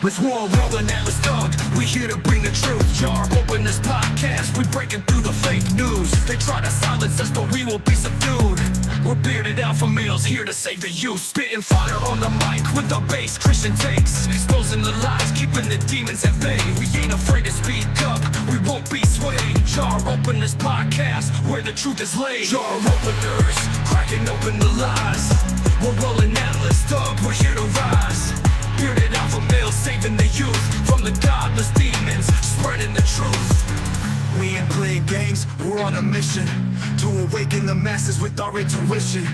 With war rolling at us dog, we here to bring the truth. Jar open this podcast, we breaking through the fake news. They try to silence us, but we will be subdued. We're bearded alpha males here to save the youth. Spitting fire on the mic with the bass Christian takes. Exposing the lies, keeping the demons at bay. We ain't afraid to speak up, we won't be swayed. Jar open this podcast, where the truth is laid. Jar openers, cracking open the lies. We're rolling Atlas up, we're here to rise. Bearded alpha males saving the youth from the godless demons, spreading the truth. We ain't playing games, we're on a mission to awaken the masses with our intuition.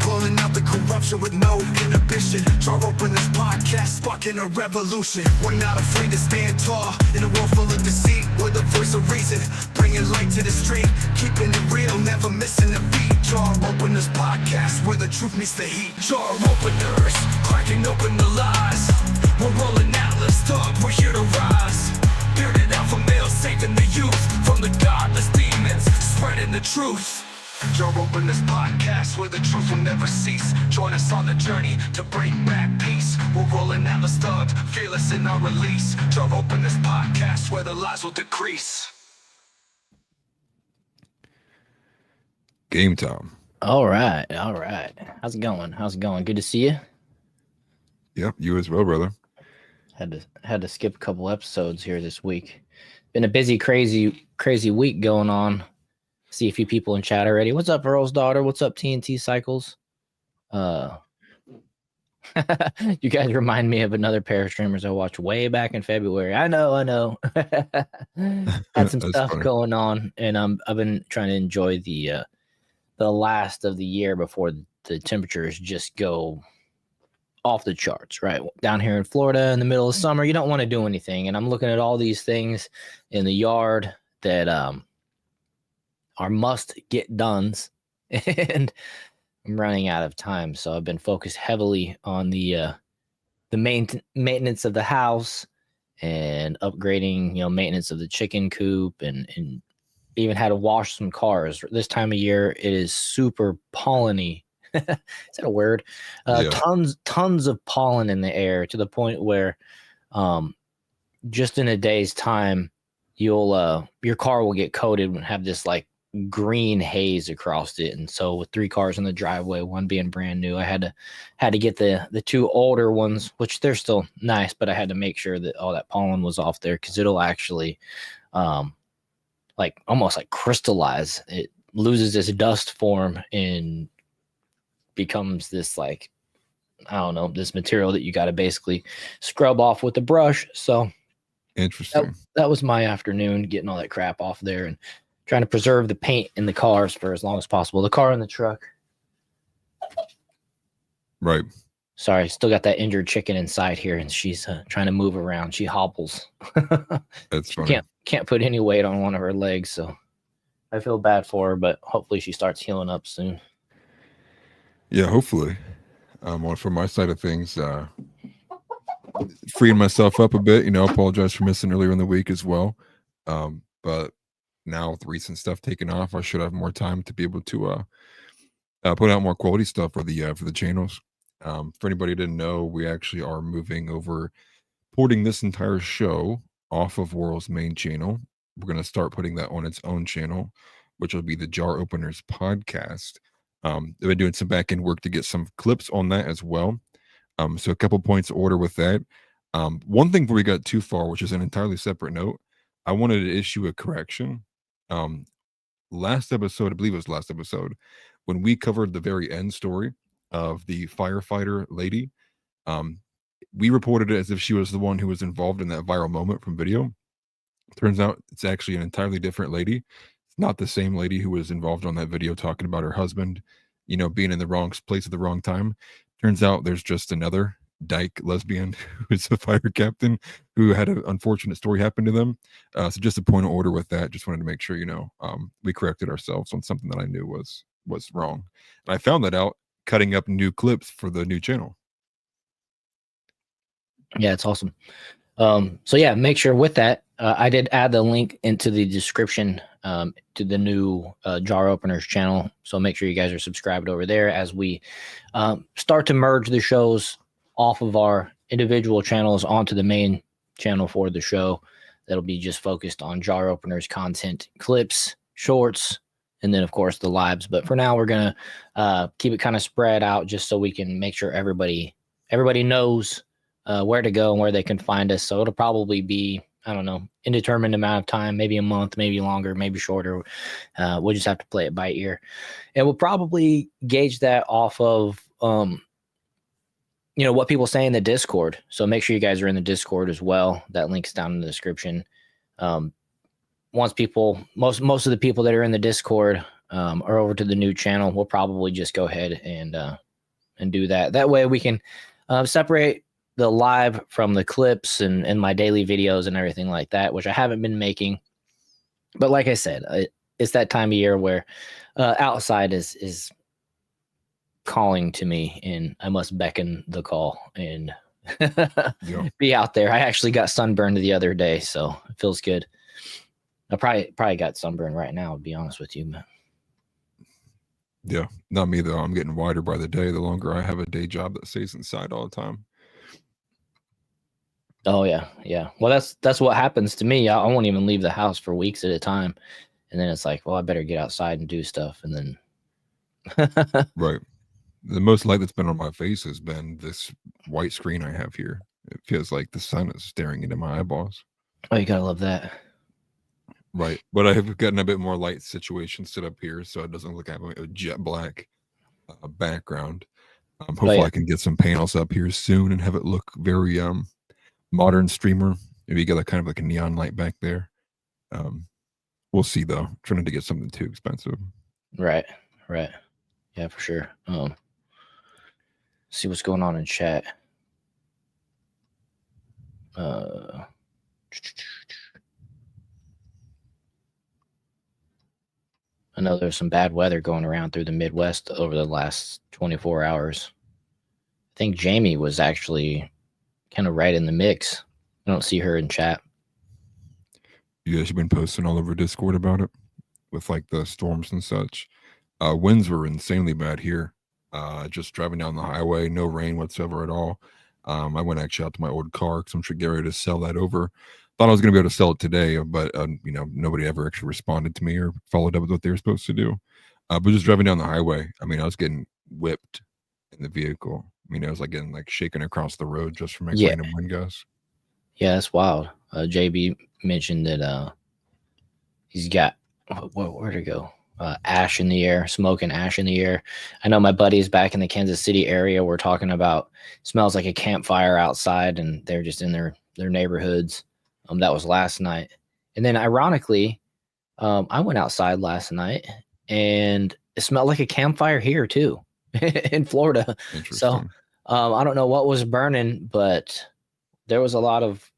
Pulling out the corruption with no inhibition. Jar open this podcast, sparking a revolution. We're not afraid to stand tall in a world full of deceit. We're the voice of reason, bringing light to the street. Keeping it real, never missing a beat. Jar open this podcast, where the truth meets the heat. Jar openers, cracking open the lies. We're rolling Atlas up, we're here to rise. Bearded alpha males saving the youth from the godless demons, spreading the truth. Jar open this podcast, where the truth will never cease. Join us on the journey to bring back peace. We're rolling Atlas thugged, fearless in our release. Jar open this podcast, where the lies will decrease. Game time. All right. How's it going? Good to see you. Yep, you as well, brother. Had to skip a couple episodes here this week. Been a busy, crazy week going on. See a few people in chat already. What's up, Earl's daughter? What's up, TNT Cycles? You guys remind me of another pair of streamers I watched way back in February. I know. Had some stuff funny. going on, and I've been trying to enjoy the last of the year before the temperatures just go off the charts, right? Down here in Florida in the middle of summer, you don't want to do anything. And I'm looking at all these things in the yard that are must get dones, and I'm running out of time. So I've been focused heavily on the maintenance of the house and upgrading, maintenance of the chicken coop, and even had to wash some cars. This time of year, it is super pollen-y. Is that a word? Yeah. Tons of pollen in the air, to the point where just in a day's time, your car will get coated and have this like green haze across it. And so with 3 cars in the driveway, one being brand new, I had to get the 2 older ones, which they're still nice, but I had to make sure that all that pollen was off there, because it'll actually like almost like crystallize. It loses its dust form and becomes this, like, I don't know, this material that you got to basically scrub off with a brush. So Interesting. that was my afternoon, getting all that crap off there and trying to preserve the paint in the cars for as long as possible. The car and the truck. Right. Sorry, still got that injured chicken inside here, and she's trying to move around. She hobbles. That's funny. Can't put any weight on one of her legs, so I feel bad for her, but hopefully she starts healing up soon. Yeah, hopefully. From my side of things, freeing myself up a bit. Apologize for missing earlier in the week as well. But now with recent stuff taking off, I should have more time to be able to put out more quality stuff for the channels. For anybody who didn't know, we actually are moving over, porting this entire show off of World's main channel. We're going to start putting that on its own channel, which will be the Jar Openers podcast. They've been doing some back end work to get some clips on that as well. So a couple points of order with that. One thing before we got too far, which is an entirely separate note, I wanted to issue a correction. Last episode, I believe it was last episode, when we covered the very end story of the firefighter lady, we reported it as if she was the one who was involved in that viral moment from video. Turns out it's actually an entirely different lady. It's not the same lady who was involved on that video talking about her husband, being in the wrong place at the wrong time. Turns out there's just another dyke lesbian who's a fire captain who had an unfortunate story happen to them. So just a point of order with that. Just wanted to make sure, we corrected ourselves on something that I knew was wrong. And I found that out cutting up new clips for the new channel. Yeah, it's awesome. So yeah, make sure with that, I did add the link into the description to the new Jar Openers channel. So make sure you guys are subscribed over there as we start to merge the shows off of our individual channels onto the main channel for the show. That'll be just focused on jar openers, content, clips, shorts, and then of course the lives. But for now, we're gonna keep it kind of spread out just so we can make sure everybody knows where to go and where they can find us. So it'll probably be, I don't know, indeterminate amount of time, maybe a month, maybe longer, maybe shorter. We'll just have to play it by ear, and we'll probably gauge that off of what people say in the Discord. So make sure you guys are in the Discord as well. That link's down in the description. Once most of the people that are in the Discord are over to the new channel, we'll probably just go ahead and do that. That way we can separate the live from the clips and my daily videos and everything like that, which I haven't been making. But like I said, it's that time of year where outside is calling to me, and I must beckon the call and be out there. I actually got sunburned the other day, so it feels good. I probably got sunburned right now, to be honest with you. Yeah, not me though. I'm getting wider by the day. The longer I have a day job that stays inside all the time. Oh yeah. Well, that's what happens to me. I won't even leave the house for weeks at a time, and then it's like, well, I better get outside and do stuff, and then right. The most light that's been on my face has been this white screen I have here. It feels like the sun is staring into my eyeballs. Oh, you gotta love that. Right, but I have gotten a bit more light situation set up here, so it doesn't look like a jet black background. Hopefully, I can get some panels up here soon and have it look very modern streamer. Maybe get kind of like a neon light back there. We'll see though. I'm trying to get something too expensive. Right. Yeah, for sure. See what's going on in chat. I know there's some bad weather going around through the Midwest over the last 24 hours. I think Jamie was actually kind of right in the mix. I don't see her in chat. You guys have been posting all over Discord about it with like the storms and such. Winds were insanely bad here. Just driving down the highway, no rain whatsoever at all. I went actually out to my old car because I'm sure getting ready to sell that over. Thought I was going to be able to sell it today, but nobody ever actually responded to me or followed up with what they were supposed to do. But just driving down the highway, I mean, I was getting whipped in the vehicle. I mean, I was like getting like shaken across the road just from like random wind gusts. Yeah, that's wild. JB mentioned that he's got where'd it go? Ash in the air, smoke and ash in the air. I know my buddies back in the Kansas City area were talking about smells like a campfire outside, and they're just in their neighborhoods. That was last night. And then ironically, I went outside last night and it smelled like a campfire here too in Florida. So I don't know what was burning, but there was a lot of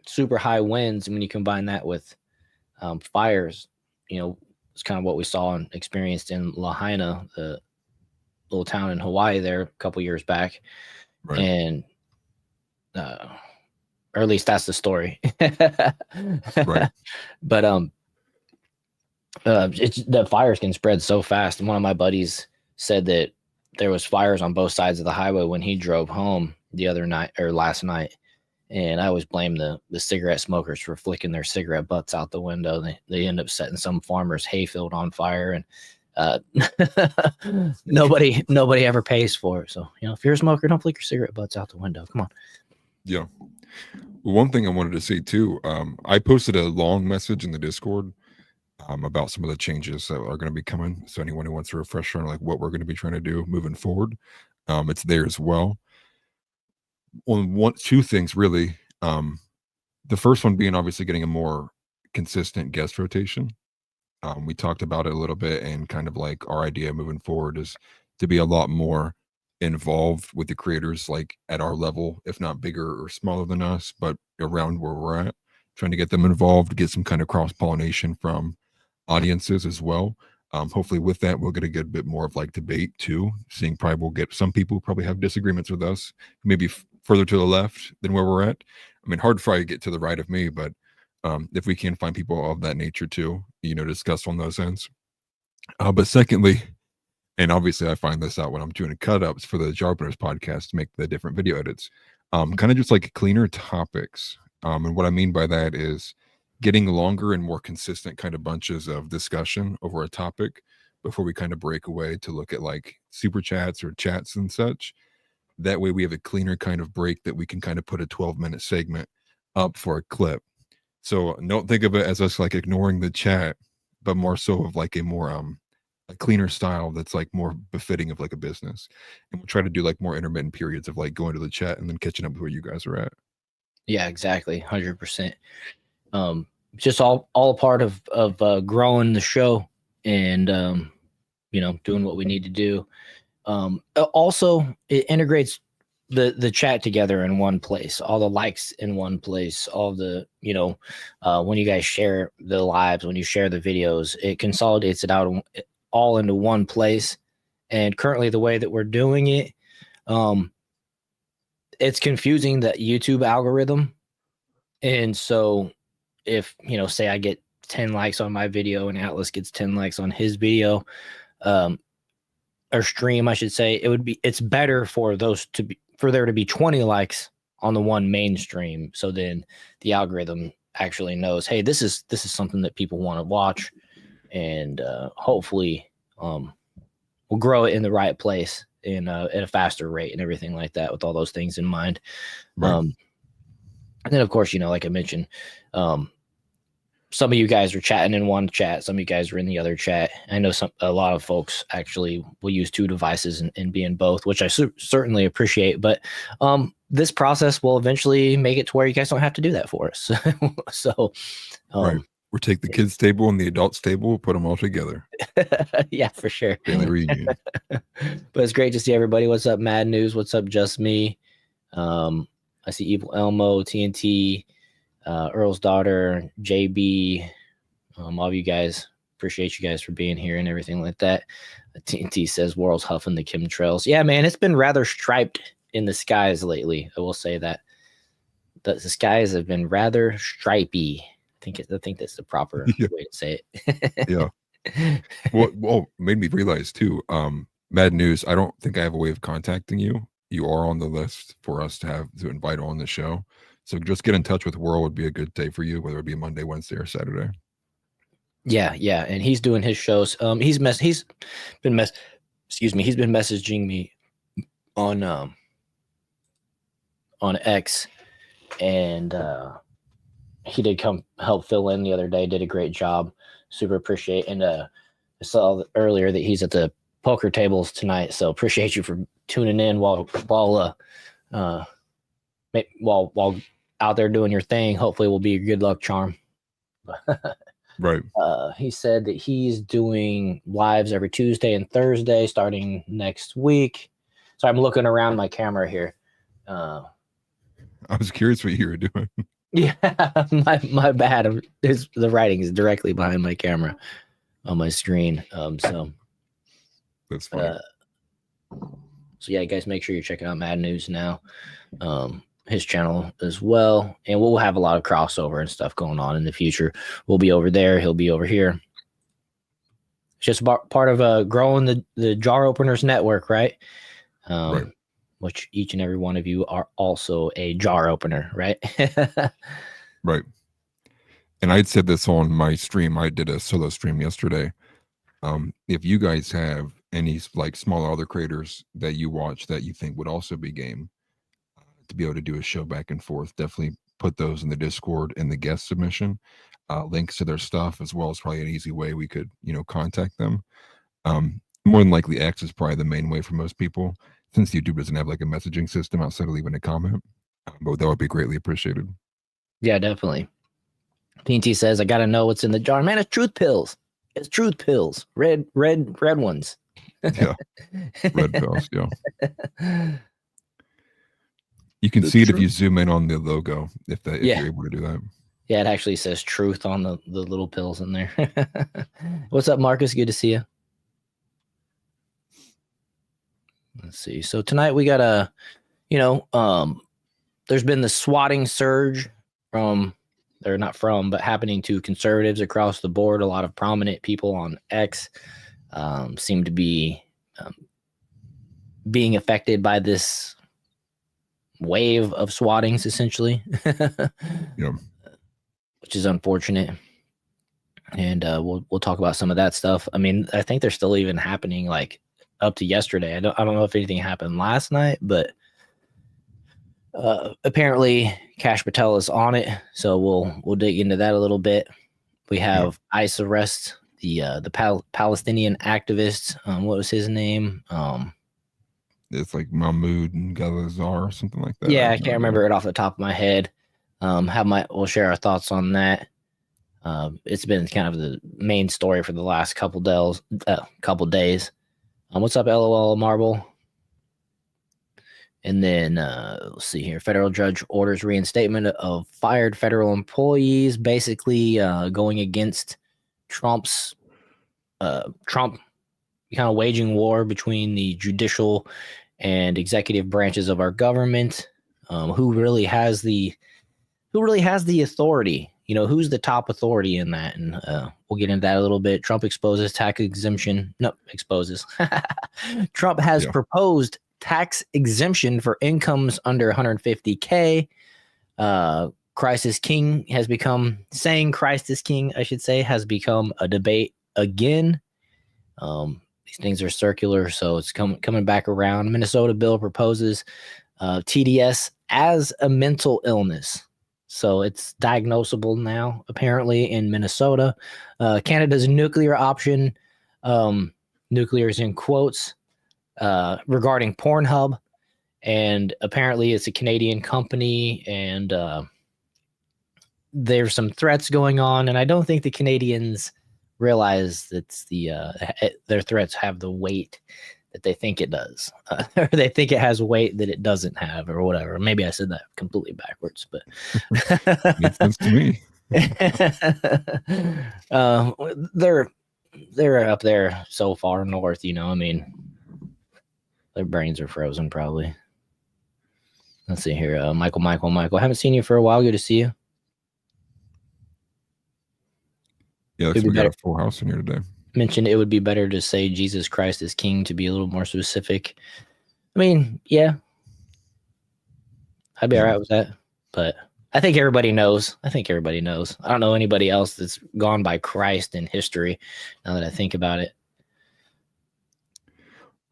super high winds. And when you combine that with fires, it's kind of what we saw and experienced in Lahaina, the little town in Hawaii there a couple years back. Right. And or at least that's the story. Right. But the fires can spread so fast. And one of my buddies said that there was fires on both sides of the highway when he drove home the other night or last night. And I always blame the cigarette smokers for flicking their cigarette butts out the window. They end up setting some farmer's hayfield on fire, and nobody ever pays for it. So if you're a smoker, don't flick your cigarette butts out the window. Come on. Yeah. One thing I wanted to say too, I posted a long message in the Discord about some of the changes that are going to be coming. So anyone who wants a refresher on like what we're going to be trying to do moving forward, it's there as well. Two things really. The first one being obviously getting a more consistent guest rotation. We talked about it a little bit, and kind of like our idea moving forward is to be a lot more involved with the creators, like at our level, if not bigger or smaller than us, but around where we're at, trying to get them involved, get some kind of cross-pollination from audiences as well. Hopefully with that, we'll get a good bit more of like debate too, seeing probably we'll get some people who probably have disagreements with us, maybe further to the left than where we're at. I mean, hard to probably get to the right of me, but if we can find people of that nature too, discuss on those ends. But secondly, and obviously I find this out when I'm doing cut-ups for the Jar Openers podcast to make the different video edits, kind of just like cleaner topics. And what I mean by that is getting longer and more consistent kind of bunches of discussion over a topic before we kind of break away to look at like super chats or chats and such. That way we have a cleaner kind of break that we can kind of put a 12-minute segment up for a clip. So don't think of it as us like ignoring the chat, but more so of like a more a cleaner style that's like more befitting of like a business. And we'll try to do like more intermittent periods of like going to the chat and then catching up with where you guys are at. Yeah, exactly. 100%. Just all a part of growing the show and, doing what we need to do. Also, it integrates the chat together in one place, all the likes in one place, all the, when you guys share the lives, when you share the videos, it consolidates it out all into one place. And currently the way that we're doing it, it's confusing the YouTube algorithm. And so if, say I get 10 likes on my video and Atlas gets 10 likes on his video, or stream, I should say, it's better for there to be 20 likes on the one mainstream. So then the algorithm actually knows, hey, this is something that people want to watch, and hopefully we'll grow it in the right place at a faster rate and everything like that, with all those things in mind. Right. And then of course, like I mentioned, some of you guys are chatting in one chat. Some of you guys are in the other chat. I know a lot of folks actually will use two devices and be in both, which I certainly appreciate. But this process will eventually make it to where you guys don't have to do that for us. So, right. We'll take the kids' table and the adults' table, we'll put them all together. Yeah, for sure. Family reunion. But it's great to see everybody. What's up, Mad News? What's up, Just Me? I see Evil Elmo, TNT, Earl's Daughter, JB, all of you guys. Appreciate you guys for being here and everything like that. TNT says world's huffing the chemtrails. Yeah, man, it's been rather striped in the skies lately. I will say that the skies have been rather stripy. I think that's the proper way to say it. Yeah. Well, made me realize too. Mad News. I don't think I have a way of contacting you. You are on the list for us to invite on the show. So just get in touch with World would be a good day for you, whether it be Monday, Wednesday, or Saturday. Yeah, and he's doing his shows. He's been messaging me on X, and he did come help fill in the other day. Did a great job. Super appreciate. And I saw earlier that he's at the poker tables tonight. So appreciate you for tuning in while out there doing your thing. Hopefully we'll be a good luck charm. Right. He said that he's doing lives every Tuesday and Thursday starting next week. So I'm looking around my camera here. I was curious what you were doing. Yeah, my bad. The writing is directly behind my camera on my screen. So that's fine. So yeah, guys, make sure you're checking out Mad News now. His channel as well. And we'll have a lot of crossover and stuff going on in the future. We'll be over there. He'll be over here. It's just part of growing the Jar Openers network, right? Right. Which each and every one of you are also a jar opener, right? Right. And I'd said this on my stream. I did a solo stream yesterday. If you guys have any like smaller other creators that you watch that you think would also be game to be able to do a show back and forth, definitely put those in the Discord in the guest submission, links to their stuff, as well as probably an easy way we could, contact them. More than likely X is probably the main way for most people, since YouTube doesn't have like a messaging system outside of leaving a comment, but that would be greatly appreciated. Yeah, definitely. PNT says, I got to know what's in the jar. Man, it's truth pills. It's truth pills. Red ones. Yeah. Red pills. Yeah. You can see it if you zoom in on the logo, if you're able to do that. Yeah, it actually says truth on the little pills in there. What's up, Marcus? Good to see you. Let's see. So tonight we got there's been the swatting surge happening to conservatives across the board. A lot of prominent people on X seem to be being affected by this wave of swattings, essentially, Yeah. which is unfortunate. And we'll talk about some of that stuff. I mean, I think they're still even happening like up to yesterday. I don't know if anything happened last night, but apparently Kash Patel is on it, so we'll dig into that a little bit. We have ICE arrests the Palestinian activist. What was his name? It's like Mahmoud and Galazar or something like that. Yeah, I can't remember it off the top of my head. We'll share our thoughts on that. It's been kind of the main story for the last couple days. What's up, LOL Marble? And then let's see here. Federal judge orders reinstatement of fired federal employees, basically going against Trump kind of waging war between the judicial and executive branches of our government. Who really has the authority? You know, who's the top authority in that? And we'll get into that a little bit. Trump exposes tax exemption. No, exposes. Trump has proposed tax exemption for incomes under 150K. Christ is King has become, saying Christ is King, I should say, has become a debate again. These things are circular, so it's coming back around. Minnesota bill proposes TDS as a mental illness. So it's diagnosable now, apparently, in Minnesota. Canada's nuclear option, nuclear is in quotes, regarding Pornhub. And apparently it's a Canadian company, and there's some threats going on. And I don't think the Canadians realize that their threats have the weight that they think it does. Or they think it has weight that it doesn't have, or whatever. Maybe I said that completely backwards, but makes sense to me. They're up there so far north, you know. I mean, their brains are frozen probably. Let's see here. Michael. I haven't seen you for a while. Good to see you. Yeah, we got a full house in here today. Mentioned it would be better to say Jesus Christ is King, to be a little more specific. I mean, yeah, I'd be all right with that. But I think everybody knows. I don't know anybody else that's gone by Christ in history, now that I think about it.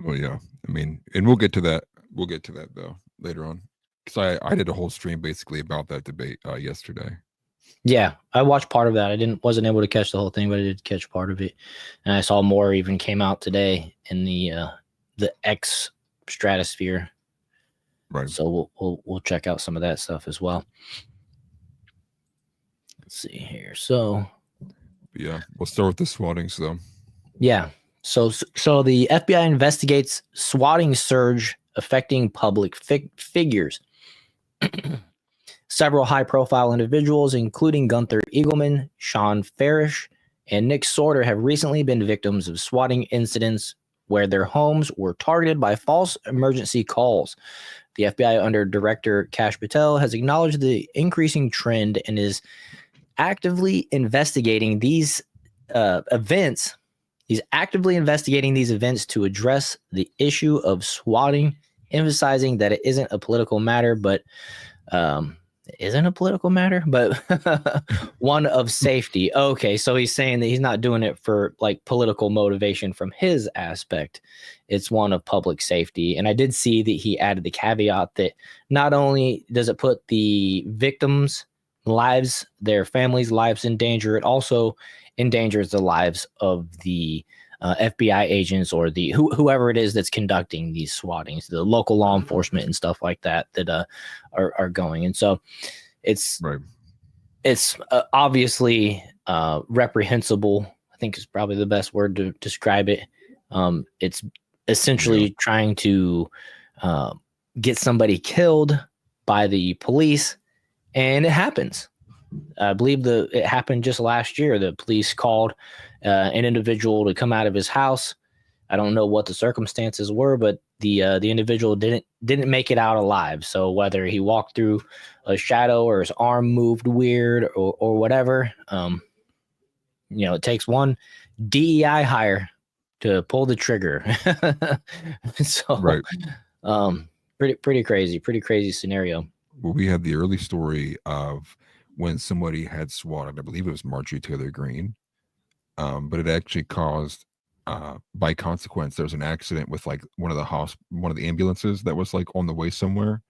Well, yeah. I mean, and we'll get to that. We'll get to that, though, later on. Because I did a whole stream basically about that debate yesterday. Yeah, I watched part of that. Wasn't able to catch the whole thing, but I did catch part of it. And I saw more even came out today in the X stratosphere. Right. So we'll check out some of that stuff as well. Let's see here. So yeah, we'll start with the swattings, though. Yeah. So the FBI investigates swatting surge affecting public figures. Several high-profile individuals, including Gunther Eagleman, Sean Farish, and Nick Sorter, have recently been victims of swatting incidents where their homes were targeted by false emergency calls. The FBI, under Director Kash Patel, has acknowledged the increasing trend and is actively investigating these events. He's actively investigating these events to address the issue of swatting, emphasizing that it isn't a political matter, but one of safety. Okay, so he's saying that he's not doing it for like political motivation from his aspect. It's one of public safety. And I did see that he added the caveat that not only does it put the victims' lives, their families' lives in danger, it also endangers the lives of the FBI agents or the whoever it is that's conducting these swattings, the local law enforcement and stuff like that are going. And so it's right. It's obviously reprehensible, I think is probably the best word to describe it. It's essentially trying to get somebody killed by the police, and it happens. I believe it happened just last year. The police called an individual to come out of his house. I don't know what the circumstances were, but the individual didn't make it out alive. So whether he walked through a shadow or his arm moved weird or whatever, it takes one DEI hire to pull the trigger. So, right. Pretty crazy scenario. Well, we had the early story of when somebody had swatted, I believe it was Marjorie Taylor Greene, but it actually caused, by consequence, there was an accident with like one of the ambulances that was like on the way somewhere.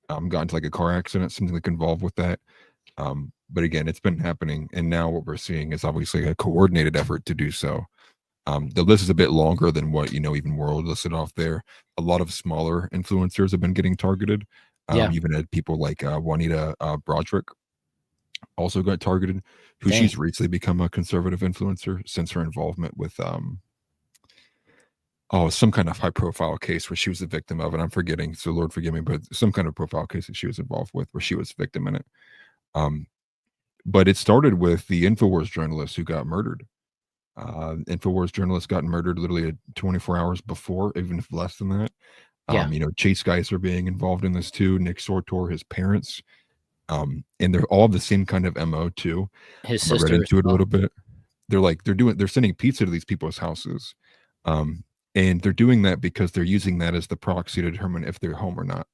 Got into like a car accident, something like involved with that. But again, it's been happening, and now what we're seeing is obviously a coordinated effort to do so. The list is a bit longer than what even World listed off there. A lot of smaller influencers have been getting targeted. Yeah. Even had people like Juanita Broderick also got targeted, who Dang. she's recently become a conservative influencer since her involvement with some kind of high profile case where she was the victim of, and I'm forgetting, so Lord forgive me, but some kind of profile case that she was involved with where she was victim in it. But it started with the InfoWars journalist who got murdered. InfoWars journalist got murdered literally 24 hours before, even if less than that. Yeah. Chase Geiser being involved in this too, Nick Sortor, his parents. And they're all the same kind of MO too. His I read sister. into it a little bit. They're sending pizza to these people's houses. And they're doing that because they're using that as the proxy to determine if they're home or not.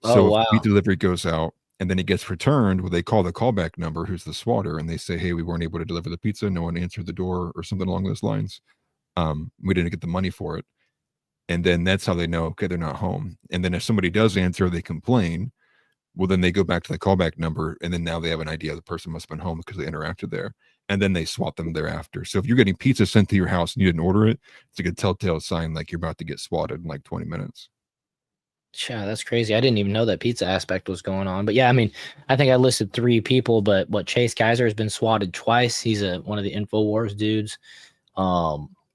So Oh, wow. if the pizza delivery goes out and then it gets returned, well, they call the callback number, who's the swatter, and they say, hey, we weren't able to deliver the pizza. No one answered the door or something along those lines. We didn't get the money for it. And then that's how they know, okay, they're not home. And then if somebody does answer, they complain. Well, then they go back to the callback number, and then now they have an idea the person must have been home because they interacted there. And then they swat them thereafter. So if you're getting pizza sent to your house and you didn't order it, it's like a telltale sign like you're about to get swatted in like 20 minutes. Yeah, that's crazy. I didn't even know that pizza aspect was going on. But yeah, I mean, I think I listed 3 people, but Chase Geiser has been swatted twice. He's one of the InfoWars dudes.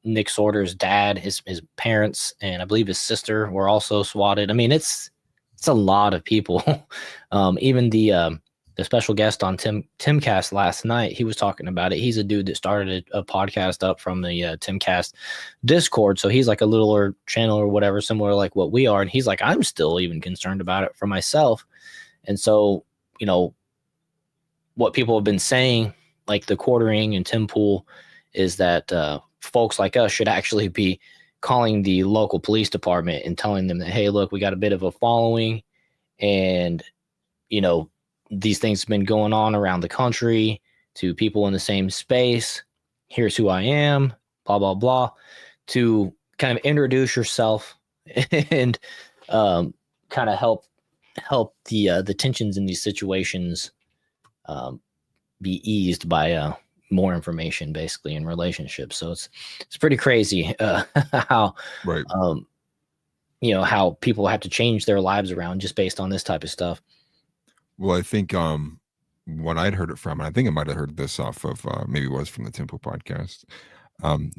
Nick Sorter's dad, his parents, and I believe his sister were also swatted. I mean, it's a lot of people. Even the special guest on Timcast last night, he was talking about it. He's a dude that started a podcast up from the Timcast Discord. So he's like a littler channel or whatever, similar like what we are. And he's like, I'm still even concerned about it for myself. And so, what people have been saying, like the quartering and Tim Pool, is that folks like us should actually be calling the local police department and telling them that, hey, look, we got a bit of a following, and these things have been going on around the country to people in the same space. Here's who I am, blah, blah, blah, to kind of introduce yourself and kind of help the tensions in these situations be eased by more information, basically, in relationships. So it's pretty crazy how Right. How people have to change their lives around just based on this type of stuff. Well, I think when I'd heard it from, and I think I might have heard this off of maybe it was from the Temple podcast,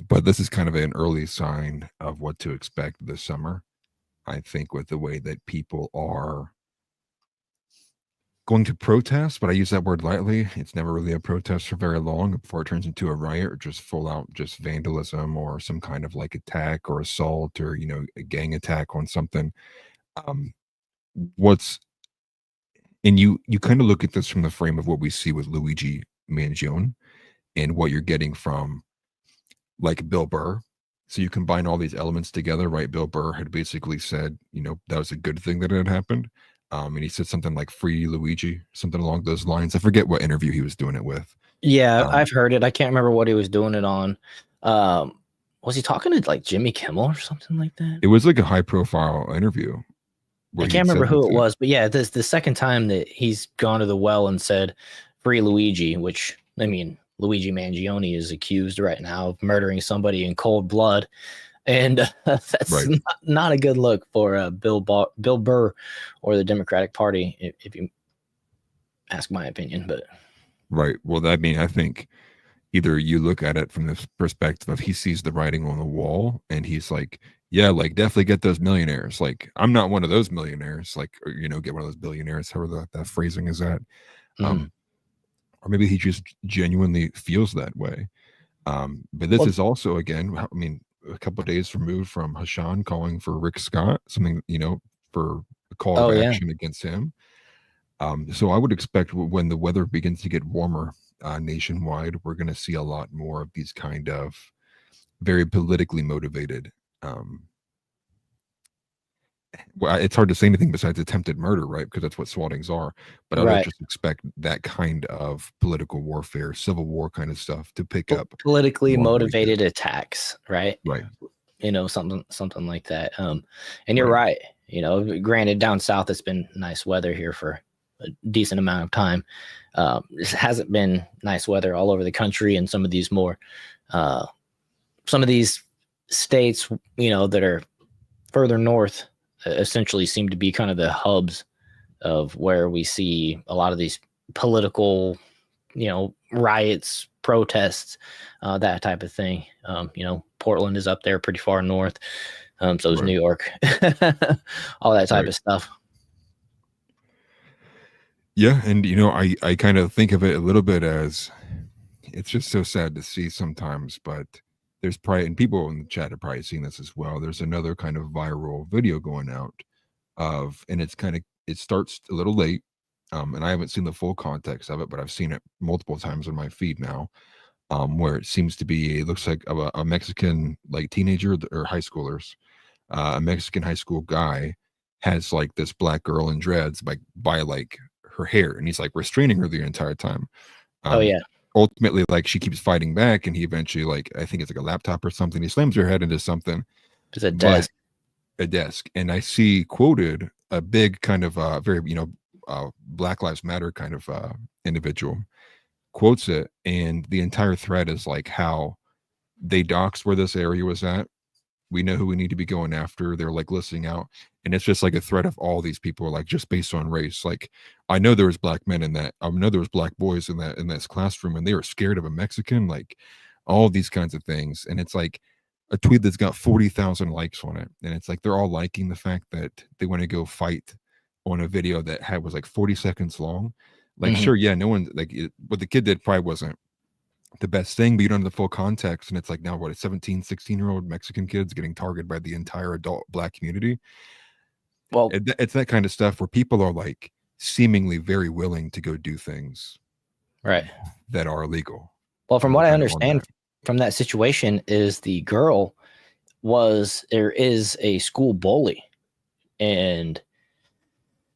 but this is kind of an early sign of what to expect this summer. I think with the way that people are going to protest, but I use that word lightly. It's never really a protest for very long before it turns into a riot or just full out just vandalism or some kind of like attack or assault or a gang attack on something. And you kind of look at this from the frame of what we see with Luigi Mangione and what you're getting from like Bill Burr. So you combine all these elements together, right? Bill Burr had basically said, that was a good thing that it had happened. And he said something like free Luigi, something along those lines. I forget what interview he was doing it with. Yeah, I've heard it. I can't remember what he was doing it on. Was he talking to like Jimmy Kimmel or something like that? It was like a high profile interview. I can't remember who it was, but yeah, this the second time that he's gone to the well and said free Luigi, which, I mean, Luigi Mangione is accused right now of murdering somebody in cold blood. And that's right. not a good look for Bill Burr or the Democratic Party, if you ask my opinion. But right. Well, I mean, I think either you look at it from this perspective of he sees the writing on the wall and he's like, yeah, like definitely get those millionaires. Like I'm not one of those millionaires, like, or, get one of those billionaires, however that phrasing is at. Or maybe he just genuinely feels that way. But this is also, again, I mean, a couple of days removed from Hashan calling for Rick Scott, something, for a call to action against him. So I would expect when the weather begins to get warmer nationwide, we're going to see a lot more of these kind of very politically motivated well, it's hard to say anything besides attempted murder, right? Because that's what swattings are. But I don't Right. just expect that kind of political warfare, civil war kind of stuff to pick up Politically more on the weekend. motivated attacks, right? Right. Something like that. And you're Right. right. Granted, down south it's been nice weather here for a decent amount of time. This hasn't been nice weather all over the country, and some of these states, that are further north, essentially seem to be kind of the hubs of where we see a lot of these political, riots, protests, that type of thing. Portland is up there pretty far north. So is Right. New York, all that type Right. of stuff. Yeah, and I kind of think of it a little bit as it's just so sad to see sometimes, but there's probably, and people in the chat have probably seen this as well. There's another kind of viral video going out and it starts a little late, and I haven't seen the full context of it, but I've seen it multiple times on my feed now, where it seems to be, it looks like a Mexican like teenager or high schoolers, a Mexican high school guy has like this black girl in dreads by like her hair, and he's like restraining her the entire time. Oh Um, yeah, ultimately, like she keeps fighting back, and he eventually, like, I think it's like a laptop or something, he slams her head into something, it's a but desk. a desk. And I see quoted a big kind of very Black Lives Matter kind of individual quotes it, and the entire thread is like how they doxed where this area was at. We know who we need to be going after. They're like listening out. And it's just like a threat of all these people, like just based on race. Like, I know there was black men in that. I know there was black boys in this classroom, and they were scared of a Mexican, like all these kinds of things. And it's like a tweet that's got 40,000 likes on it. And it's like they're all liking the fact that they want to go fight on a video that was like 40 seconds long. Like, Mhm. sure, yeah, no one, like, what the kid did probably wasn't the best thing, but you don't have the full context. And it's like, now what, a 17, 16-year-old Mexican kid's getting targeted by the entire adult black community. Well, It's that kind of stuff where people are like seemingly very willing to go do things right. that are illegal. Well, from And we're what I kind of on understand that. from that situation is the girl is a school bully, and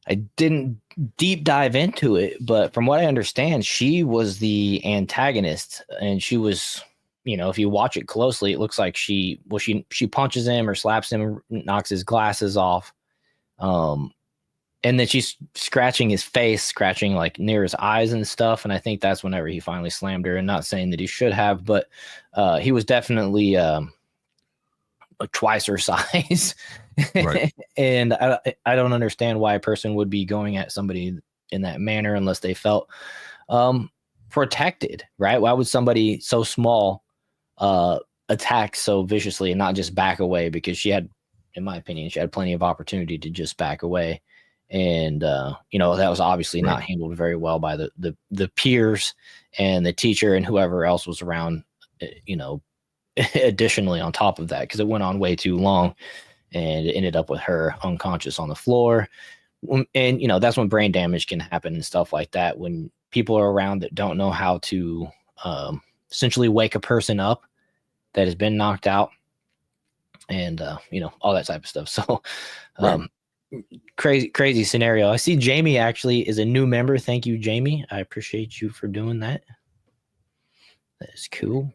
I didn't deep dive into it, but from what I understand, she was the antagonist, and she was, if you watch it closely, it looks like she punches him or slaps him, knocks his glasses off, and then she's scratching his face, scratching like near his eyes and stuff. And I think that's whenever he finally slammed her. And not saying that he should have, but he was definitely twice her size. Right. And I don't understand why a person would be going at somebody in that manner unless they felt protected, right? Why would somebody so small attack so viciously and not just back away? Because she had, in my opinion, she had plenty of opportunity to just back away. And that was obviously Right. not handled very well by the peers and the teacher and whoever else was around, additionally on top of that, because it went on way too long, and it ended up with her unconscious on the floor. And that's when brain damage can happen and stuff like that, when people are around that don't know how to essentially wake a person up that has been knocked out, and all that type of stuff. So Right. crazy scenario. I see Jamie actually is a new member. Thank you, Jamie. I appreciate you for doing that. That is cool.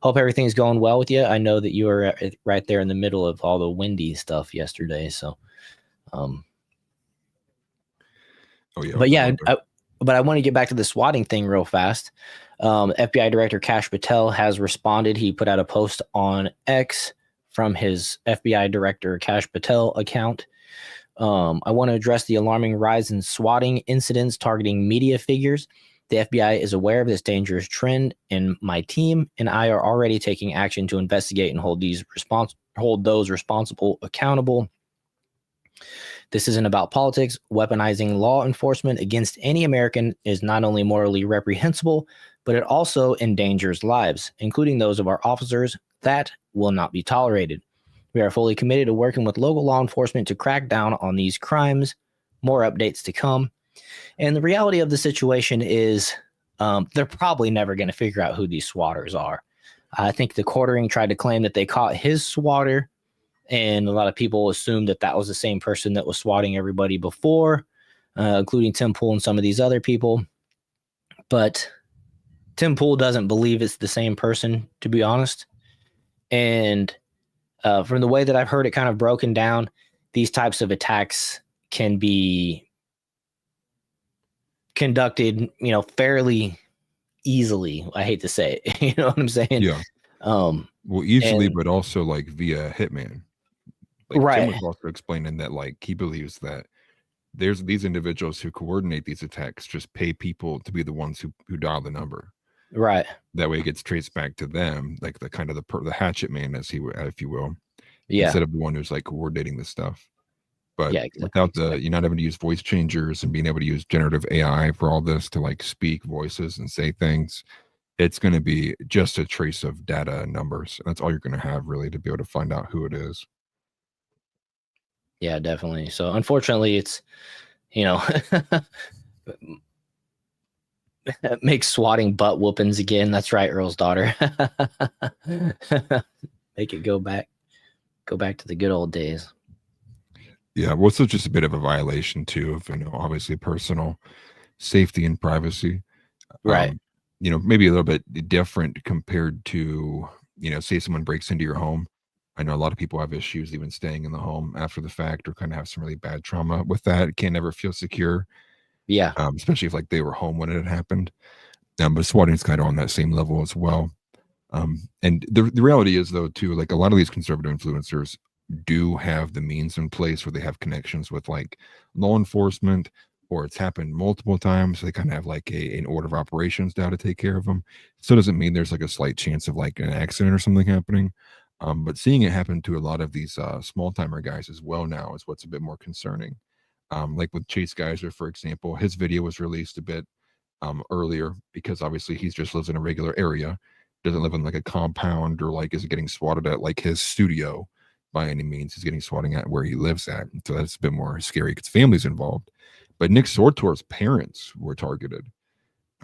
Hope everything's going well with you. I know that you were right there in the middle of all the windy stuff yesterday. So, Oh yeah. but yeah, I want to get back to the swatting thing real fast. FBI Director Kash Patel has responded. He put out a post on X from his FBI Director Kash Patel account. I want to address the alarming rise in swatting incidents targeting media figures. The FBI is aware of this dangerous trend, and my team and I are already taking action to investigate and hold those responsible accountable. This isn't about politics. Weaponizing law enforcement against any American is not only morally reprehensible, but it also endangers lives, including those of our officers. That will not be tolerated. We are fully committed to working with local law enforcement to crack down on these crimes. More updates to come. And the reality of the situation is they're probably never going to figure out who these swatters are. I think the Quartering tried to claim that they caught his swatter and a lot of people assumed that that was the same person that was swatting everybody before, including Tim Pool and some of these other people. But Tim Pool doesn't believe it's the same person, to be honest. And from the way that I've heard it kind of broken down, these types of attacks can be conducted, fairly easily. I hate to say it. You know what I'm saying? Yeah. Well, easily, but also like via hitman. Like right. Tim was also explaining that like he believes that there's these individuals who coordinate these attacks just pay people to be the ones who dial the number. Right. That way it gets traced back to them, like the kind of the hatchet man, if you will. Yeah. Instead of the one who's like coordinating this stuff. But yeah, exactly, without you're not able to use voice changers and being able to use generative AI for all this to like speak voices and say things, it's going to be just a trace of data and numbers. That's all you're going to have really to be able to find out who it is. Yeah, definitely. So unfortunately, it's, make swatting butt whoopings again. That's right, Earl's daughter. Make it go back to the good old days. Yeah, well, it's just a bit of a violation too of obviously personal safety and privacy. Right. Maybe a little bit different compared to say someone breaks into your home. I know a lot of people have issues even staying in the home after the fact, or kind of have some really bad trauma with that. It can't never feel secure. Yeah. Especially if like they were home when it had happened. But swatting is kind of on that same level as well. And the reality is though too, like a lot of these conservative influencers do have the means in place where they have connections with like law enforcement, or it's happened multiple times. So they kind of have like an order of operations now to take care of them. So it doesn't mean there's like a slight chance of like an accident or something happening. But seeing it happen to a lot of these small timer guys as well now is what's a bit more concerning. Like with Chase Geyser, for example, his video was released a bit earlier because obviously he just lives in a regular area, doesn't live in like a compound or like is getting swatted at like his studio by any means. He's getting swatting at where he lives at. So that's a bit more scary because family's involved. But Nick Sortor's parents were targeted.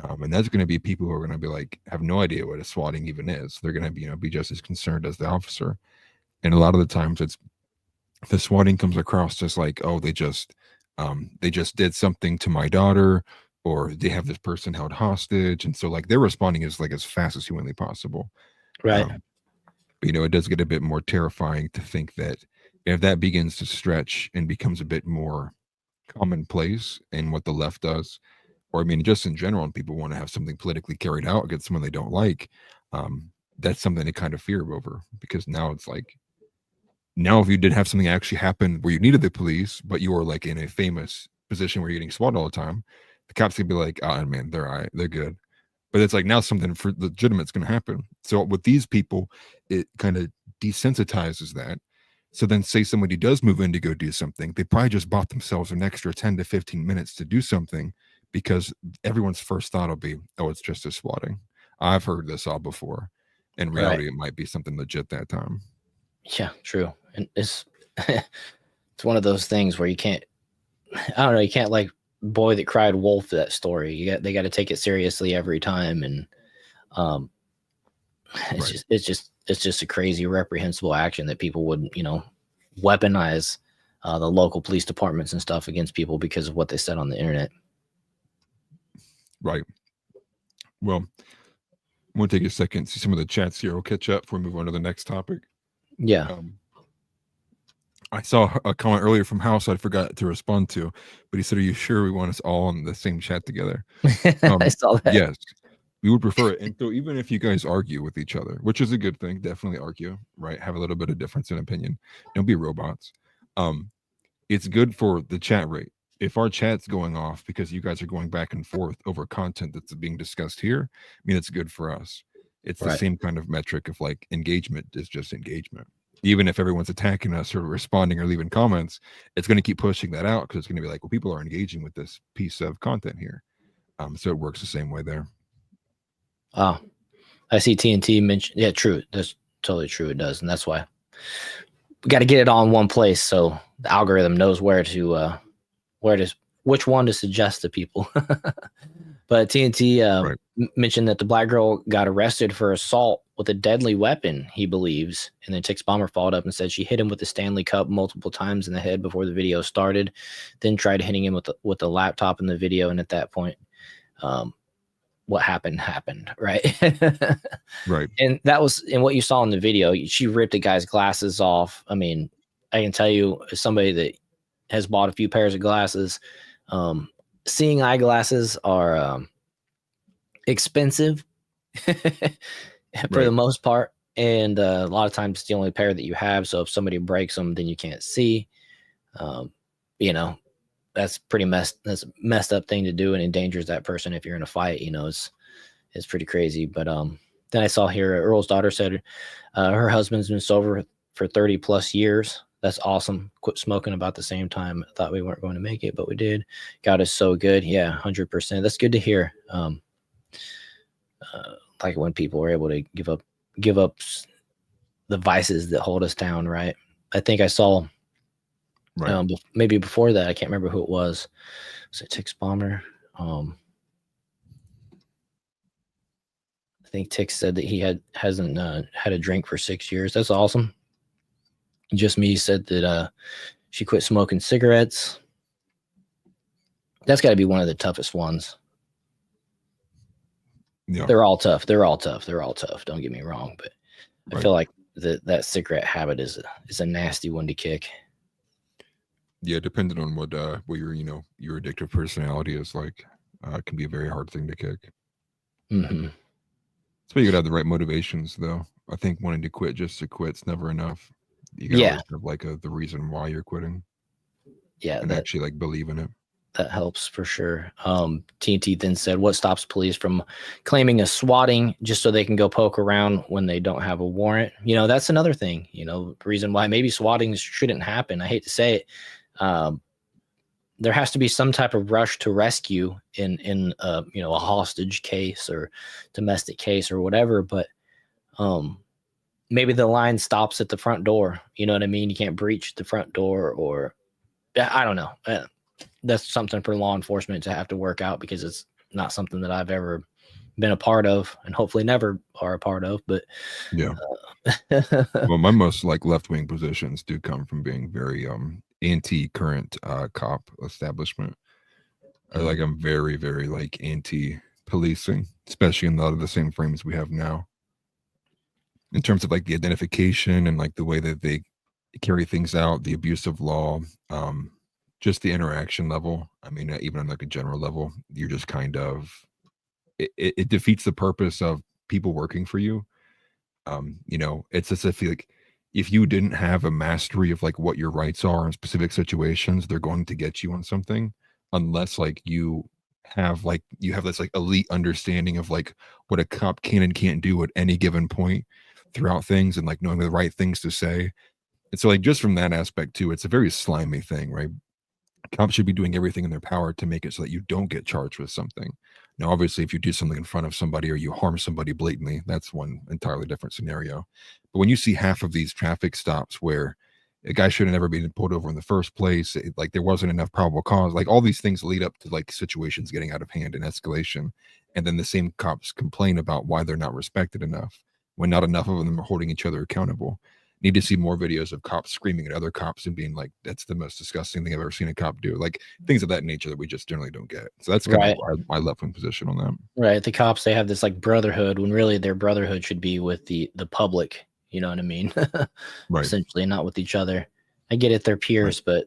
And that's going to be people who are going to be like, have no idea what a swatting even is. They're going to be just as concerned as the officer. And a lot of the times it's the swatting comes across just like, oh, they just did something to my daughter, or they have this person held hostage. And so like they're responding as fast as humanly possible. Right. It does get a bit more terrifying to think that if that begins to stretch and becomes a bit more commonplace in what the left does, or I mean, just in general, and people want to have something politically carried out against someone they don't like, that's something to kind of fear over, because now it's like, now if you did have something actually happen where you needed the police, but you were like in a famous position where you're getting swatted all the time, the cops could be like, oh man, they're all right, they're good. But it's like now something for legitimate is going to happen. So with these people, it kind of desensitizes that. So then say somebody does move in to go do something, they probably just bought themselves an extra 10 to 15 minutes to do something, because everyone's first thought will be, oh, it's just a swatting. I've heard this all before. In reality, It might be something legit that time. Yeah, true. And it's one of those things where you can't like boy that cried wolf, that story. They got to take it seriously every time. And it's just a crazy, reprehensible action that people would, weaponize the local police departments and stuff against people because of what they said on the internet. Right. Well, I'm going to take a second, see some of the chats here. We'll catch up before we move on to the next topic. Yeah. I saw a comment earlier from House I forgot to respond to, but he said, are you sure we want us all in the same chat together? I saw that. Yes, we would prefer it. And so even if you guys argue with each other, which is a good thing, definitely argue, right? Have a little bit of difference in opinion. Don't be robots. It's good for the chat rate. If our chat's going off because you guys are going back and forth over content that's being discussed here, I mean, it's good for us. It's the same kind of metric of like engagement is just engagement. Even if everyone's attacking us or responding or leaving comments, it's going to keep pushing that out because it's going to be like, well, people are engaging with this piece of content here. So it works the same way there. Oh, I see TNT mentioned. Yeah, true. That's totally true. It does. And that's why we got to get it all in one place. So the algorithm knows which one to suggest to people. But TNT mentioned that the black girl got arrested for assault with a deadly weapon, he believes. And then Tix Bomber followed up and said she hit him with the Stanley Cup multiple times in the head before the video started, then tried hitting him with the laptop in the video. And at that point, what happened, right? Right. And that was, and what you saw in the video, she ripped the guy's glasses off. I mean, I can tell you, as somebody that has bought a few pairs of glasses, seeing eyeglasses are expensive for the most part, and a lot of times it's the only pair that you have. So if somebody breaks them, then you can't see. You know, that's that's a messed up thing to do, and endangers that person if you're in a fight. You know, it's pretty crazy. But then I saw here Earl's daughter said her husband's been sober for 30 plus years. That's awesome. Quit smoking about the same time. I thought we weren't going to make it, but we did. God is so good. Yeah, 100%. That's good to hear. Like when people were able to give up the vices that hold us down, right? I think I saw maybe before that, I can't remember who it was. Was it Tix Bomber? I think Tix said that he hasn't had a drink for 6 years. That's awesome. Just Me said that she quit smoking cigarettes. That's got to be one of the toughest ones. Yeah. They're all tough. Don't get me wrong, but I feel like that cigarette habit is a nasty one to kick. Yeah, depending on what your your addictive personality is like, it can be a very hard thing to kick. Mm-hmm. So you gotta have the right motivations, though. I think wanting to quit just to quit's never enough. You gotta always have like the reason why you're quitting. Yeah, and actually like believe in it. That helps for sure. TNT then said, what stops police from claiming a swatting just so they can go poke around when they don't have a warrant? You know, that's another thing, you know, reason why maybe swatting shouldn't happen. I hate to say it. There has to be some type of rush to rescue in a hostage case or domestic case or whatever. But maybe the line stops at the front door. You know what I mean? You can't breach the front door, or I don't know. That's something for law enforcement to have to work out, because it's not something that I've ever been a part of, and hopefully never are a part of. But yeah, well, my most like left-wing positions do come from being very anti-current cop establishment. Like I'm very, very like anti-policing, especially in a lot of the same frames we have now, in terms of like the identification and like the way that they carry things out, the abuse of law, just the interaction level. I mean, even on like a general level, you're just kind of, it defeats the purpose of people working for you. You know, it's as if like, if you didn't have a mastery of like what your rights are in specific situations, they're going to get you on something, unless like you have this like elite understanding of like what a cop can and can't do at any given point throughout things, and like knowing the right things to say. And so like just from that aspect too, it's a very slimy thing, right? Cops should be doing everything in their power to make it so that you don't get charged with something. Now, obviously, if you do something in front of somebody or you harm somebody blatantly, that's one entirely different scenario. But when you see half of these traffic stops where a guy should have never been pulled over in the first place, like there wasn't enough probable cause, like all these things lead up to like situations getting out of hand and escalation. And then the same cops complain about why they're not respected enough, when not enough of them are holding each other accountable. Need to see more videos of cops screaming at other cops and being like, that's the most disgusting thing I've ever seen a cop do. Like things of that nature that we just generally don't get. So that's kind of my left-wing position on that. Right. The cops, they have this like brotherhood, when really their brotherhood should be with the public. You know what I mean? Right. Essentially, not with each other. I get it, they're peers, but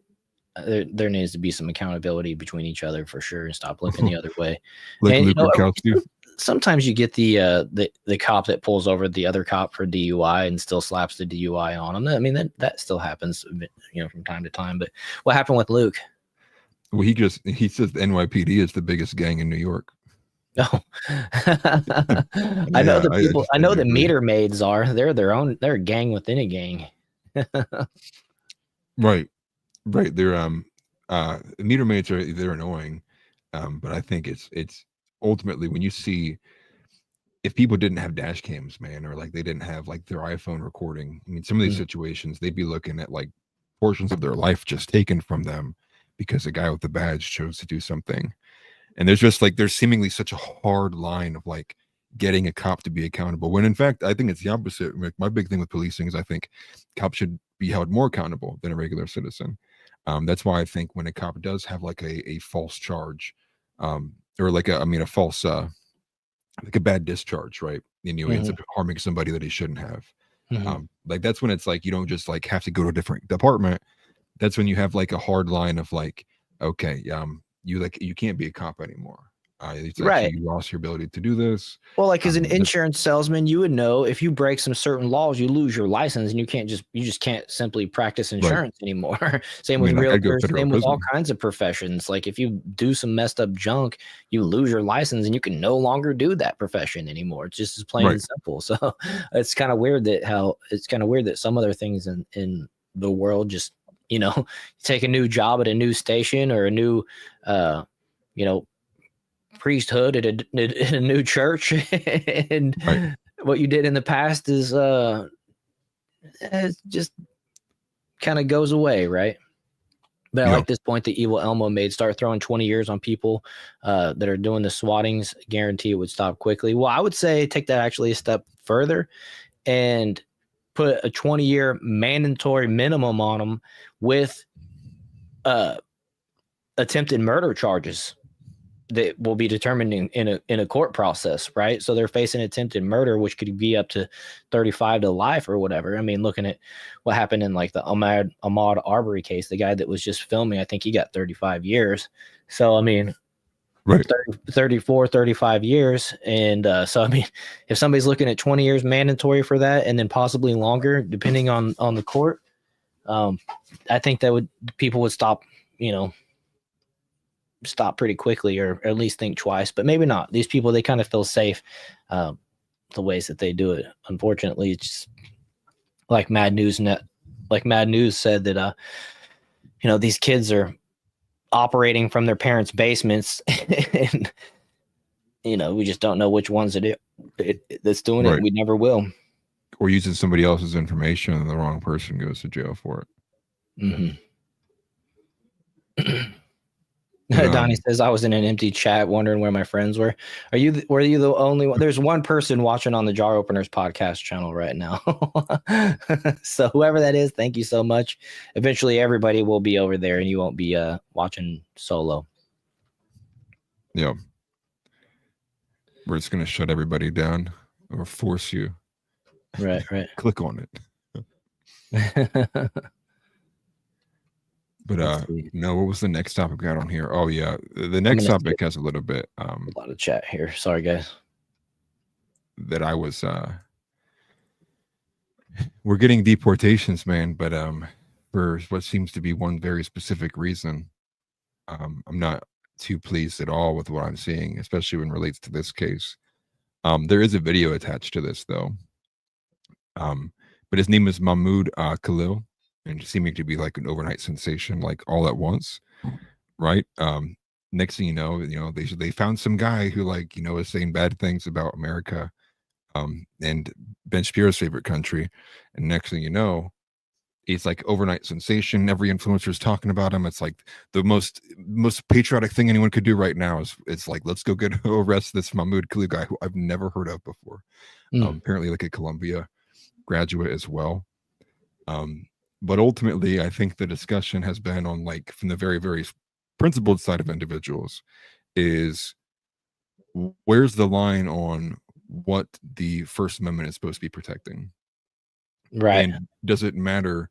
there needs to be some accountability between each other for sure, and stop looking the other way. Like and, Luke Rudkowski. Sometimes you get the cop that pulls over the other cop for DUI and still slaps the DUI on him. I mean, that still happens, from time to time. But what happened with Luke? Well, he says the NYPD is the biggest gang in New York. Oh, I know the people. I know the meter maids are. They're they're a gang within a gang. Right. They're meter maids they're annoying, but I think it's ultimately when you see, if people didn't have dash cams, man, or like they didn't have like their iPhone recording, I mean, some of these situations, they'd be looking at like portions of their life just taken from them because a guy with the badge chose to do something. And there's just like, there's seemingly such a hard line of like getting a cop to be accountable, when in fact I think it's the opposite. Like, my big thing with policing is I think cops should be held more accountable than a regular citizen. That's why I think when a cop does have like a false charge, or like a false like a bad discharge, right? And he ends up harming somebody that he shouldn't have. Like, that's when it's like you don't just like have to go to a different department. That's when you have like a hard line of like, okay, you can't be a cop anymore. It's Right. actually, you lost your ability to do this. Well, like as an insurance salesman, you would know if you break some certain laws, you lose your license, and you just can't simply practice insurance anymore. Same with realtors, same with all kinds of professions. Like if you do some messed up junk, you lose your license and you can no longer do that profession anymore. It's just as plain and simple. So it's kind of weird that some other things in the world just, you know, take a new job at a new station or a new, priesthood at a new church, and what you did in the past is it just kind of goes away, right? But I like this point that Evil Elmo made: start throwing 20 years on people that are doing the swattings, guarantee it would stop quickly. Well, I would say take that actually a step further and put a 20-year mandatory minimum on them with attempted murder charges that will be determined in a court process, right? So they're facing attempted murder, which could be up to 35 to life or whatever. I mean, looking at what happened in like the Ahmaud Arbery case, the guy that was just filming, I think he got 35 years. So, I mean, 34, 35 years. And so, I mean, if somebody's looking at 20 years mandatory for that, and then possibly longer, depending on the court, I think people would stop pretty quickly, or at least think twice, but maybe not. These people, they kind of feel safe the ways that they do it. Unfortunately, it's just like Mad News said that these kids are operating from their parents' basements, and we just don't know which ones that's doing it. We never will. Or using somebody else's information, and the wrong person goes to jail for it. Donnie says, I was in an empty chat wondering where my friends were. Were you the only one? There's one person watching on the Jar Openers podcast channel right now. So whoever that is, thank you so much. Eventually everybody will be over there and you won't be watching solo. Yeah. We're just going to shut everybody down or force you. Right. Click on it. But no, what was the next topic we got on here? Oh yeah, the next topic has a little bit a lot of chat here. Sorry guys. That I was we're getting deportations, man, but for what seems to be one very specific reason. I'm not too pleased at all with what I'm seeing, especially when it relates to this case. There is a video attached to this though. But his name is Mahmoud Khalil. And seeming to be like an overnight sensation, like all at once, right? Next thing you know, they found some guy who is saying bad things about America, and Ben Shapiro's favorite country. And next thing you know, it's like overnight sensation. Every influencer is talking about him. It's like the most patriotic thing anyone could do right now is it's like, let's go arrest this Mahmoud Khalil guy who I've never heard of before. Apparently like a Columbia graduate as well. But ultimately, I think the discussion has been on from the very, very principled side of individuals is where's the line on what the First Amendment is supposed to be protecting? Right. And does it matter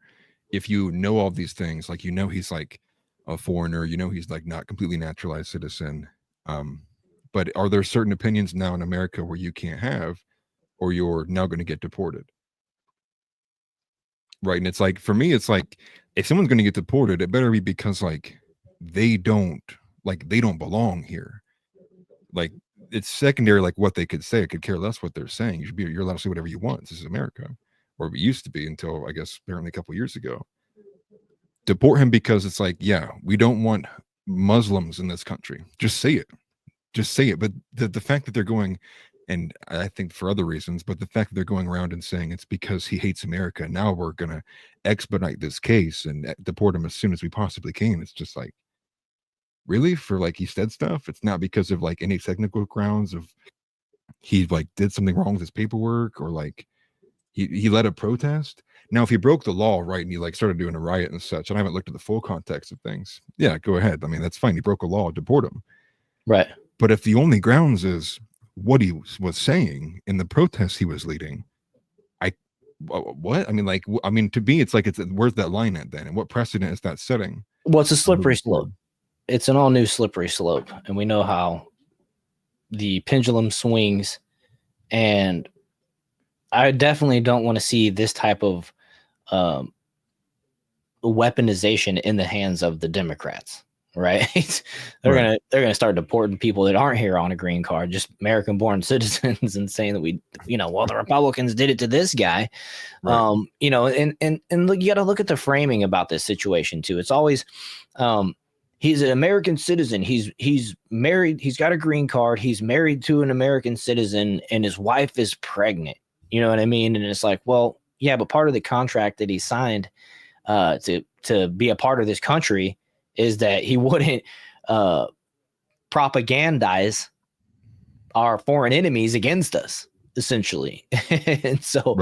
if you know all these things? Like, he's like a foreigner, he's like not completely naturalized citizen. But are there certain opinions now in America where you can't have, or you're now going to get deported? Right. And it's like, for me, it's like, if someone's going to get deported, it better be because they don't belong here. Like, it's secondary, like what they could say. I could care less what they're saying. You're allowed to say whatever you want. This is America, or it used to be until I guess apparently a couple of years ago. Deport him because it's like, yeah, we don't want Muslims in this country. Just say it. But the fact that they're going, and I think for other reasons, but the fact that they're going around and saying it's because he hates America, now we're going to expedite this case and deport him as soon as we possibly can. It's just like, really? For he said stuff? It's not because of any technical grounds of he like did something wrong with his paperwork, or like he led a protest. Now, if he broke the law, right, and he like started doing a riot and such, and I haven't looked at the full context of things, yeah, go ahead. I mean, that's fine. He broke a law, deport him. Right. But if the only grounds is what he was saying in the protests he was leading, what? I mean, like, I mean, to me, it's like, where's that line at then? And what precedent is that setting? Well, it's a slippery slope. It's an all new slippery slope. And we know how the pendulum swings. And I definitely don't want to see this type of weaponization in the hands of the Democrats. Right. They're gonna start deporting people that aren't here on a green card, just American born citizens, and saying that well, the Republicans did it to this guy. Right. And look, you got to look at the framing about this situation too. It's always he's an American citizen. He's married. He's got a green card. He's married to an American citizen, and his wife is pregnant. You know what I mean? And it's like, well, yeah, but part of the contract that he signed to be a part of this country is that he wouldn't propagandize our foreign enemies against us, essentially. And so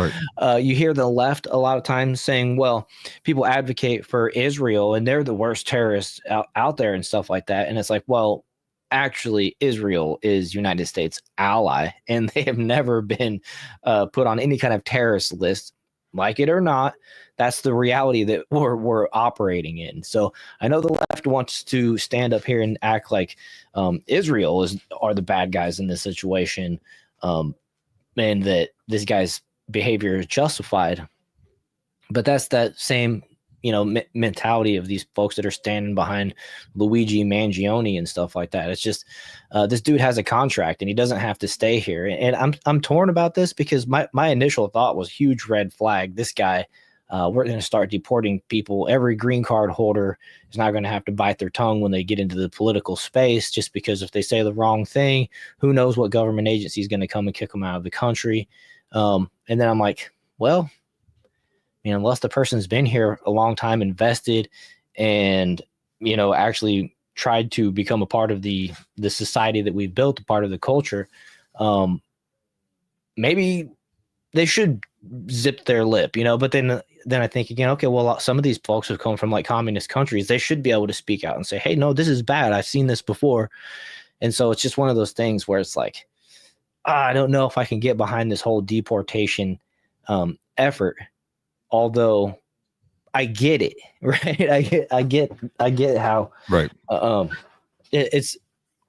you hear the left a lot of times saying, well, people advocate for Israel and they're the worst terrorists out there and stuff like that. And it's like, well, actually, Israel is United States ally, and they have never been put on any kind of terrorist list, like it or not. That's the reality that we're operating in. So I know the left wants to stand up here and act like Israel are the bad guys in this situation, and that this guy's behavior is justified. But that's that same mentality of these folks that are standing behind Luigi Mangione and stuff like that. It's just this dude has a contract and he doesn't have to stay here. And I'm torn about this because my initial thought was huge red flag. This guy. We're going to start deporting people. Every green card holder is not going to have to bite their tongue when they get into the political space, just because if they say the wrong thing, who knows what government agency is going to come and kick them out of the country. And then I'm like, well, unless the person's been here a long time, invested, and, actually tried to become a part of the society that we've built, a part of the culture, maybe they should zip their lip, but then I think again, okay, well, some of these folks have come from like communist countries. They should be able to speak out and say, hey, no, this is bad. I've seen this before. And so it's just one of those things where it's like, I don't know if I can get behind this whole deportation effort, although I get it, right? I get how, right.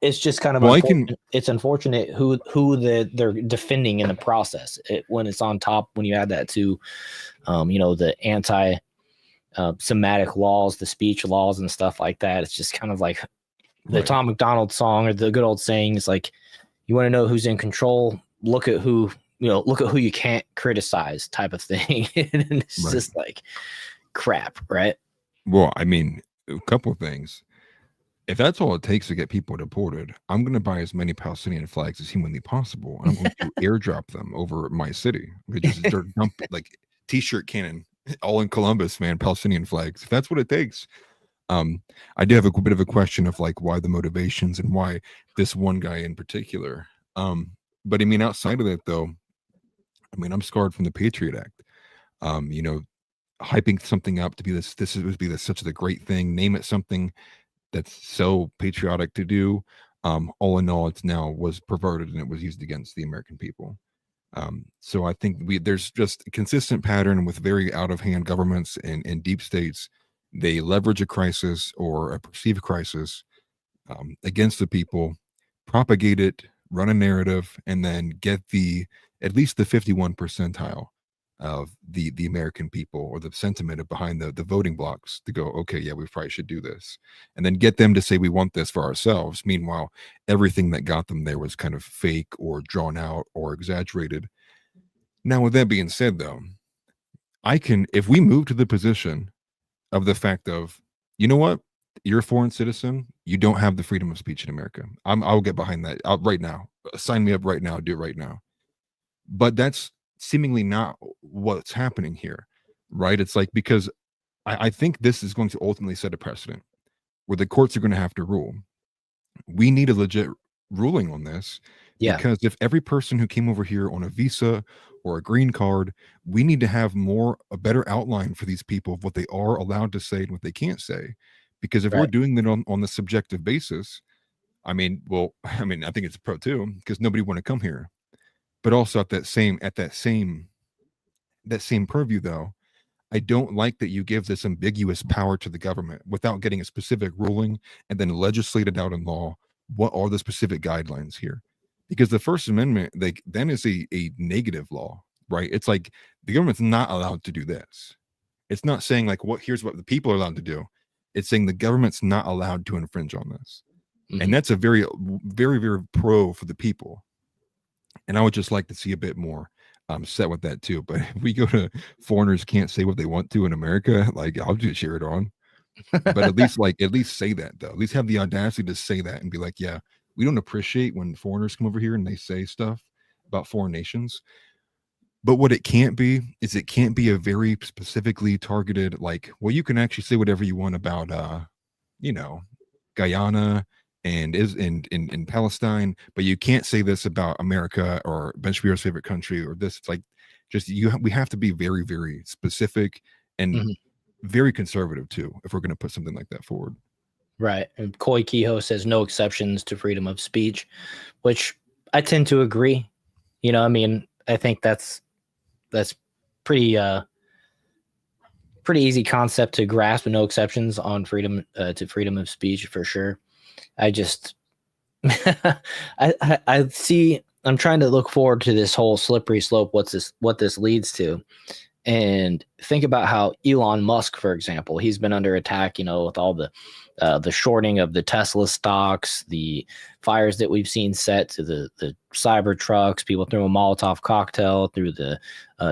It's just kind of it's unfortunate who they're defending in the process when it's on top, when you add that to, the anti-Semitic laws, the speech laws and stuff like that. It's just kind of like the Tom McDonald song, or the good old saying is like, you want to know who's in control, look at who you can't criticize type of thing. And it's just like crap, right? Well, I mean, a couple of things. If that's all it takes to get people deported, I'm going to buy as many Palestinian flags as humanly possible, and I'm going to airdrop them over my city. I'm going to just dump like t-shirt cannon all in Columbus, man, Palestinian flags. If that's what it takes. I do have a bit of a question of like why the motivations and why this one guy in particular. But I mean, outside of that though, I mean, I'm scarred from the Patriot Act. Hyping something up to be such a great thing, name it something that's so patriotic to do. All in all, it's now was perverted and it was used against the American people. So I think there's just a consistent pattern with very out of hand governments and deep states. They leverage a crisis or a perceived crisis against the people, propagate it, run a narrative, and then get at least the 51 percentile of the American people, or the sentiment behind the voting blocks, to go, okay, yeah, we probably should do this, and then get them to say we want this for ourselves. Meanwhile, everything that got them there was kind of fake or drawn out or exaggerated. Now, with that being said, though, if we move to the position of the fact of, you know what, you're a foreign citizen, you don't have the freedom of speech in America. I'll get behind that right now. Sign me up right now. Do it right now. But that's seemingly not what's happening here, right? It's like, because I think this is going to ultimately set a precedent where the courts are going to have to rule. We need a legit ruling on this, Yeah. Because if every person who came over here on a visa or a green card, we need to have a better outline for these people of what they are allowed to say and what they can't say. Because if we're Right. doing that on the subjective basis, I mean, well, I mean, I think it's a pro too, because nobody want to come here. But also at that same purview, though, I don't like that you give this ambiguous power to the government without getting a specific ruling and then legislate it out in law. What are the specific guidelines here? Because the First Amendment, like, then is a negative law, right? It's like the government's not allowed to do this. It's not saying like here's what the people are allowed to do. It's saying the government's not allowed to infringe on this. And that's a very, very, very pro for the people. And I would just like to see a bit more set with that too. But if we go to foreigners can't say what they want to in America, like I'll just cheer it on. But at least say that though. At least have the audacity to say that and be like, yeah, we don't appreciate when foreigners come over here and they say stuff about foreign nations. But what it can't be is it can't be a very specifically targeted, like, well, you can actually say whatever you want about Guyana and is in Palestine, but you can't say this about America or Ben Shapiro's favorite country or this. It's like we have to be very, very specific and very conservative too if we're going to put something like that forward. Right. And Koi Kehoe says no exceptions to freedom of speech, which I tend to agree. I mean, I think that's pretty easy concept to grasp, and no exceptions on freedom to freedom of speech for sure. I just I see. I'm trying to look forward to this whole slippery slope. What this leads to, and think about how Elon Musk, for example, he's been under attack. With all the shorting of the Tesla stocks, the fires that we've seen set to the cyber trucks, people threw a Molotov cocktail through the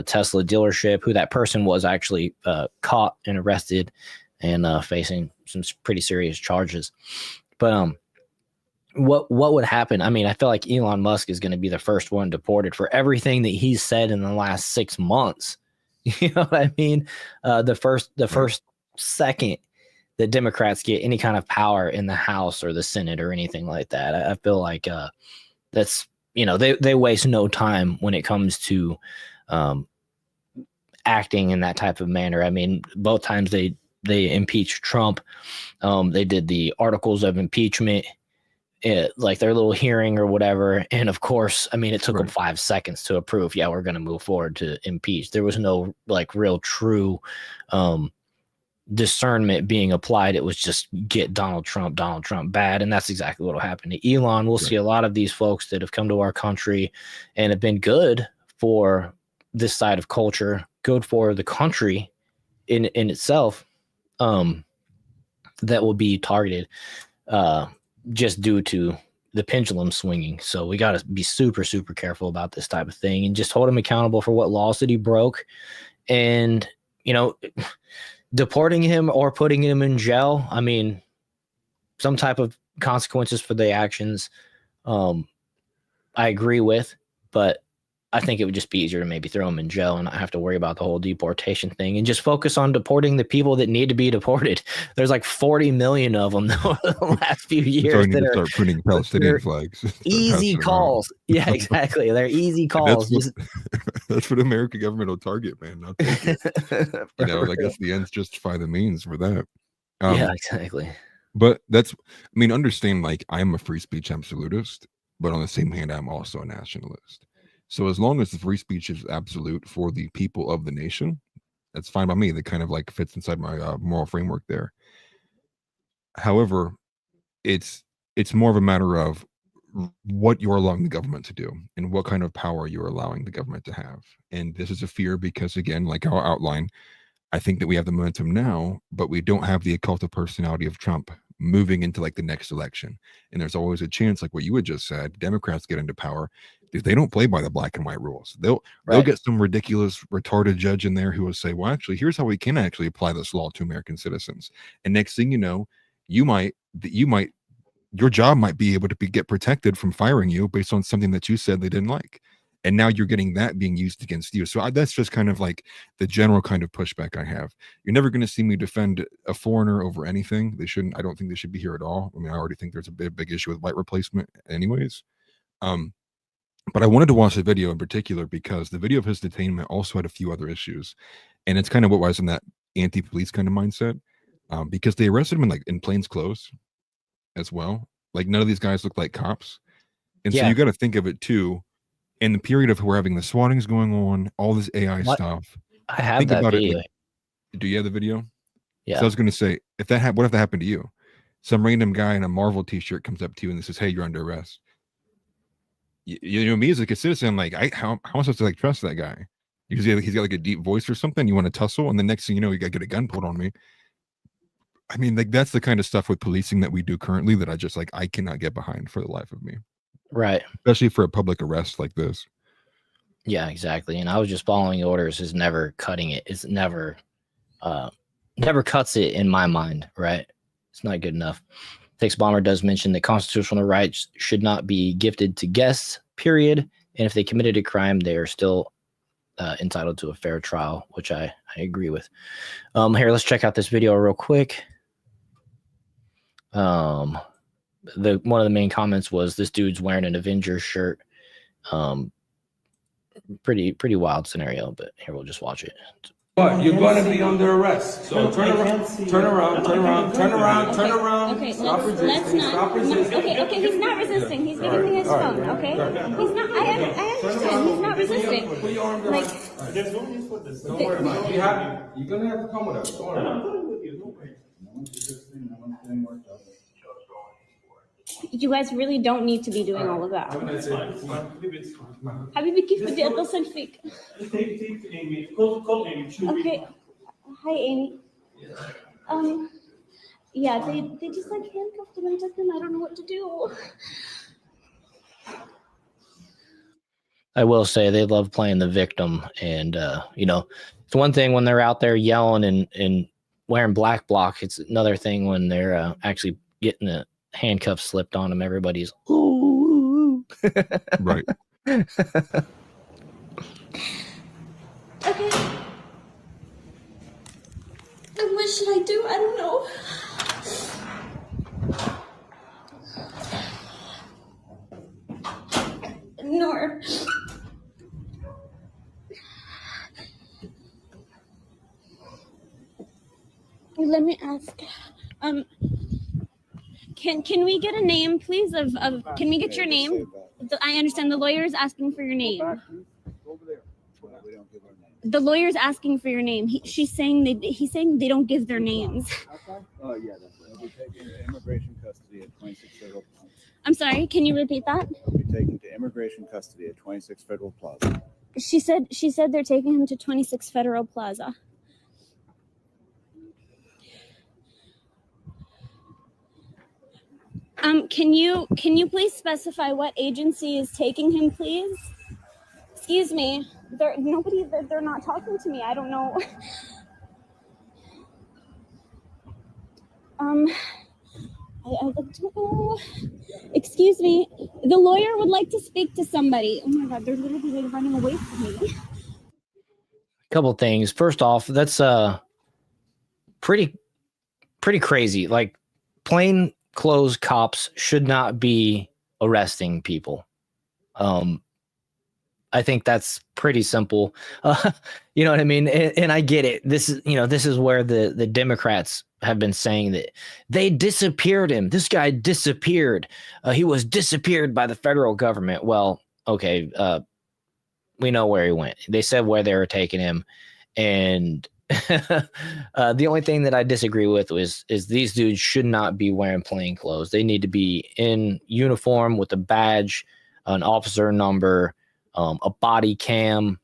Tesla dealership. Who that person was actually caught and arrested and facing some pretty serious charges. But what would happen? I mean, I feel like Elon Musk is going to be the first one deported for everything that he's said in the last 6 months. You know what I mean? The first second that Democrats get any kind of power in the House or the Senate or anything like that, I feel like that's they waste no time when it comes to acting in that type of manner. I mean, both times they impeached Trump. They did the articles of impeachment, like their little hearing or whatever. And of course, I mean, it took them 5 seconds to approve. Yeah, we're going to move forward to impeach. There was no like real true discernment being applied. It was just get Donald Trump bad. And that's exactly what will happen to Elon. We'll see a lot of these folks that have come to our country and have been good for this side of culture, good for the country in itself, that will be targeted just due to the pendulum swinging. So we got to be super, super careful about this type of thing and just hold him accountable for what laws that he broke. And, deporting him or putting him in jail, I mean, some type of consequences for the actions, I agree with, but I think it would just be easier to maybe throw him in jail and not have to worry about the whole deportation thing and just focus on deporting the people that need to be deported. There's like 40 million of them over the last few years that are start printing Palestinian flags. Easy calls. Yeah, exactly. They're easy calls. That's what the American government will target, man. Not I guess the ends justify the means for that. Yeah, exactly. But understand, like, I'm a free speech absolutist, but on the same hand, I'm also a nationalist. So as long as the free speech is absolute for the people of the nation, that's fine by me. That kind of like fits inside my moral framework there. However, it's more of a matter of what you're allowing the government to do and what kind of power you're allowing the government to have. And this is a fear because, again, like our outline, I think that we have the momentum now, but we don't have the occulted personality of Trump moving into like the next election. And there's always a chance, like what you had just said, Democrats get into power. Dude, they don't play by the black and white rules. They'll get some ridiculous, retarded judge in there who will say, well, actually, here's how we can actually apply this law to American citizens. And next thing you know, your job might be able to get protected from firing you based on something that you said they didn't like. And now you're getting that being used against you. So that's just kind of like the general kind of pushback I have. You're never going to see me defend a foreigner over anything. I don't think they should be here at all. I mean, I already think there's a big issue with white replacement anyways. But I wanted to watch the video in particular because the video of his detainment also had a few other issues, and it's kind of what was in that anti-police kind of mindset, because they arrested him in plain clothes as well. Like none of these guys look like cops, and so Yeah. you got to think of it too. In the period of we're having the swattings going on, all this AI What? stuff. I have Think that about video. it. Do you have the video? So I Yeah. was going to say, what if that happened to you? Some random guy in a Marvel T-shirt comes up to you and says, "Hey, you're under arrest." You know, me as like a citizen, like how am I supposed to like trust that guy? Because he's got like a deep voice or something. You want to tussle, and the next thing you know, you got to get a gun pulled on me. I mean, like that's the kind of stuff with policing that we do currently that I just like I cannot get behind for the life of me, Right. especially for a public arrest like this. Yeah, exactly. And I was just following orders is never cutting it. It's never cuts it in my mind, right? It's not good enough. Fix Bomber does mention that constitutional rights should not be gifted to guests, period. And if they committed a crime, they are still entitled to a fair trial, which I agree with. Here, let's check out this video real quick. One of the main comments was this dude's wearing an Avengers shirt. Pretty wild scenario, but here we'll just watch it. But you're going to be under arrest. So turn around. Okay, Stop let's resisting. not. Stop resisting. Okay, he's not resisting. He's giving me his phone. Okay, he's not. I understand. He's not resisting. Put your arm down. Like, Don't worry about it. You're going to have to come with us. Don't worry about it. you guys really don't need to be doing all of that. حبيبي كيف بدي اتصل فيك؟ Okay. Hi, Amy. Yeah, they just like handcuffed him and took him. I don't know what to do. I will say they love playing the victim, and you know, it's one thing when they're out there yelling and wearing black bloc. It's another thing when they're actually getting the handcuffs slipped on them. Everybody's ooh. Right. Okay. And what should I do? I don't know. Nor. Let me ask. Can we get a name, please? Of can we get your name? I understand the lawyer is asking for your name. The lawyer's asking for your name. He's saying they don't give their names. Oh yeah, that's right. We'll be taken to immigration custody at 26 Federal Plaza. I'm sorry. Can you repeat that? We'll be taken to immigration custody at 26 Federal Plaza. She said they're taking him to 26 Federal Plaza. Can you please specify what agency is taking him, please? Excuse me. They're not talking to me. I don't know. I don't know. Excuse me. The lawyer would like to speak to somebody. Oh my God, they're literally like running away from me. Couple things. First off, that's pretty crazy. Like plain clothes cops should not be arresting people. I think that's pretty simple. You know what I mean? And I get it. This is where the Democrats have been saying that they disappeared him. This guy disappeared. He was disappeared by the federal government. Well, okay. We know where he went. They said where they were taking him. And the only thing that I disagree with is these dudes should not be wearing plain clothes. They need to be in uniform with a badge, an officer number, a body cam,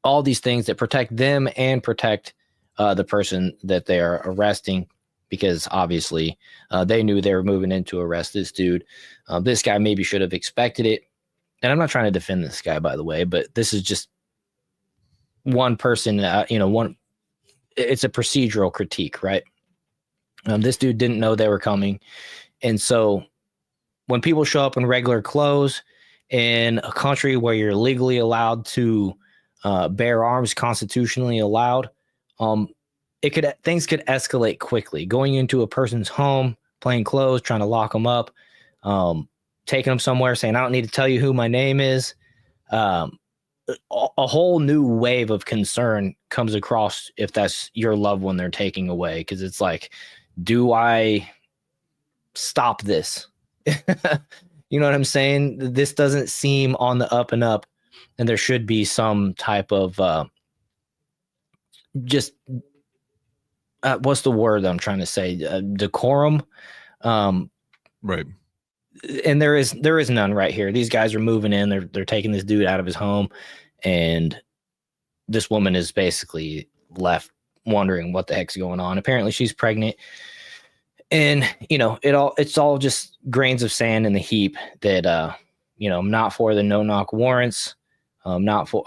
all these things that protect them and protect the person that they are arresting, because obviously they knew they were moving in to arrest this dude. This guy maybe should have expected it. And I'm not trying to defend this guy, by the way, but this is just one person, it's a procedural critique, right? This dude didn't know they were coming. And so when people show up in regular clothes in a country where you're legally allowed to bear arms, constitutionally allowed, things could escalate quickly. Going into a person's home, plain clothes, trying to lock them up, taking them somewhere, saying, I don't need to tell you who my name is. A whole new wave of concern comes across if that's your loved one they're taking away. Because it's like, do I stop this? You know what I'm saying? This doesn't seem on the up and up, and there should be some type of what's the word I'm trying to say? Decorum. Right. And there is none right here. These guys are moving in. They're taking this dude out of his home, and this woman is basically left wondering what the heck's going on. Apparently, she's pregnant. And, it's all just grains of sand in the heap that, I'm not for the no-knock warrants. Not for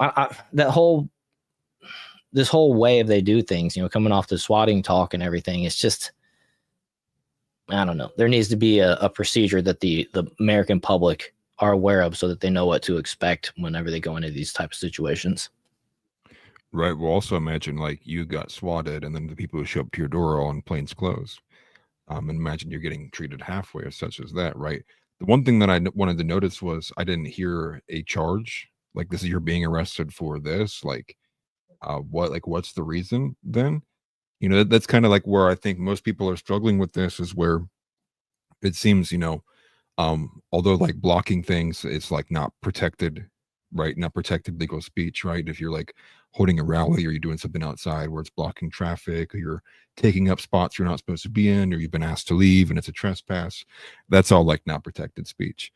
this whole way of they do things, coming off the swatting talk and everything. It's just, I don't know. There needs to be a procedure that the American public are aware of so that they know what to expect whenever they go into these type of situations. Right. Well, also imagine like you got swatted and then the people who show up to your door are all in plain clothes. And imagine you're getting treated halfway or such as that, right? The one thing that I wanted to notice was I didn't hear a charge. Like, this is you're being arrested for this. Like, what's the reason then? That's kind of like where I think most people are struggling with this, is where it seems, although like blocking things, it's like not protected, right? Not protected legal speech, right? If you're like holding a rally or you're doing something outside where it's blocking traffic, or you're taking up spots you're not supposed to be in, or you've been asked to leave and it's a trespass, that's all like not protected speech.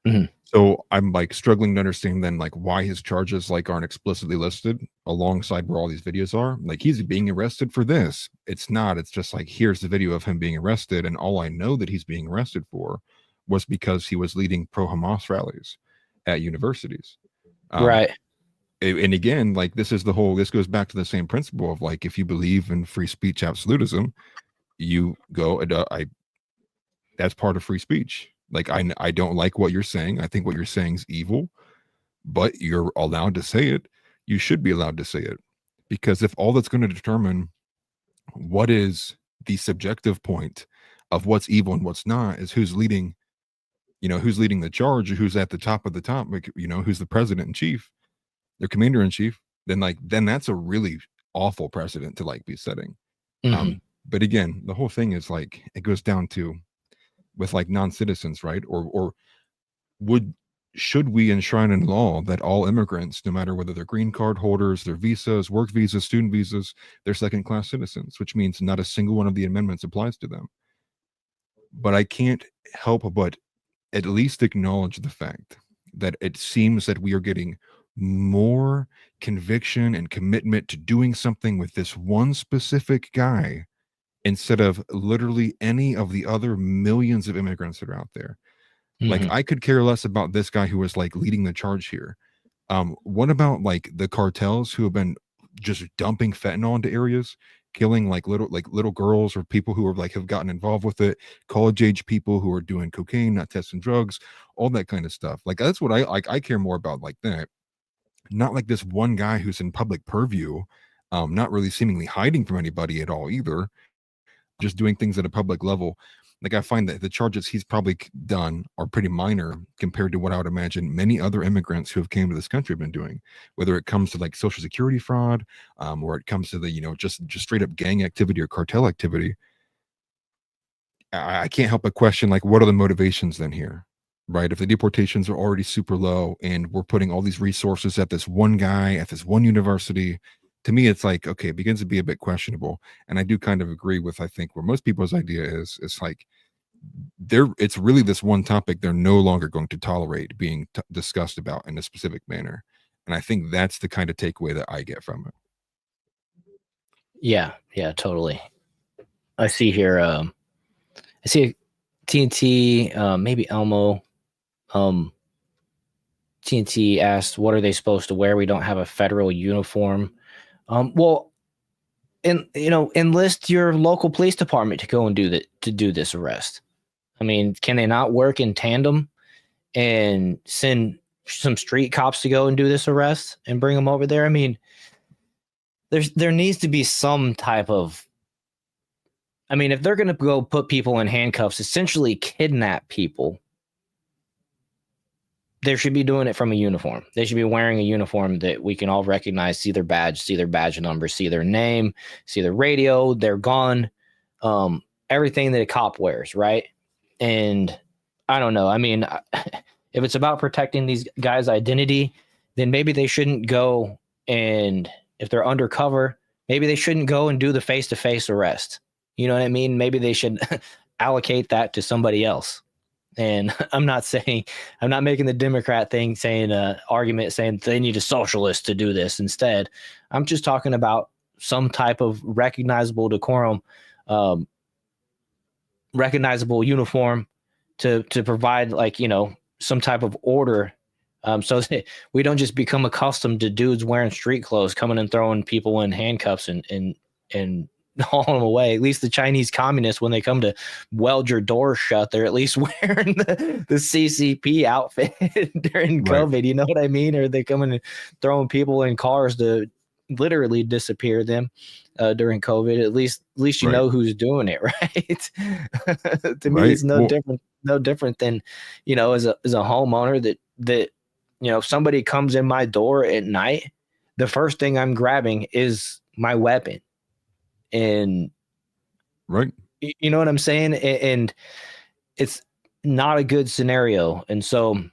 Mm-hmm. So I'm like struggling to understand then like why his charges like aren't explicitly listed alongside where all these videos are. Like, he's being arrested for this. It's not. It's just like, here's the video of him being arrested, and all I know that he's being arrested for was because he was leading pro-Hamas rallies at universities. Right. And again, like, this goes back to the same principle of like, if you believe in free speech absolutism, you go, that's part of free speech. Like, I don't like what you're saying. I think what you're saying is evil, but you're allowed to say it. You should be allowed to say it, because if all that's going to determine what is the subjective point of what's evil and what's not is who's leading the charge, or who's at the top of the top, like, who's the president in chief, their commander in chief, then that's a really awful precedent to like be setting. Mm-hmm. But again, the whole thing is like, it goes down to with like non-citizens, right? Or should we enshrine in law that all immigrants, no matter whether they're green card holders, their visas, work visas, student visas, they're second-class citizens, which means not a single one of the amendments applies to them. But I can't help but at least acknowledge the fact that it seems that we are getting more conviction and commitment to doing something with this one specific guy instead of literally any of the other millions of immigrants that are out there. Like, I could care less about this guy who was like leading the charge here. What about like the cartels who have been just dumping fentanyl into areas, killing like little girls or people who are like have gotten involved with it, college age people who are doing cocaine, not testing drugs, all that kind of stuff. Like, that's what I care more about, like that. Not like this one guy who's in public purview, not really seemingly hiding from anybody at all either, just doing things at a public level. Like, I find that the charges he's probably done are pretty minor compared to what I would imagine many other immigrants who have came to this country have been doing, whether it comes to like social security fraud, or it comes to the, just straight up gang activity or cartel activity. I can't help but question, like, what are the motivations then here, right? If the deportations are already super low and we're putting all these resources at this one guy at this one university, to me, it's like, okay, it begins to be a bit questionable. And I do kind of agree with, I think, where most people's idea is, it's like, it's really this one topic they're no longer going to tolerate being discussed about in a specific manner. And I think that's the kind of takeaway that I get from it. Yeah, totally. I see here, I see TNT, maybe Elmo. TNT asked, what are they supposed to wear? We don't have a federal uniform. Well, enlist your local police department to go and do this arrest. I mean, can they not work in tandem and send some street cops to go and do this arrest and bring them over there? I mean, there needs to be some type of, I mean, if they're going to go put people in handcuffs, essentially kidnap people they should be doing it from a uniform. They should be wearing a uniform that we can all recognize, see their badge, see their badge number, see their name, see their radio, their gun, everything that a cop wears, right? And I don't know. I mean, if it's about protecting these guys' identity, then maybe they shouldn't go, and if they're undercover, maybe they shouldn't go and do the face-to-face arrest. You know what I mean? Maybe they should allocate that to somebody else. And I'm not making the Democrat thing saying argument saying they need a socialist to do this instead. I'm just talking about some type of recognizable decorum, recognizable uniform to provide, like, you know, some type of order, so that we don't just become accustomed to dudes wearing street clothes coming and throwing people in handcuffs and hauling them away. At least the Chinese communists, when they come to weld your door shut, they're at least wearing the CCP outfit during COVID. You know what I mean? Or they coming and throwing people in cars to literally disappear them during COVID. At least you know who's doing it, right? To me, it's no different than, you know, as a homeowner that you know, if somebody comes in my door at night, the first thing I'm grabbing is my weapon. And you know what I'm saying? And it's not a good scenario. And so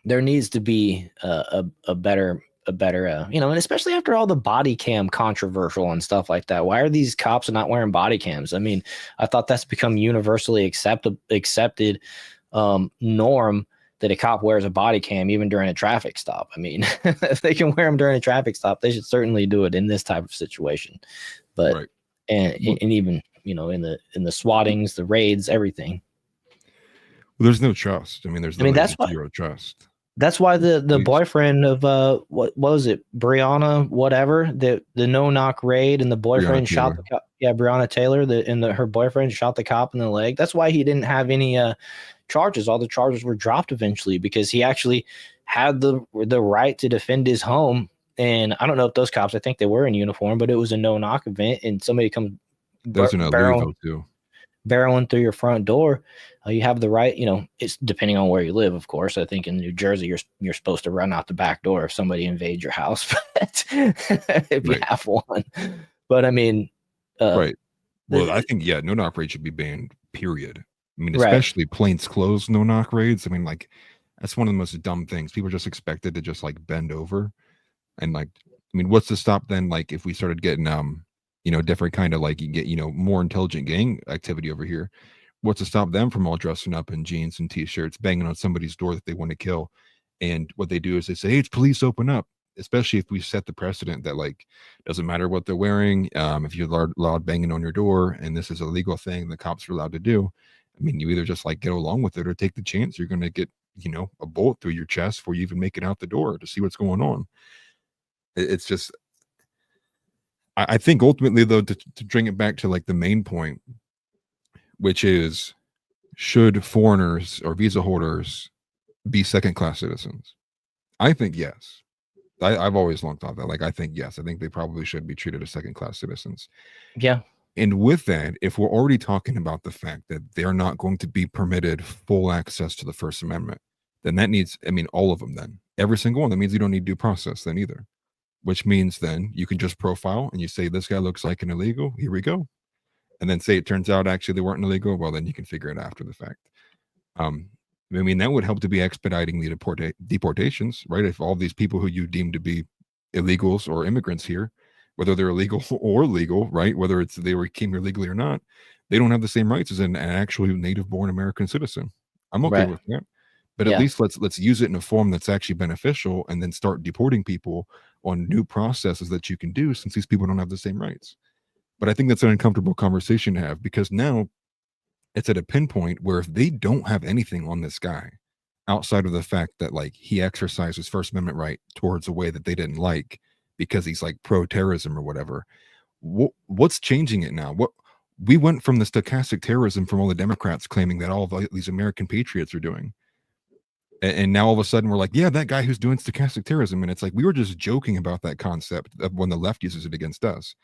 there needs to be a better, you know, and especially after all the body cam controversial and stuff like that. Why are these cops not wearing body cams? I mean, I thought that's become universally accepted norm that a cop wears a body cam even during a traffic stop. I mean, if they can wear them during a traffic stop, they should certainly do it in this type of situation. But and even, you know, in the swattings, the raids, everything. Well, there's no trust. I mean, that's zero trust. That's why the boyfriend of what was it, Breonna, whatever, the no knock raid, and the boyfriend shot the cop. Yeah, Breonna Taylor, her boyfriend shot the cop in the leg. That's why he didn't have any charges. All the charges were dropped eventually because he actually had the right to defend his home. And I don't know if those cops, I think they were in uniform, but it was a no knock event, and somebody comes barreling through your front door. You have the right, you know, it's depending on where you live, of course. I think in New Jersey, you're supposed to run out the back door if somebody invades your house, if you have one. But I mean, Well, I think, no knock raid should be banned, period. I mean, especially plainclothes no knock raids. I mean, like, that's one of the most dumb things. People are just expected to just like bend over. And like, I mean, what's to stop then? Like, if we started getting, you know, different kind of like, you get, you know, more intelligent gang activity over here, what's to stop them from all dressing up in jeans and t-shirts, banging on somebody's door that they want to kill? And what they do is they say, hey, it's police, open up. Especially if we set the precedent that, like, doesn't matter what they're wearing. If you're loud banging on your door and this is a legal thing the cops are allowed to do, I mean, you either just like get along with it or take the chance you're going to get, you know, a bullet through your chest before you even make it out the door to see what's going on. It's just, I think ultimately, though, to bring it back to like the main point, which is, should foreigners or visa holders be second-class citizens? I think yes. I've always long thought that. Like, I think yes. I think they probably should be treated as second-class citizens. Yeah. And with that, if we're already talking about the fact that they're not going to be permitted full access to the First Amendment, then that needs, I mean, all of them then. Every single one. That means you don't need due process then either. Which means then you can just profile and you say, this guy looks like an illegal. Here we go. And then say it turns out actually they weren't illegal. Well, then you can figure it after the fact. I mean, that would help to be expediting the deportations, right? If all these people who you deem to be illegals or immigrants here, whether they're illegal or legal, right? Whether it's they came here legally or not, they don't have the same rights as an actually native-born American citizen. I'm okay with that. But at least let's use it in a form that's actually beneficial, and then start deporting people on new processes that you can do, since these people don't have the same rights. But I think that's an uncomfortable conversation to have, because now it's at a pinpoint where if they don't have anything on this guy outside of the fact that like he exercised his First Amendment right towards a way that they didn't like because he's like pro-terrorism or whatever, what's changing it now? What we went from the stochastic terrorism from all the Democrats claiming that all of these American patriots are doing. And now all of a sudden we're like, yeah, that guy who's doing stochastic terrorism. And it's like, we were just joking about that concept of when the left uses it against us.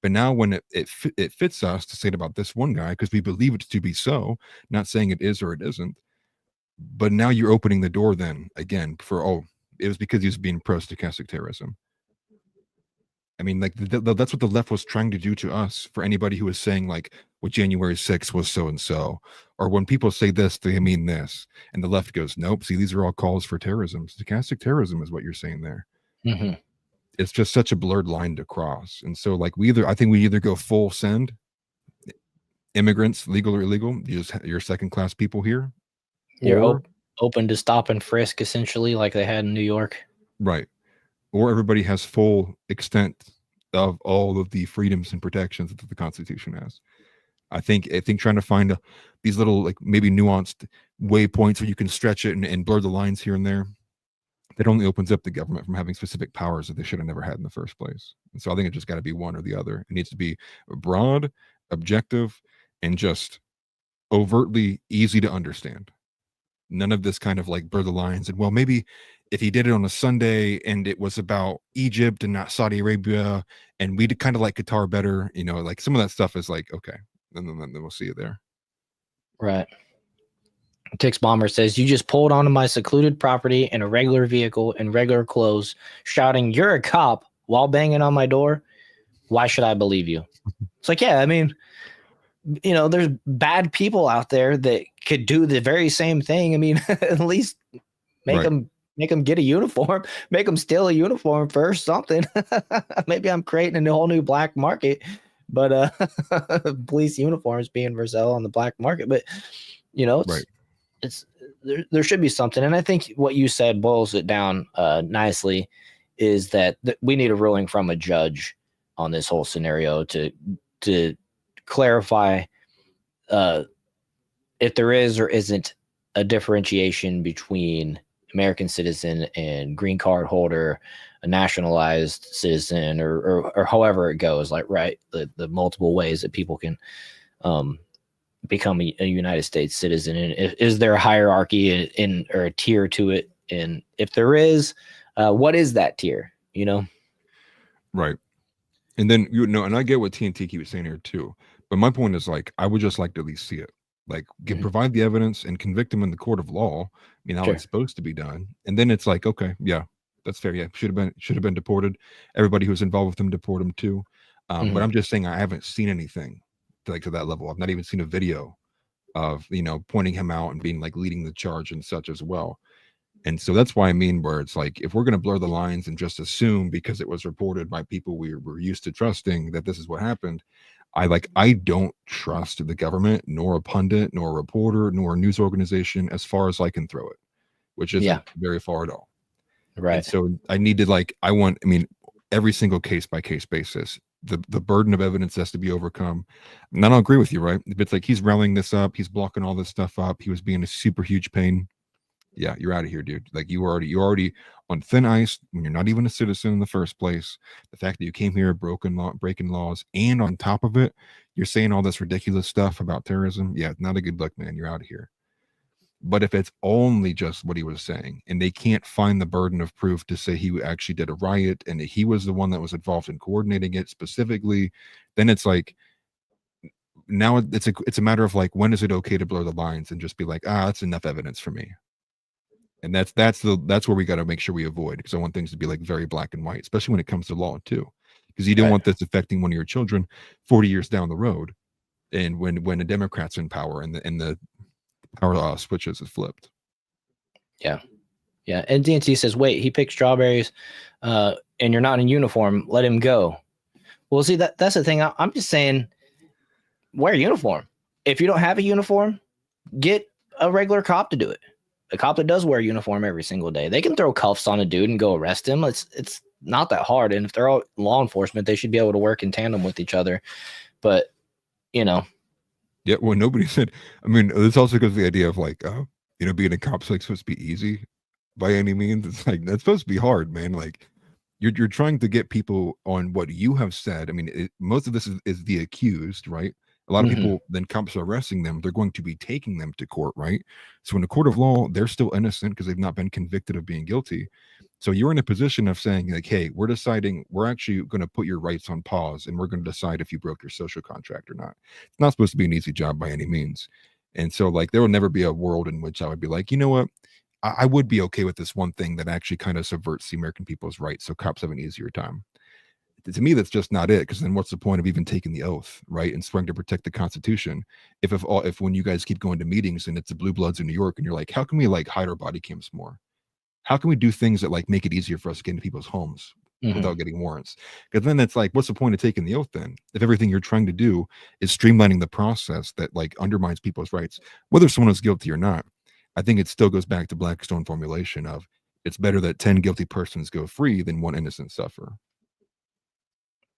But now when it fits us to say it about this one guy, because we believe it to be so, not saying it is or it isn't, But now you're opening the door then again for, oh, it was because he was being pro-stochastic terrorism. I mean, like that's what the left was trying to do to us. For anybody who was saying like, well, January 6th was so and so, or when people say this, they mean this, and the left goes, nope. See, these are all calls for terrorism. Stochastic terrorism is what you're saying there. Mm-hmm. It's just such a blurred line to cross, and so like I think we either go full send, immigrants, legal or illegal, you're second class people here, You're open to stop and frisk, essentially, like they had in New York. Right. Or everybody has full extent of all of the freedoms and protections that the Constitution has. I think trying to find these little, like, maybe nuanced waypoints where you can stretch it and blur the lines here and there, that only opens up the government from having specific powers that they should have never had in the first place. And so I think it just got to be one or the other. It needs to be broad, objective, and just overtly easy to understand. None of this kind of like blur the lines and, well, maybe if he did it on a Sunday and it was about Egypt and not Saudi Arabia, and we did kind of like Qatar better, you know, like some of that stuff is like, okay, then we'll see it there. Right. Tix Bomber says, you just pulled onto my secluded property in a regular vehicle in regular clothes, shouting, "You're a cop," while banging on my door. Why should I believe you? It's like, yeah, I mean, you know, there's bad people out there that could do the very same thing. I mean, at least make them get a uniform, make them steal a uniform first, something. Maybe I'm creating a whole new black market, but police uniforms being for sale on the black market. But you know, it's there should be something. And I think what you said boils it down nicely, is that we need a ruling from a judge on this whole scenario to clarify if there is or isn't a differentiation between American citizen and green card holder, a nationalized citizen, or however it goes, like, right, the multiple ways that people can become a United States citizen. And is there a hierarchy or a tier to it? And if there is, what is that tier, you know? Right. And then, you know, and I get what TNT keeps saying here too, but my point is, like, I would just like to at least see it, like, provide the evidence and convict him in the court of law. I mean, how it's supposed to be done. And then it's like, okay, yeah, that's fair. Yeah, should have been deported. Everybody who's involved with him, deport him too. But I'm just saying, I haven't seen anything to that level. I've not even seen a video of, you know, pointing him out and being like leading the charge and such as well. And so that's why I mean, where it's like, if we're going to blur the lines and just assume because it was reported by people we were used to trusting that this is what happened, I don't trust the government, nor a pundit, nor a reporter, nor a news organization as far as I can throw it, which isn't very far at all. Right. And so I need to every single case by case basis, the burden of evidence has to be overcome. And I don't agree with you, right? If it's like he's rallying this up, he's blocking all this stuff up, he was being a super huge pain. Yeah, you're out of here, dude. Like, you're already on thin ice when you're not even a citizen in the first place. The fact that you came here breaking laws, and on top of it, you're saying all this ridiculous stuff about terrorism. Yeah, not a good look, man. You're out of here. But if it's only just what he was saying, and they can't find the burden of proof to say he actually did a riot and he was the one that was involved in coordinating it specifically, then it's like, now it's a matter of like, when is it okay to blur the lines and just be like, that's enough evidence for me. And that's where we got to make sure we avoid, because I want things to be like very black and white, especially when it comes to law too, because you don't want this affecting one of your children 40 years down the road, and when a Democrat's in power and the power switches is flipped. Yeah. And DNT says, wait, he picked strawberries, and you're not in uniform. Let him go. Well, see, that's the thing. I'm just saying, wear a uniform. If you don't have a uniform, get a regular cop to do it. A cop that does wear a uniform every single day, they can throw cuffs on a dude and go arrest him. It's not that hard. And if they're all law enforcement, they should be able to work in tandem with each other. But, you know. Yeah, well, nobody said, I mean, this also goes to the idea of like, you know, being a cop's like supposed to be easy by any means. It's like, that's supposed to be hard, man. Like, you're trying to get people on what you have said. I mean, most of this is the accused, right? A lot of people, then cops are arresting them. They're going to be taking them to court, right? So in a court of law, they're still innocent because they've not been convicted of being guilty. So you're in a position of saying, like, hey, we're actually going to put your rights on pause, and we're going to decide if you broke your social contract or not. It's not supposed to be an easy job by any means. And so like there will never be a world in which I would be like, you know what, I would be okay with this one thing that actually kind of subverts the American people's rights, so cops have an easier time. To me, that's just not it. Because then, what's the point of even taking the oath, right, and swearing to protect the Constitution? If when you guys keep going to meetings and it's the blue bloods in New York, and you're like, how can we like hide our body cams more? How can we do things that like make it easier for us to get into people's homes without getting warrants? Because then it's like, what's the point of taking the oath then? If everything you're trying to do is streamlining the process that like undermines people's rights, whether someone is guilty or not, I think it still goes back to Blackstone formulation of it's better that 10 guilty persons go free than one innocent suffer.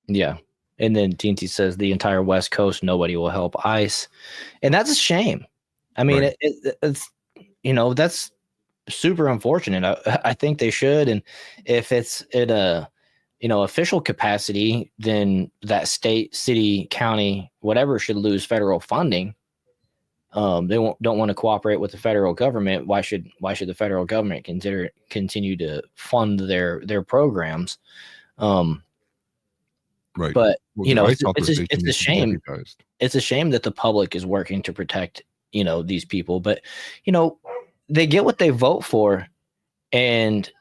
Yeah. And then TNT says the entire West Coast, nobody will help ICE. And that's a shame. I mean, Right. it's, that's super unfortunate. I think they should. And if it's in a, official capacity, then that state, city, county, whatever should lose federal funding. They don't want to cooperate with the federal government. Why should the federal government continue to fund their programs? Right. But Well, it's a shame. It's a shame that the public is working to protect these people. But they get what they vote for, and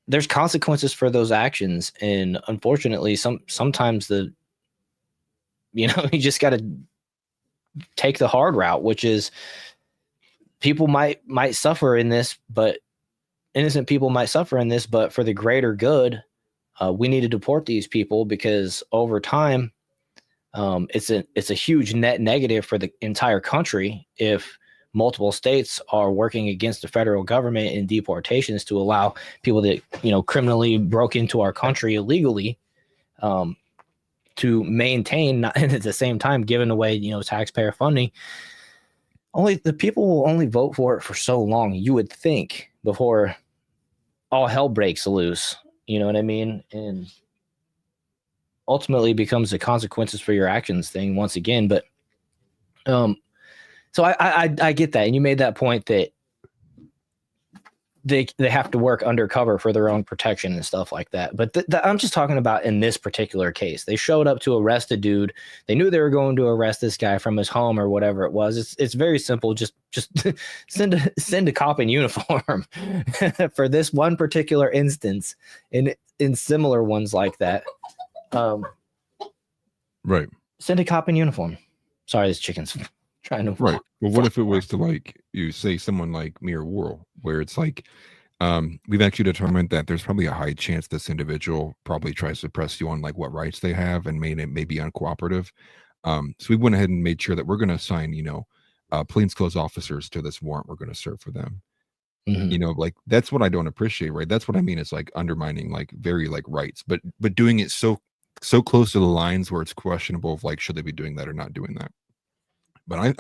there's consequences for those actions. And unfortunately, sometimes you just got to take the hard route, which is people might suffer in this, but innocent people might suffer in this, but for the greater good, we need to deport these people, because over time, it's a huge net negative for the entire country if multiple states are working against the federal government in deportations to allow people that criminally broke into our country illegally to maintain, and at the same time giving away taxpayer funding. Only the people will only vote for it for so long, you would think, before all hell breaks loose. You know what I mean? And ultimately becomes the consequences for your actions thing once again. But so I get that. And you made that point that they have to work undercover for their own protection and stuff like that. But I'm just talking about in this particular case. They showed up to arrest a dude. They knew they were going to arrest this guy from his home or whatever it was. It's very simple. Just send a cop in uniform for this one particular instance. In similar ones like that. Right. Send a cop in uniform. Sorry, this chicken's trying to. Right. Well, what if it was to like you say someone like me or Worrell, where it's like we've actually determined that there's probably a high chance this individual probably tries to press you on like what rights they have and may be uncooperative. So we went ahead and made sure that we're going to assign plainclothes officers to this warrant we're going to serve for them. Like that's what I don't appreciate, right? That's what I mean. It's like undermining like very like rights, but doing it so close to the lines where it's questionable of like should they be doing that or not doing that. But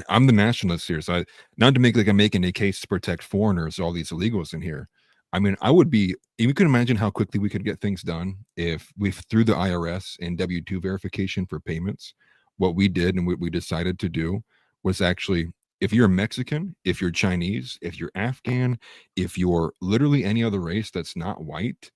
I'm the nationalist here, so not to make like I'm making a case to protect foreigners, all these illegals in here. I mean, you can imagine how quickly we could get things done if we through the IRS and W-2 verification for payments. What we did and what we decided to do was actually, if you're Mexican, if you're Chinese, if you're Afghan, if you're literally any other race that's not white,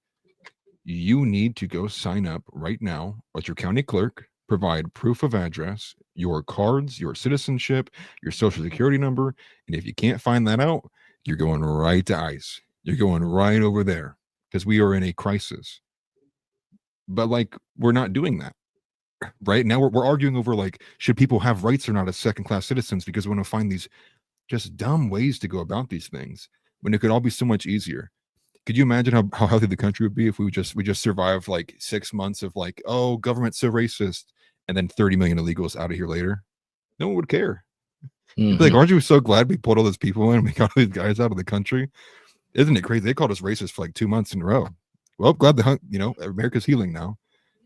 you need to go sign up right now with your county clerk, provide proof of address, your cards, your citizenship, your social security number. And if you can't find that out, you're going right to ICE. You're going right over there because we are in a crisis. But like, we're not doing that. Right now, we're arguing over like, should people have rights or not as second-class citizens because we want to find these just dumb ways to go about these things when it could all be so much easier. Could you imagine how healthy the country would be if we just survived like 6 months of like, oh, government's so racist, and then 30 million illegals out of here later? No one would care. Like, aren't you so glad we pulled all those people in and we got all these guys out of the country? Isn't it crazy? They called us racist for like 2 months in a row. Well, glad America's healing now.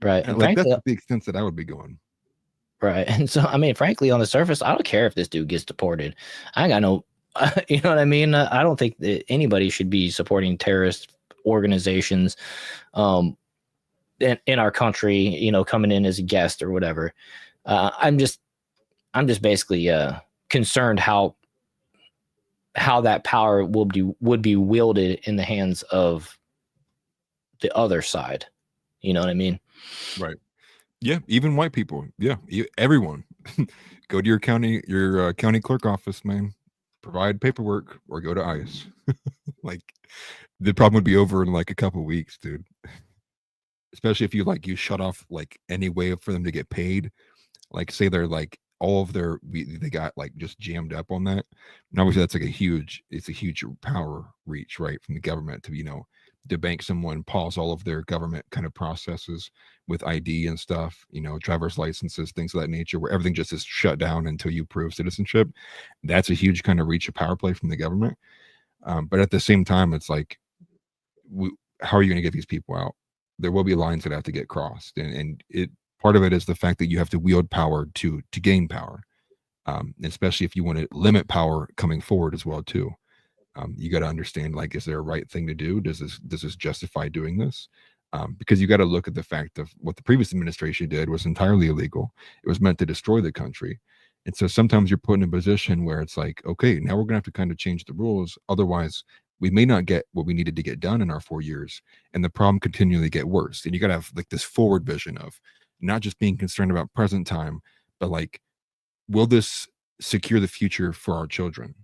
Right. And like that's the extent that I would be going. Right. And so, I mean, frankly, on the surface, I don't care if this dude gets deported. I ain't got no, you know what I mean? I don't think that anybody should be supporting terrorist organizations in our country, coming in as a guest or whatever. I'm just basically concerned how that power would be wielded in the hands of the other side. You know what I mean? Right. Yeah. Even white people. Yeah. Everyone. Go to your county clerk office, man. Provide paperwork or go to ICE. Like the problem would be over in like a couple weeks, dude. Especially if you shut off like any way for them to get paid. Like say they're like all of they got like just jammed up on that. And obviously that's like it's a huge power reach, right, from the government to to bank someone, pause all of their government kind of processes with ID and stuff, driver's licenses, things of that nature, where everything just is shut down until you prove citizenship. That's a huge kind of reach of power play from the government. But at the same time, it's like, how are you going to get these people out? There will be lines that have to get crossed, and part of it is the fact that you have to wield power to gain power, especially if you want to limit power coming forward as well too. You got to understand, like, is there a right thing to do? Does this justify doing this? Because you got to look at the fact of what the previous administration did was entirely illegal. It was meant to destroy the country. And so sometimes you're put in a position where it's like, okay, now we're going to have to kind of change the rules. Otherwise, we may not get what we needed to get done in our 4 years. And the problem continually get worse. And you got to have like this forward vision of not just being concerned about present time, but like, will this secure the future for our children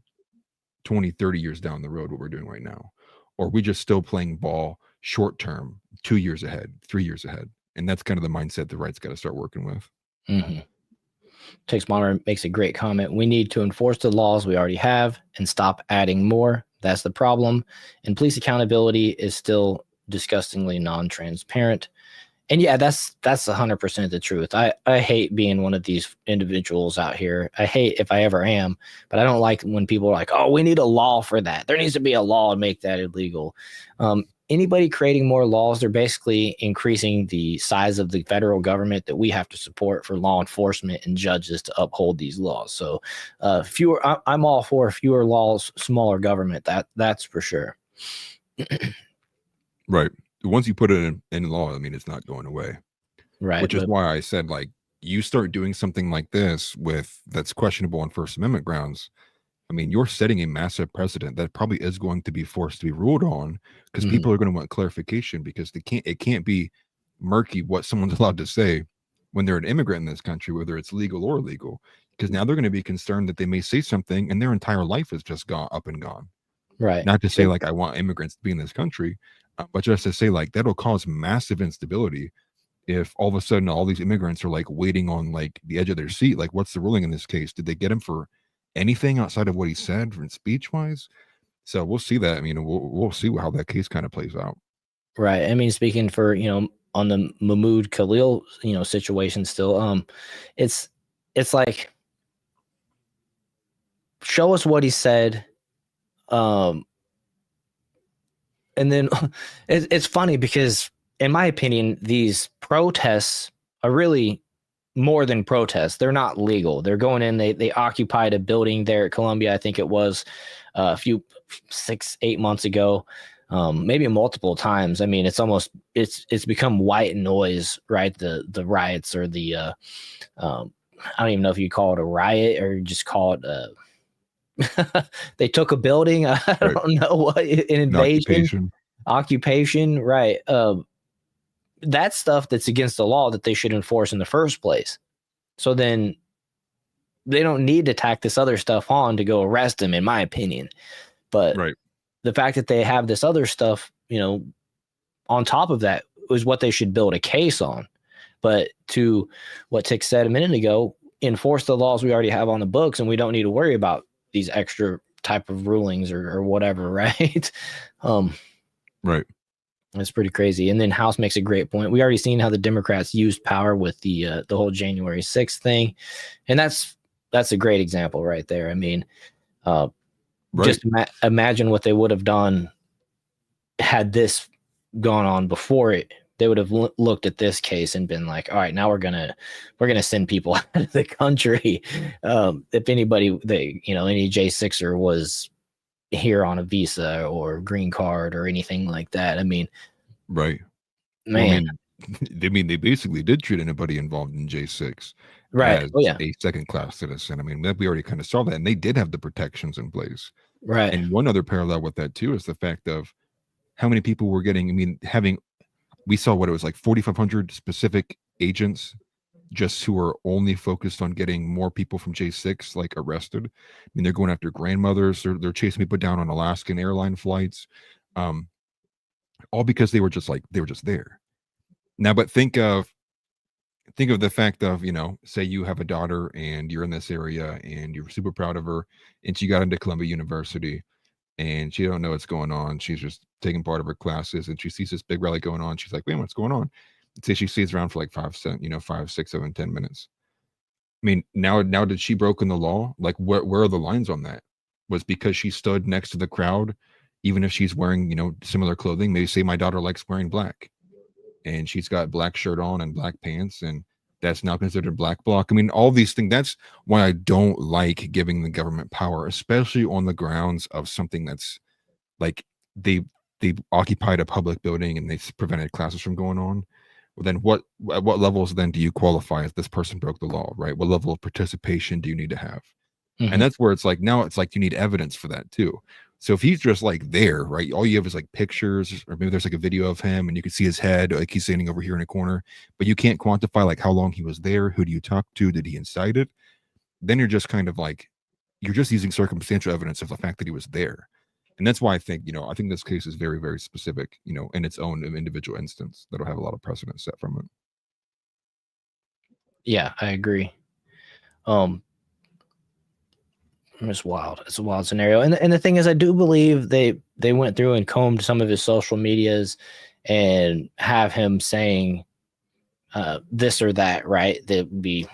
20, 30 years down the road, what we're doing right now? Or are we just still playing ball short term, 2 years ahead, 3 years ahead? And that's kind of the mindset the right's got to start working with. Mm-hmm. Tex Monitor makes a great comment. We need to enforce the laws we already have and stop adding more. That's the problem. And police accountability is still disgustingly non-transparent. And yeah, that's 100% the truth. I hate being one of these individuals out here. I hate if I ever am, but I don't like when people are like, oh, we need a law for that. There needs to be a law to make that illegal. Anybody creating more laws, they're basically increasing the size of the federal government that we have to support for law enforcement and judges to uphold these laws. So I'm all for fewer laws, smaller government. That's for sure. Right. Once you put it in law, I mean, it's not going away. Right. Which is why I said, like, you start doing something like this that's questionable on First Amendment grounds. I mean, you're setting a massive precedent that probably is going to be forced to be ruled on, because people are going to want clarification, because it can't be murky what someone's allowed to say when they're an immigrant in this country, whether it's legal or illegal, because now they're going to be concerned that they may say something and their entire life is just up and gone. Right. Not to say like I want immigrants to be in this country, but just to say like that'll cause massive instability if all of a sudden all these immigrants are like waiting on like the edge of their seat. Like, what's the ruling in this case? Did they get him for anything outside of what he said from speech wise? So we'll see that. I mean, we'll see how that case kind of plays out. Right. I mean, speaking for, on the Mahmoud Khalil, situation still, it's like, show us what he said. And then it's funny because, in my opinion, these protests are really more than protests. They're not legal. They're going in. They occupied a building there at Columbia. I think it was a few 6-8 months ago, maybe multiple times. I mean, it's become white noise, right? The riots or the I don't even know if you call it a riot or just call it they took a building. I don't know what, an invasion, occupation, right? That's stuff that's against the law that they should enforce in the first place. So then they don't need to tack this other stuff on to go arrest him, in my opinion. But the fact that they have this other stuff, on top of that is what they should build a case on. But to what Tick said a minute ago, enforce the laws we already have on the books, and we don't need to worry about these extra type of rulings or whatever, right? Right. That's pretty crazy. And then House makes a great point. We already seen how the Democrats used power with the whole January 6th thing, and that's a great example right there. I mean, just imagine what they would have done had this gone on before it. They would have looked at this case and been like, all right, now we're gonna send people out of the country. If anybody, any J6er was here on a visa or green card or anything like that. I mean, right, man. Well, they basically did treat anybody involved in J6 as a second-class citizen. I mean, we already kind of saw that, and they did have the protections in place. Right. And one other parallel with that too is the fact of how many people were getting. I mean, we saw what it was like 4,500 specific agents just who are only focused on getting more people from J6 like arrested. I mean, they're going after grandmothers. They're chasing people down on Alaskan airline flights, all because they were just there. Now, but think of the fact of, say you have a daughter and you're in this area and you're super proud of her, and she got into Columbia University and she don't know what's going on. She's just taking part of her classes and she sees this big rally going on. She's like, wait, what's going on? Say she stays around for like 5, 6, 7, 10 minutes. I mean, now did she broken the law? Like, where are the lines on that? Was because she stood next to the crowd, even if she's wearing, similar clothing. Maybe say my daughter likes wearing black and she's got black shirt on and black pants, and that's now considered black bloc. I mean, all these things. That's why I don't like giving the government power, especially on the grounds of something that's like they occupied a public building and they prevented classes from going on. Well, then at what levels then do you qualify as this person broke the law, right? What level of participation do you need to have? And that's where it's like, now it's like you need evidence for that too. So if he's just like there, right, all you have is like pictures, or maybe there's like a video of him and you can see his head, like he's standing over here in a corner, but you can't quantify like how long he was there. Who do you talk to? Did he incite it? Then you're just kind of like, you're just using circumstantial evidence of the fact that he was there. And that's why I think, I think this case is very, very specific, in its own individual instance that'll have a lot of precedent set from it. Yeah, I agree. It's wild. It's a wild scenario. And the thing is, I do believe they went through and combed some of his social medias and have him saying this or that, right? That would be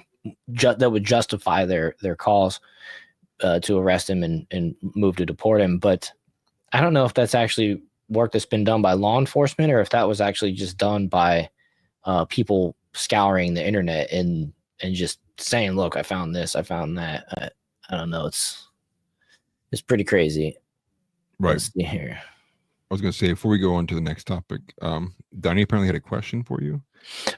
that would justify their cause to arrest him and move to deport him. But I don't know if that's actually work that's been done by law enforcement, or if that was actually just done by people scouring the internet and just saying, look, I found this, I found that. I don't know. It's pretty crazy. Right. Let's see here. I was going to say, before we go on to the next topic, Donnie apparently had a question for you.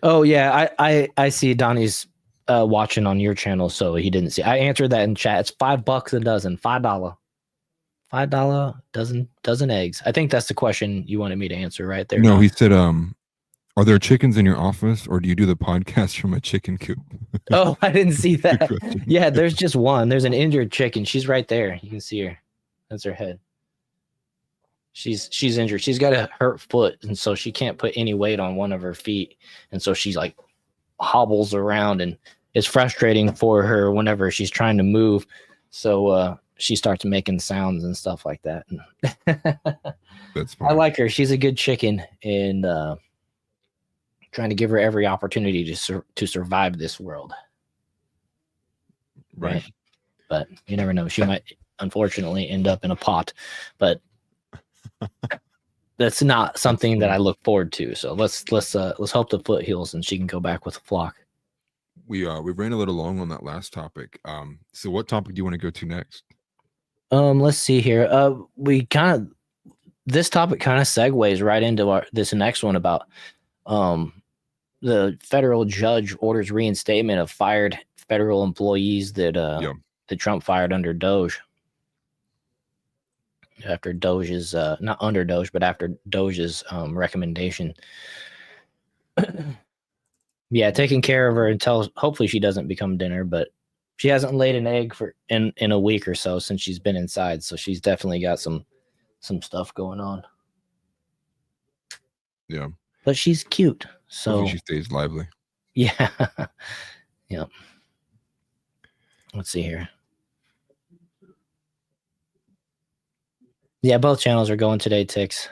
Oh yeah. I see Donnie's watching on your channel, so he didn't see. I answered that in chat. It's $5 a dozen. $5 dozen eggs. I think that's the question you wanted me to answer right there. No, he said, are there chickens in your office, or do you do the podcast from a chicken coop? Oh, I didn't see that. Yeah, there's just one. There's an injured chicken. She's right there. You can see her. That's her head. She's injured. She's got a hurt foot, and so she can't put any weight on one of her feet. And so she's like hobbles around, and it's frustrating for her whenever she's trying to move. So she starts making sounds and stuff like that. That's fine. I like her. She's a good chicken, and trying to give her every opportunity to survive this world. Right. But you never know. She might unfortunately end up in a pot, but that's not something that I look forward to. So let's hope the foot heals and she can go back with the flock. We ran a little long on that last topic. So what topic do you want to go to next? Let's see here. This topic kind of segues right into this next one about the federal judge orders reinstatement of fired federal employees that that Trump fired under Doge. After Doge's not under Doge, but after Doge's recommendation. Yeah, taking care of her until hopefully she doesn't become dinner, but she hasn't laid an egg in a week or so since she's been inside, so she's definitely got some stuff going on. Yeah. But she's cute. So hopefully she stays lively. Yeah. Yep. Let's see here. Yeah, both channels are going today, Tix.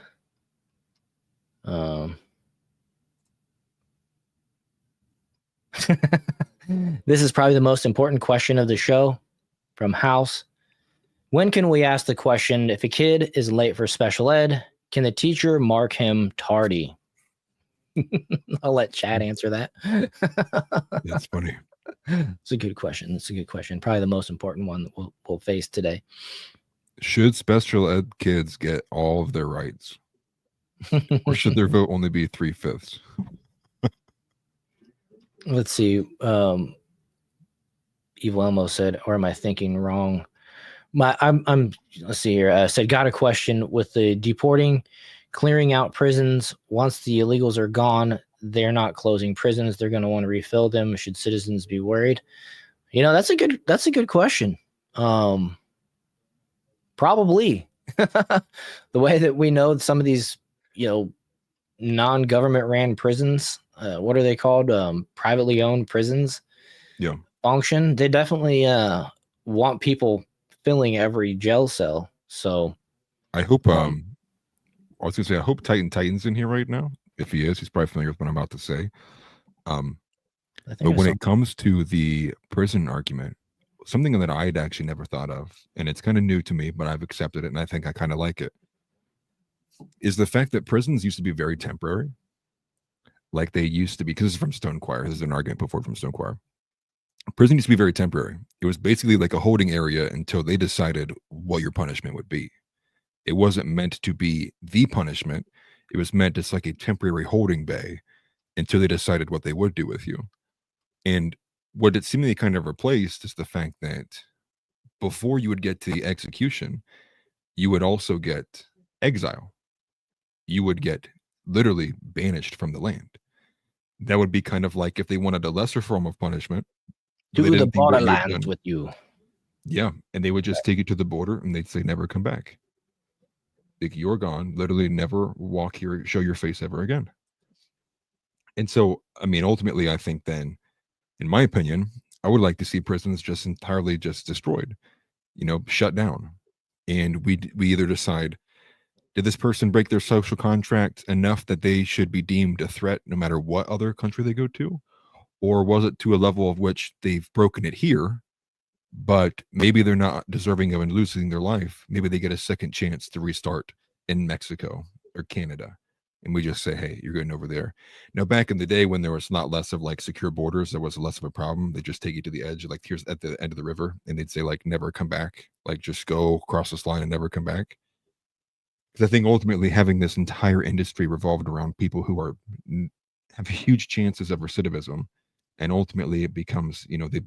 This is probably the most important question of the show from House. When can we ask the question, if a kid is late for special ed, can the teacher mark him tardy? I'll let Chad answer that. That's funny. It's a good question. It's a good question. Probably the most important one that we'll face today. Should special ed kids get all of their rights? Or should their vote only be 3/5? Let's see. Evil Elmo said, or am I thinking wrong? Let's see here. Said, got a question with the deporting, clearing out prisons. Once the illegals are gone, they're not closing prisons. They're going to want to refill them. Should citizens be worried? You know, that's a good question. Probably. The way that we know some of these, you know, non-government ran prisons, what are they called? Privately owned prisons. Yeah. Function. They definitely want people filling every jail cell. So I hope I was gonna say I hope Titan's in here right now. If he is, he's probably familiar with what I'm about to say. But when it comes to the prison argument, something that I'd actually never thought of, and it's kind of new to me, but I've accepted it, and I think I kind of like it, is the fact that prisons used to be very temporary. Like they used to be, because it's from Stone Choir. This is an argument before from Stone Choir. Prison used to be very temporary. It was basically like a holding area until they decided what your punishment would be. It wasn't meant to be the punishment. It was meant as like a temporary holding bay until they decided what they would do with you. And what it seemingly kind of replaced is the fact that before you would get to the execution, you would also get exile. You would get literally banished from the land. That would be kind of like if they wanted a lesser form of punishment. To the borderlands with you. Yeah. And they would just take you to the border and they'd say, never come back. Like, you're gone. Literally never walk here, show your face ever again. And so, I mean, ultimately, I think then, in my opinion, I would like to see prisons just entirely just destroyed, you know, shut down. And we either decide, did this person break their social contract enough that they should be deemed a threat no matter what other country they go to? Or was it to a level of which they've broken it here, but maybe they're not deserving of losing their life? Maybe they get a second chance to restart in Mexico or Canada. And we just say, hey, you're going over there. Now, back in the day when there was not less of like secure borders, there was less of a problem. They just take you to the edge, like here's at the end of the river. And they'd say like, never come back. Like just go across this line and never come back. Because I think ultimately having this entire industry revolved around people who are have huge chances of recidivism. And ultimately it becomes, you know, they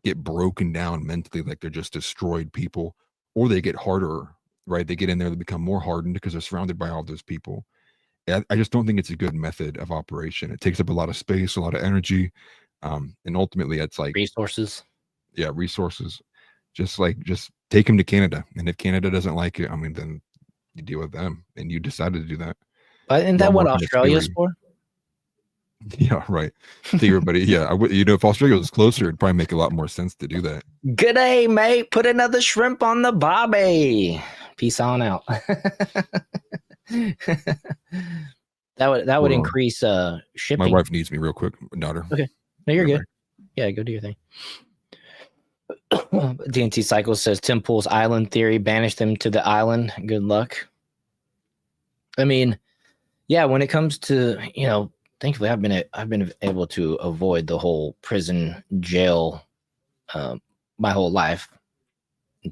get broken down mentally, like they're just destroyed people, or they get harder, right? They get in there, they become more hardened because they're surrounded by all those people. I just don't think it's a good method of operation. It takes up a lot of space, a lot of energy. And ultimately it's like resources. Yeah, resources. Just take them to Canada. And if Canada doesn't like it, I mean, then you deal with them, and you decided to do that. But isn't that what Australia's for? Yeah, right. To everybody, yeah. You know, if Australia was closer, it'd probably make a lot more sense to do that. Good day, mate. Put another shrimp on the barbie. Peace on out. that would increase shipping. My wife needs me real quick. Daughter. Okay. No, you're good. Yeah, go do your thing. DNT Cycle says Tim Pool's island theory, banish them to the island. Good luck. I mean, yeah, when it comes to, you know, thankfully I've been able to avoid the whole prison jail my whole life.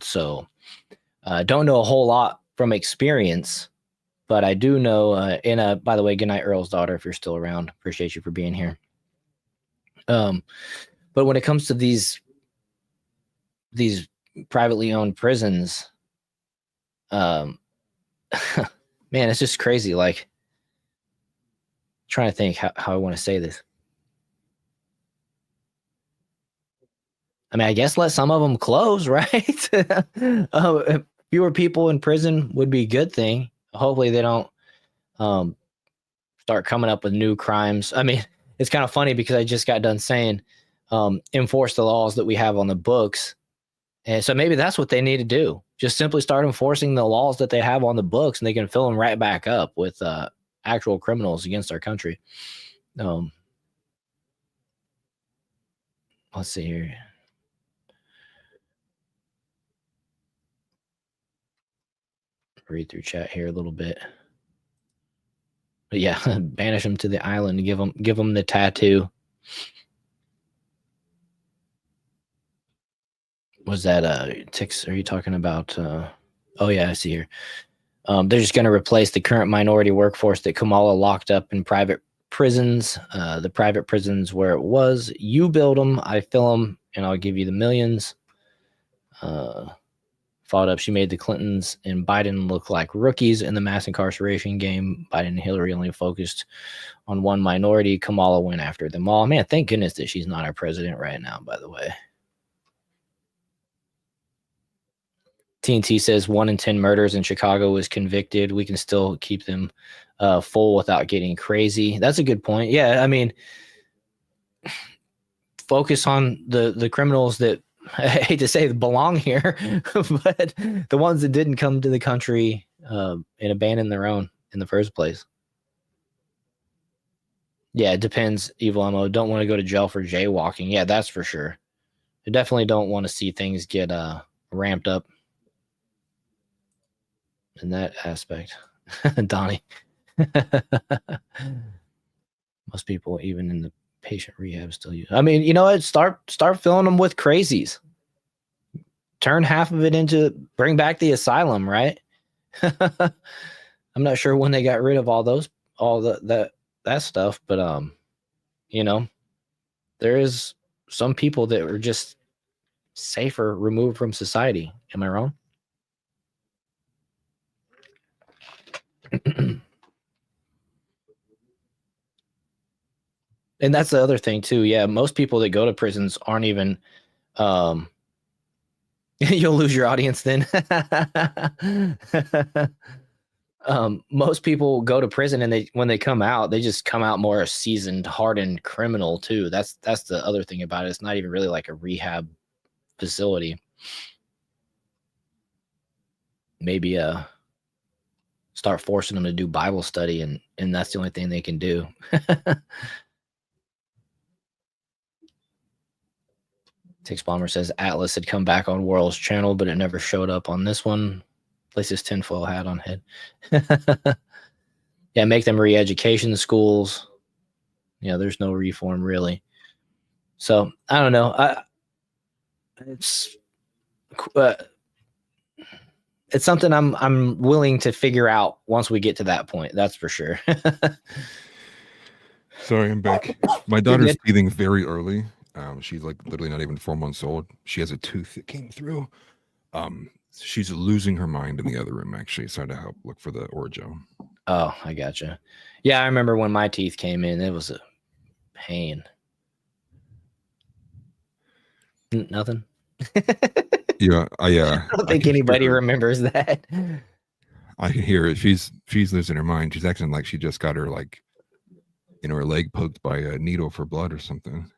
So don't know a whole lot from experience, but I do know by the way, good night, Earl's daughter, if you're still around. Appreciate you for being here. But when it comes to these privately owned prisons, man, it's just crazy. Like, trying to think how I want to say this. I mean, I guess let some of them close, right? Fewer people in prison would be a good thing. Hopefully they don't start coming up with new crimes. I mean, it's kind of funny because I just got done saying enforce the laws that we have on the books. And so maybe that's what they need to do. Just simply start enforcing the laws that they have on the books, and they can fill them right back up with actual criminals against our country. Let's see here. Read through chat here a little bit. But yeah, banish them to the island and give them the tattoo. Was that Tix? Are you talking about? Oh yeah, I see here. They're just going to replace the current minority workforce that Kamala locked up in private prisons. The private prisons where it was. You build them, I fill them, and I'll give you the millions. followed up. She made the Clintons and Biden look like rookies in the mass incarceration game. Biden and Hillary only focused on one minority. Kamala went after them all. Man, thank goodness that she's not our president right now, by the way. TNT says 1 in 10 murders in Chicago is convicted. We can still keep them full without getting crazy. That's a good point. Yeah, I mean, focus on the criminals that, I hate to say, belong here, but the ones that didn't come to the country and abandon their own in the first place. Yeah, it depends, Evil Mo. Don't want to go to jail for jaywalking. Yeah, that's for sure. I definitely don't want to see things get ramped up in that aspect. Donnie. Most people, even in the patient rehab, still use. I mean, you know what? Start filling them with crazies. Turn half of it into, bring back the asylum, right? I'm not sure when they got rid of all that stuff, but you know, there is some people that were just safer removed from society. Am I wrong? And that's the other thing too. Yeah, most people that go to prisons aren't even you'll lose your audience then. Most people go to prison and when they come out, they just come out more a seasoned, hardened criminal too. That's the other thing about it. It's not even really like a rehab facility. Maybe start forcing them to do Bible study, and that's the only thing they can do. Tix Bomber says Atlas had come back on World's channel, but it never showed up on this one. Place his tinfoil hat on head. Yeah, make them re-education schools. Yeah, there's no reform really. So I don't know. It's something I'm willing to figure out once we get to that point. That's for sure. Sorry, I'm back. My daughter's teething very early. She's like literally not even 4 months old. She has a tooth that came through. She's losing her mind in the other room, actually. So I had to help look for the Orjo. Oh, I gotcha. Yeah, I remember when my teeth came in. It was a pain. Nothing? Yeah, I don't think anybody remembers that. I can hear it. She's losing her mind. She's acting like she just got her, like, you know, her leg poked by a needle for blood or something.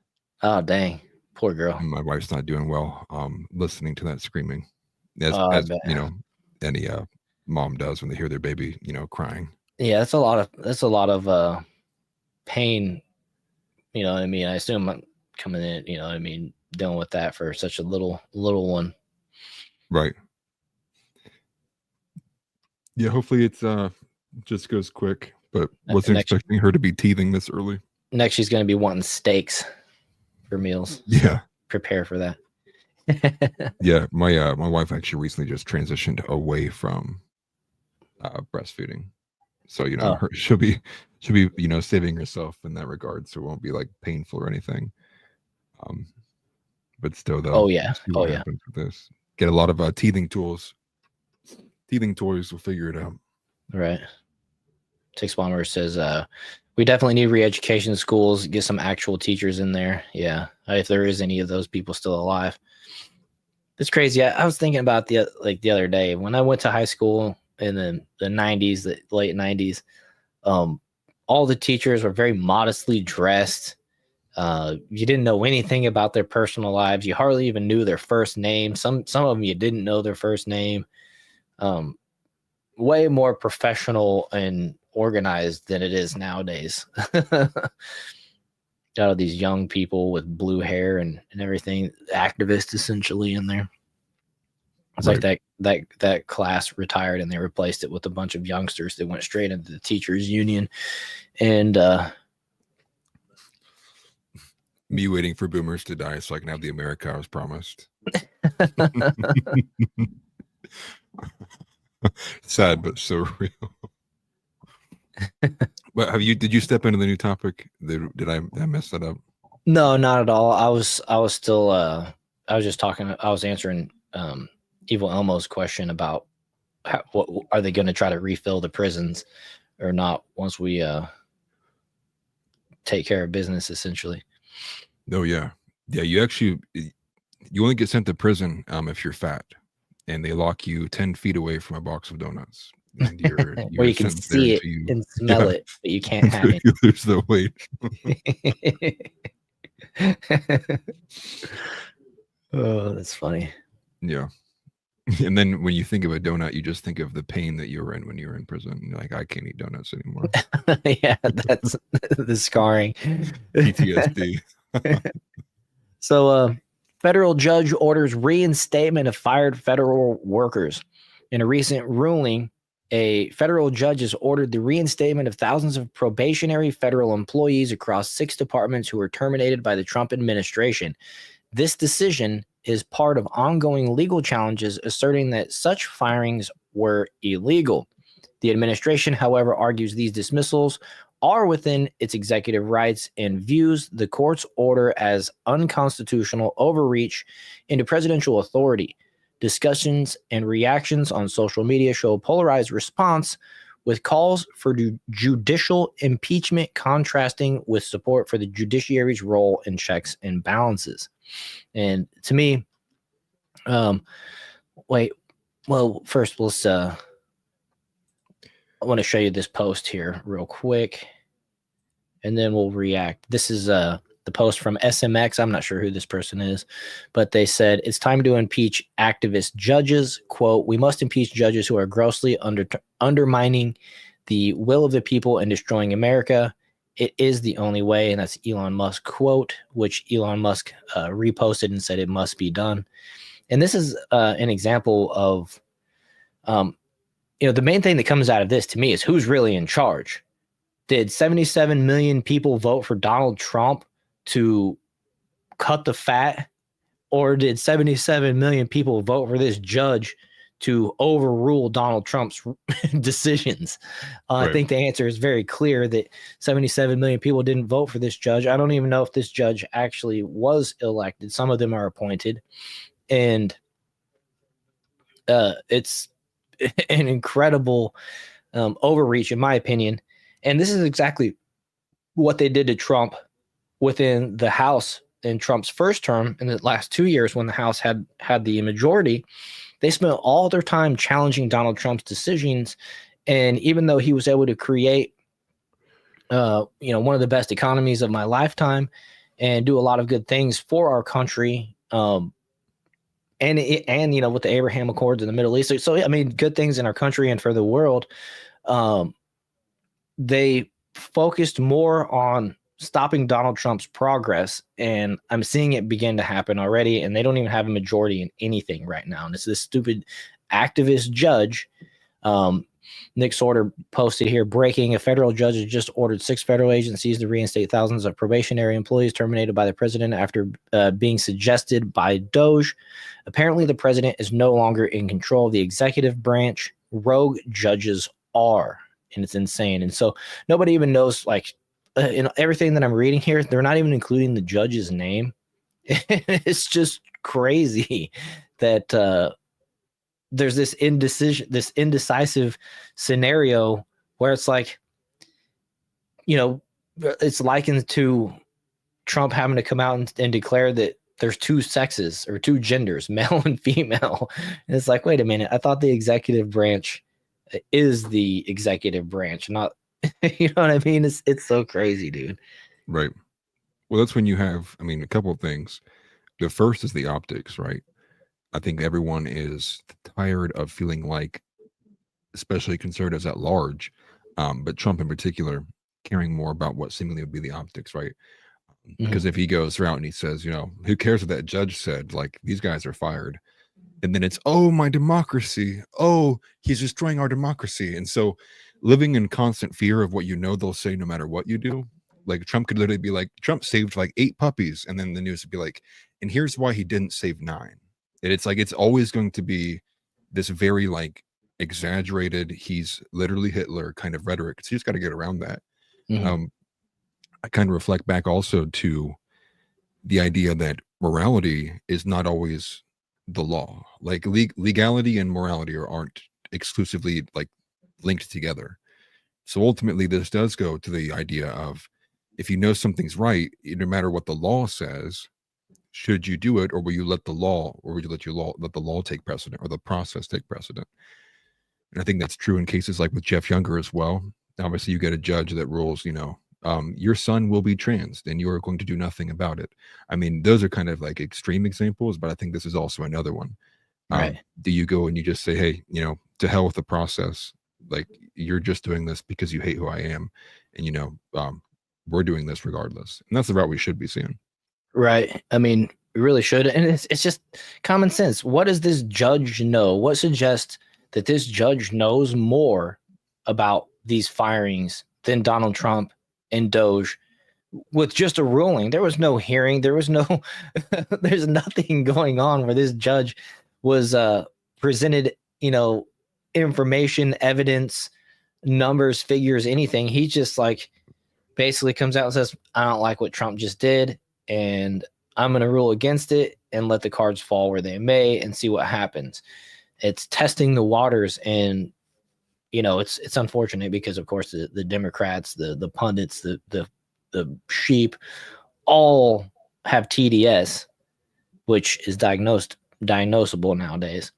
Oh, dang. Poor girl. And my wife's not doing well listening to that screaming. As you know, any mom does when they hear their baby, you know, crying. Yeah, that's a lot of pain. You know what I mean? I assume I'm coming in, you know what I mean, dealing with that for such a little one. Right. Yeah, hopefully it's just goes quick, but wasn't expecting her to be teething this early. Next she's gonna be wanting steaks for meals. Yeah. Prepare for that. Yeah, my wife actually recently just transitioned away from breastfeeding, so you know she'll be you know saving herself in that regard, so it won't be like painful or anything. But still, though. Oh yeah. Happens with this? Get a lot of teething tools. Teething toys will figure it out. Right. Tix Bomber says we definitely need re-education schools. Get some actual teachers in there. Yeah, if there is any of those people still alive. It's crazy. I was thinking about the other day when I went to high school in the 90s, the late 90s. All the teachers were very modestly dressed. You didn't know anything about their personal lives. You hardly even knew their first name. Some of them you didn't know their first name. Way more professional and organized than it is nowadays. Out of these young people with blue hair and everything, activists essentially in there. It's right. Like that class retired and they replaced it with a bunch of youngsters that went straight into the teachers union. And me waiting for boomers to die so I can have the America I was promised. Sad but so real. But did you step into the new topic? Did I mess that up? No, not at all. I was still I was just talking. I was answering Evil Elmo's question about what are they going to try to refill the prisons or not once we take care of business, essentially. Oh yeah, yeah. You only get sent to prison if you're fat, and they lock you 10 feet away from a box of donuts, and you're Where you can sentenced there see it until you and smell it, but you can't have until it. you lose the weight. Oh, that's funny. Yeah. And then when you think of a donut, you just think of the pain that you were in when you were in prison. You're like, I can't eat donuts anymore. Yeah, that's the scarring. PTSD. So, federal judge orders reinstatement of fired federal workers. In a recent ruling, a federal judge has ordered the reinstatement of thousands of probationary federal employees across 6 departments who were terminated by the Trump administration. This decision is part of ongoing legal challenges asserting that such firings were illegal. The administration, however, argues these dismissals are within its executive rights and views the court's order as unconstitutional overreach into presidential authority. Discussions and reactions on social media show a polarized response, with calls for judicial impeachment contrasting with support for the judiciary's role in checks and balances. And to me, first let's I want to show you this post here real quick, and then we'll react. This is the post from SMX. I'm not sure who this person is, but they said it's time to impeach activist judges. Quote, "We must impeach judges who are grossly undermining the will of the people and destroying America. It is the only way." And that's Elon Musk quote, which Elon Musk reposted and said it must be done. And this is an example of, the main thing that comes out of this to me is who's really in charge. Did 77 million people vote for Donald Trump to cut the fat, or did 77 million people vote for this judge to overrule Donald Trump's decisions? Right. I think the answer is very clear that 77 million people didn't vote for this judge. I don't even know if this judge actually was elected. Some of them are appointed, and it's an incredible overreach, in my opinion. And this is exactly what they did to Trump within the House in Trump's first term. In the last 2 years, when the House had the majority, they spent all their time challenging Donald Trump's decisions. And even though he was able to create, one of the best economies of my lifetime and do a lot of good things for our country, and with the Abraham Accords in the Middle East, so I mean, good things in our country and for the world, they focused more on stopping Donald Trump's progress, and I'm seeing it begin to happen already, and they don't even have a majority in anything right now. And it's this stupid activist judge. Nick Sorter posted here, breaking: a federal judge has just ordered 6 federal agencies to reinstate thousands of probationary employees terminated by the president after being suggested by Doge. Apparently, the president is no longer in control of the executive branch. Rogue judges are, and it's insane. And so nobody even knows, everything that I'm reading here, they're not even including the judge's name. It's just crazy that there's this indecisive scenario where it's like, it's likened to Trump having to come out and declare that there's 2 sexes or 2 genders, male and female. And it's like, wait a minute, I thought the executive branch is the executive branch, not, you know what I mean? It's so crazy, dude. Right. Well, that's when you have, a couple of things. The first is the optics, right? I think everyone is tired of feeling like, especially conservatives at large, but Trump in particular, caring more about what seemingly would be the optics, right? Because if he goes around and he says, who cares what that judge said? Like, these guys are fired. And then it's, oh, my democracy. Oh, he's destroying our democracy. And so living in constant fear of what they'll say no matter what you do. Like, Trump could literally be like, Trump saved 8 puppies. And then the news would be like, and here's why he didn't save 9. And it's like, it's always going to be this very exaggerated, he's literally Hitler kind of rhetoric. So you just got to get around that. I kind of reflect back also to the idea that morality is not always the law. like legality and morality aren't exclusively like linked together. So ultimately, this does go to the idea of if you know something's right, no matter what the law says, should you do it, or will you let the law, or would you let the law take precedent, or the process take precedent? And I think that's true in cases like with Jeff Younger as well. Obviously, you get a judge that rules, your son will be trans, and you are going to do nothing about it. I mean, those are kind of like extreme examples, but I think this is also another one. Right. Do you go and you just say, hey, to hell with the process? Like, you're just doing this because you hate who I am, and we're doing this regardless. And that's the route we should be seeing. Right. I mean, we really should. And it's just common sense. What does this judge know? What suggests that this judge knows more about these firings than Donald Trump and Doge with just a ruling? There was no hearing. There was no, there's nothing going on where this judge was presented, information, evidence, numbers, figures, anything. He just like basically comes out and says, I don't like what Trump just did, and I'm going to rule against it and let the cards fall where they may and see what happens. It's testing the waters, and it's unfortunate because of course the Democrats, the pundits, the sheep all have TDS, which is diagnosable nowadays.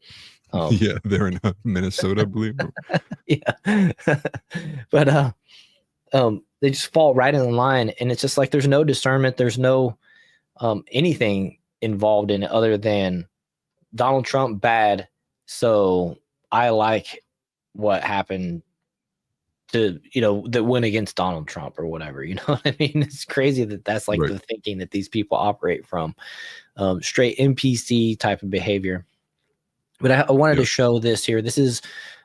Yeah, they're in Minnesota, I believe. Yeah. But they just fall right in the line, and it's just like there's no discernment, there's no anything involved in it other than Donald Trump bad, so I like what happened to that went against Donald Trump or whatever. You know what I mean? It's crazy that's like the thinking that these people operate from. Straight NPC type of behavior. But I wanted to show this here. This is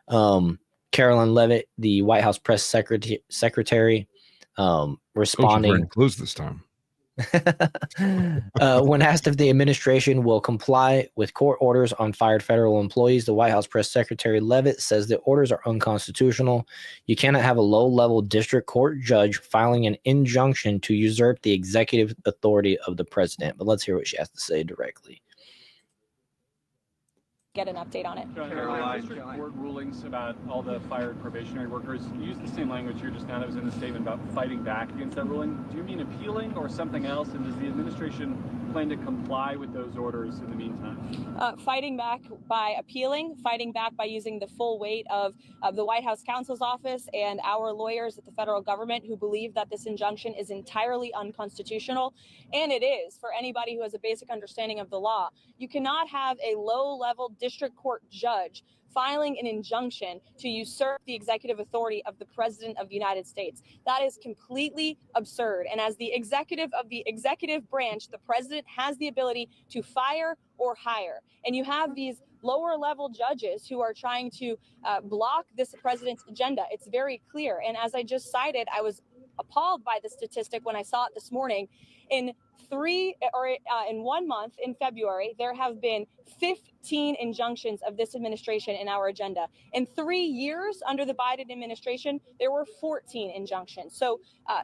Carolyn Leavitt, the White House press secretary, responding. Close this time. When asked if the administration will comply with court orders on fired federal employees, the White House press secretary Leavitt says the orders are unconstitutional. You cannot have a low-level district court judge filing an injunction to usurp the executive authority of the president. But let's hear what she has to say directly. Get an update on it. District court rulings about all the fired probationary workers use the same language here just now that was in the statement about fighting back against that ruling. Do you mean appealing or something else? And does the administration plan to comply with those orders in the meantime? Fighting back by appealing, fighting back by using the full weight of the White House counsel's office and our lawyers at the federal government who believe that this injunction is entirely unconstitutional. And it is for anybody who has a basic understanding of the law. You cannot have a low-level district court judge filing an injunction to usurp the executive authority of the president of the United States. That is completely absurd. And as the executive of the executive branch, the president has the ability to fire or hire. And you have these lower level judges who are trying to block this president's agenda. It's very clear. And as I just cited, I was appalled by the statistic when I saw it this morning. In 1 month in February, there have been 15 injunctions of this administration in our agenda. In 3 years under the Biden administration, there were 14 injunctions. So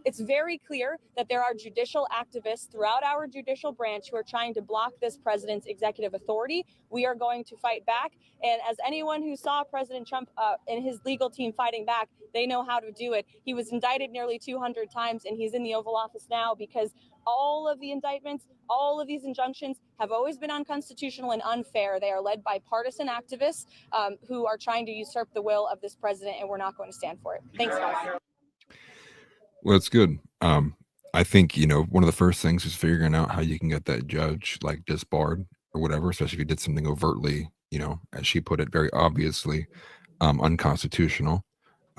it's very clear that there are judicial activists throughout our judicial branch who are trying to block this president's executive authority. We are going to fight back. And as anyone who saw President Trump and his legal team fighting back, they know how to do it. He was indicted nearly 200 times, and he's in the Oval Office now because all of the indictments, all of these injunctions have always been unconstitutional and unfair. They are led by partisan activists who are trying to usurp the will of this president, and we're not going to stand for it. Thanks, guys. Well, it's good. I think, one of the first things is figuring out how you can get that judge like disbarred or whatever, especially if you did something overtly, as she put it, very obviously unconstitutional,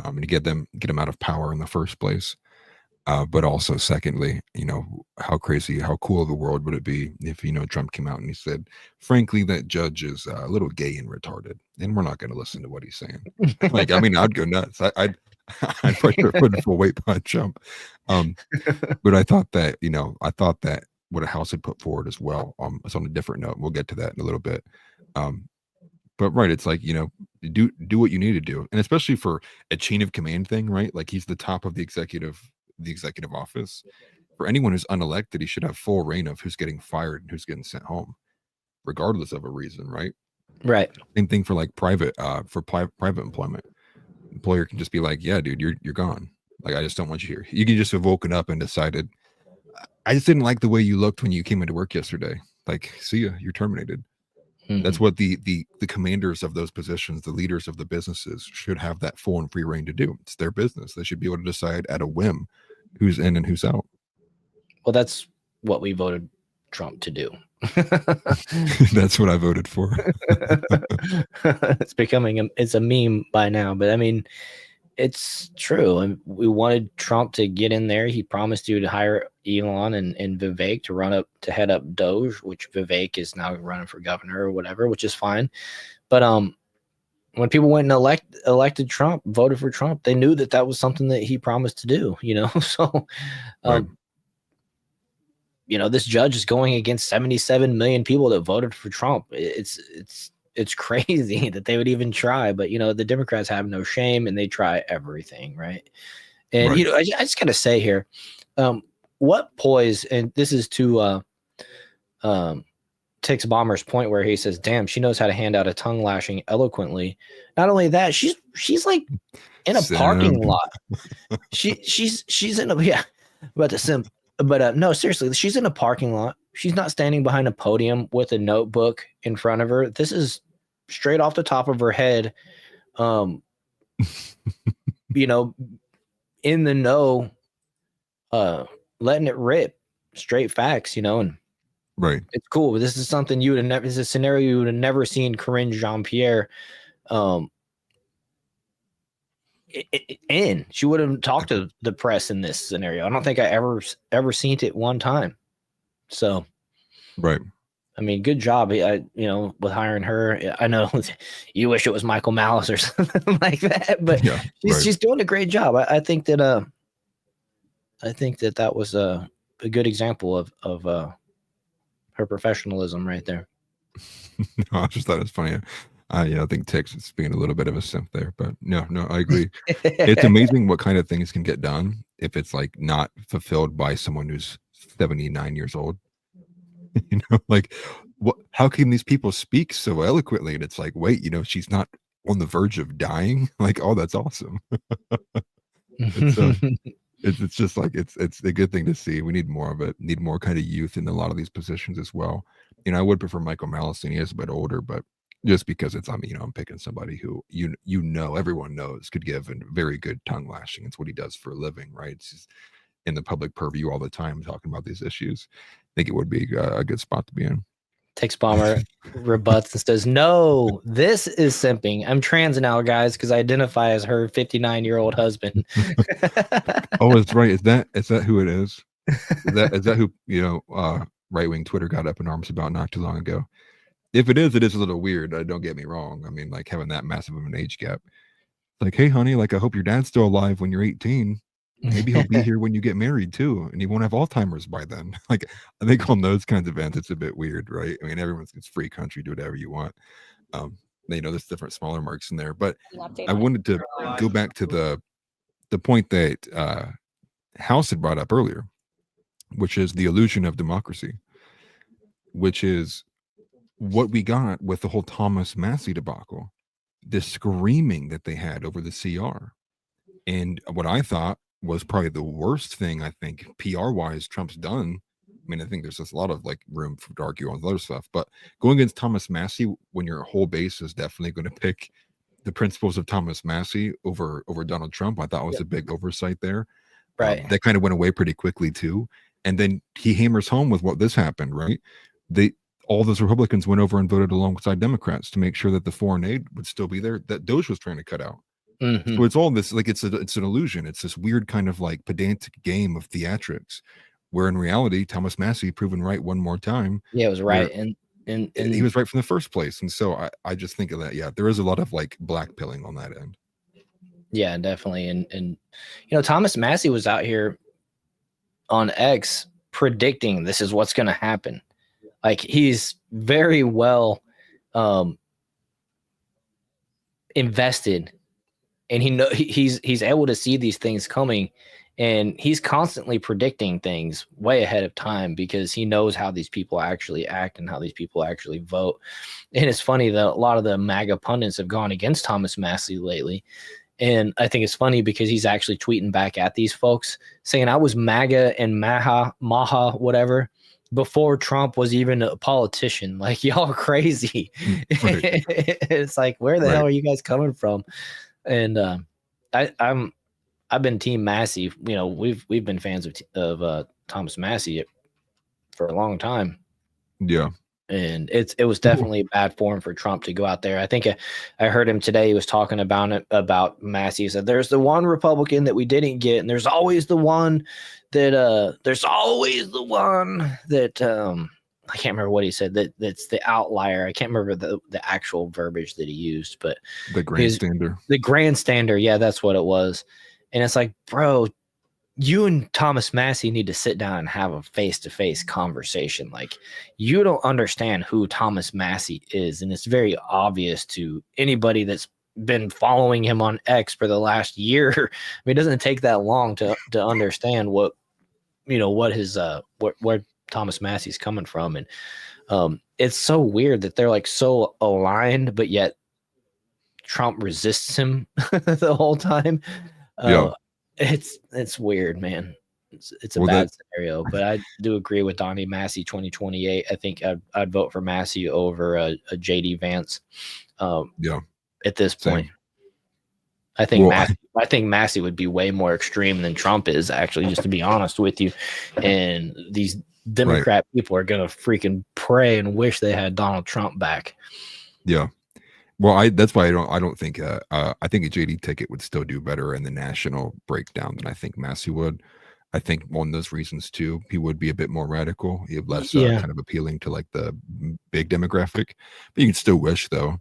and to get them out of power in the first place. But also, secondly, how crazy, how cool of the world would it be if, Trump came out and he said, frankly, that judge is a little gay and retarded, and we're not going to listen to what he's saying. I'd go nuts. I'd put a full weight behind Trump. But I thought that what a House had put forward as well. It's on a different note. We'll get to that in a little bit. But right, it's like, do what you need to do. And especially for a chain of command thing, right? Like he's the top of the executive office. For anyone who's unelected, he should have full reign of who's getting fired and who's getting sent home, regardless of a reason, right? Right. Same thing for like private employment. Employer can just be like, yeah, dude, you're gone. Like, I just don't want you here. You can just have woken up and decided, I just didn't like the way you looked when you came into work yesterday. Like, see ya, you're terminated. That's what the commanders of those positions, the leaders of the businesses, should have that full and free reign to do. It's their business. They should be able to decide at a whim who's in and who's out. Well, that's what we voted Trump to do. That's what I voted for. It's a meme by now, but I mean, it's true. And we wanted Trump to get in there. He promised to hire Elon and Vivek to head up Doge, which Vivek is now running for governor or whatever, which is fine. But when people went and elected Trump, voted for Trump, they knew that was something that he promised to do, So, Right. This judge is going against 77 million people that voted for Trump. It's crazy that they would even try, but the Democrats have no shame and they try everything, right? And Right. I just gotta say here, what poise, and this is to Tix Bomber's point where he says, "Damn, she knows how to hand out a tongue lashing eloquently." Not only that, she's like in a parking lot. She's in a about the simp. But no, seriously, she's in a parking lot. She's not standing behind a podium with a notebook in front of her. This is straight off the top of her head. In the know, letting it rip, straight facts, and Right. it's cool. But this is something you would have never. This is a scenario you would have never seen Corinne Jean-Pierre in. She wouldn't talk to the press in this scenario. I don't think I ever seen it one time. So, Right. I mean, good job. With hiring her. I know you wish it was Michael Malice or something like that, but Yeah, she's doing a great job. I think that that was a good example of her professionalism right there. No, I just thought it was funny. I think Tix is being a little bit of a simp there, but no, I agree. It's amazing what kind of things can get done if it's like not fulfilled by someone who's 79 years old. Like how can these people speak so eloquently? And it's like, wait, she's not on the verge of dying. Like, oh, that's awesome. It's just like it's a good thing to see. We need more of it. Need more kind of youth in a lot of these positions as well. I would prefer Michael Malice, and he is a bit older, but just because I'm picking somebody who everyone knows could give a very good tongue lashing. It's what he does for a living, right? It's just in the public purview all the time talking about these issues. I think it would be a good spot to be in. Tix Bomber rebuts and says, "No, this is simping. I'm trans now, guys, because I identify as her 59-year-old husband." Oh, that's right. Is that who it is? Is that who right-wing Twitter got up in arms about not too long ago? If it is a little weird. Don't get me wrong. I mean, like having that massive of an age gap. Like, hey, honey, like I hope your dad's still alive when you're 18. Maybe he'll be here when you get married too, and he won't have Alzheimer's by then. Like, I think on those kinds of events, it's a bit weird, right? I mean, it's free country, do whatever you want. There's different smaller marks in there, but I wanted to go back to the point that House had brought up earlier, which is the illusion of democracy, which is what we got with the whole Thomas Massey debacle, the screaming that they had over the CR. And what I thought was probably the worst thing, I think, PR wise, Trump's done. I mean, I think there's just a lot of like room to argue on other stuff, but going against Thomas Massey when your whole base is definitely going to pick the principles of Thomas Massey over Donald Trump, I thought was a big oversight there. Right. That kind of went away pretty quickly too. And then he hammers home with what this happened, right? All those Republicans went over and voted alongside Democrats to make sure that the foreign aid would still be there that Doge was trying to cut out. Mm-hmm. So it's all this, like it's an illusion. It's this weird kind of like pedantic game of theatrics, where in reality, Thomas Massey proven right one more time. Yeah, it was right, and he was right from the first place. And so I just think of that. Yeah, there is a lot of like black pilling on that end. Yeah, definitely. And Thomas Massey was out here on X predicting this is what's going to happen. Like, he's very well invested, and he's able to see these things coming, And he's constantly predicting things way ahead of time because he knows how these people actually act and how these people actually vote. And it's funny that a lot of the MAGA pundits have gone against Thomas Massie lately. And I think it's funny because he's actually tweeting back at these folks saying, I was MAGA and Maha, whatever, before Trump was even a politician. Like, y'all are crazy. Right. It's like, where the hell are you guys coming from? And I've been Team Massie. You know, we've been fans of Thomas Massie for a long time. Yeah. And it was definitely a bad form for Trump to go out there. I think I heard him today. He was talking about Massie. He said, there's the one Republican that we didn't get, and there's always the one that I can't remember what he said, that's the outlier. I can't remember the actual verbiage that he used, but the grandstander. The grandstander, yeah, that's what it was. And it's like, bro, you and Thomas Massie need to sit down and have a face-to-face conversation. Like, you don't understand who Thomas Massie is, and it's very obvious to anybody that's been following him on X for the last year. I mean, it doesn't take that long to understand what his where Thomas Massie's coming from. And it's so weird that they're like so aligned, but yet Trump resists him the whole time. It's weird, man. It's a bad scenario, but I do agree with Donnie Massie 2028. I think I'd vote for Massie over a JD Vance. At this point, I think Massie would be way more extreme than Trump is, actually, just to be honest with you. And these Democrat people are gonna freaking pray and wish they had Donald Trump back. Yeah. Well, that's why I don't think I think a JD ticket would still do better in the national breakdown than I think Massie would. I think one of those reasons too, he would be a bit more radical. He have less kind of appealing to like the big demographic, but you can still wish though.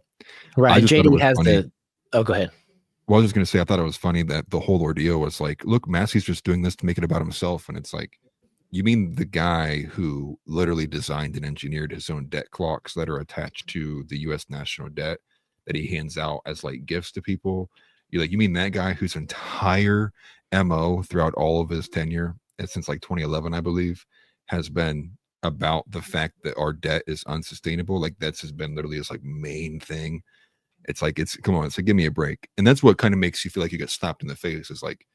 Right. JD has funny. Oh, go ahead. Well, I was just going to say, I thought it was funny that the whole ordeal was like, look, Massie's just doing this to make it about himself. And it's like, you mean the guy who literally designed and engineered his own debt clocks that are attached to the U.S. national debt that he hands out as like gifts to people? You mean that guy whose entire MO throughout all of his tenure, and since like 2011, I believe, has been about the fact that our debt is unsustainable? Like that's has been literally his like main thing. It's like, come on, it's like, give me a break. And that's what kind of makes you feel like you get slapped in the face. Is like,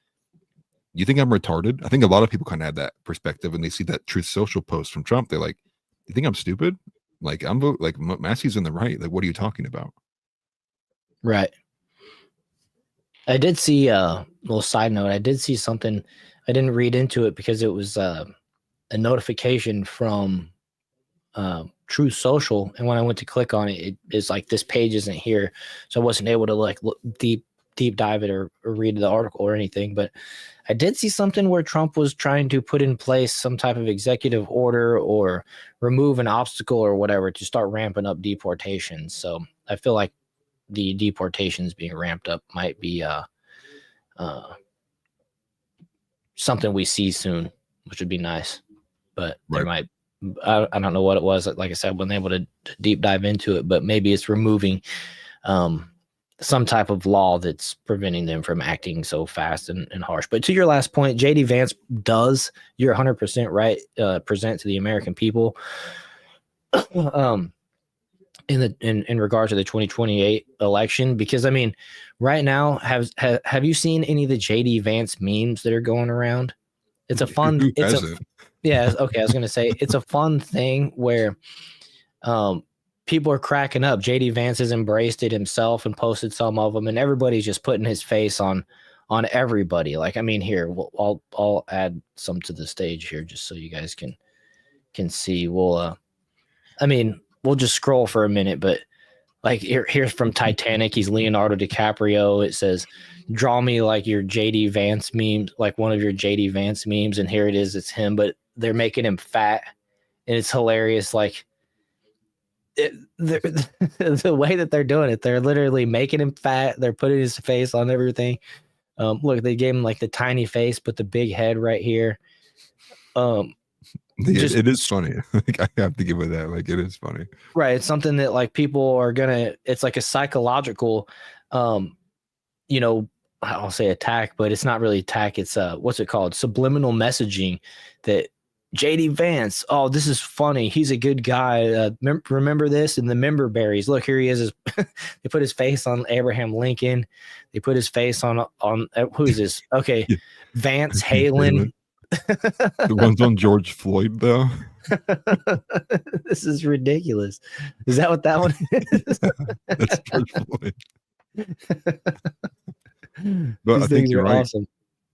you think I'm retarded? I think a lot of people kind of have that perspective when they see that Truth Social post from Trump. They're like, you think I'm stupid? Like Massie's in the right. Like, what are you talking about? Right. I did see a little side note. I did see something. I didn't read into it because it was a notification from Truth Social, and when I went to click on it, it's like this page isn't here, so I wasn't able to like look deep dive it or read the article or anything. But I did see something where Trump was trying to put in place some type of executive order or remove an obstacle or whatever to start ramping up deportations. So I feel like the deportations being ramped up might be something we see soon, which would be nice. But there might, I don't know what it was. Like I said, I wasn't able to deep dive into it, but maybe it's removing some type of law that's preventing them from acting so fast and harsh. But to your last point, JD Vance does, you're 100% right, present to the American people in regard to the 2028 election. Because I mean, right now, have you seen any of the JD Vance memes that are going around? It's a fun. Yeah. Okay. I was gonna say it's a fun thing where people are cracking up. JD Vance has embraced it himself and posted some of them, and everybody's just putting his face on everybody. Like, I mean, here I'll add some to the stage here just so you guys can see. We'll just scroll for a minute, but like here's from Titanic. He's Leonardo DiCaprio. It says, "Draw me like your JD Vance memes, like one of your JD Vance memes." And here it is. It's him, but they're making him fat, and it's hilarious. Like the way that they're doing it, they're literally making him fat. They're putting his face on everything. Look, they gave him like the tiny face, but the big head right here. It is funny. Like, I have to give it that. Like, it is funny. Right. It's something that like people are it's like a psychological, I'll say attack, but it's not really attack. It's what's it called? Subliminal messaging that JD Vance, oh, this is funny. He's a good guy. Remember this? And the member berries. Look, here he is. They put his face on Abraham Lincoln. They put his face on who is this? Okay, Yeah. Vance Halen. The ones on George Floyd, though. This is ridiculous. Is that what that one is? That's George Floyd. But These I think things you're are right. awesome.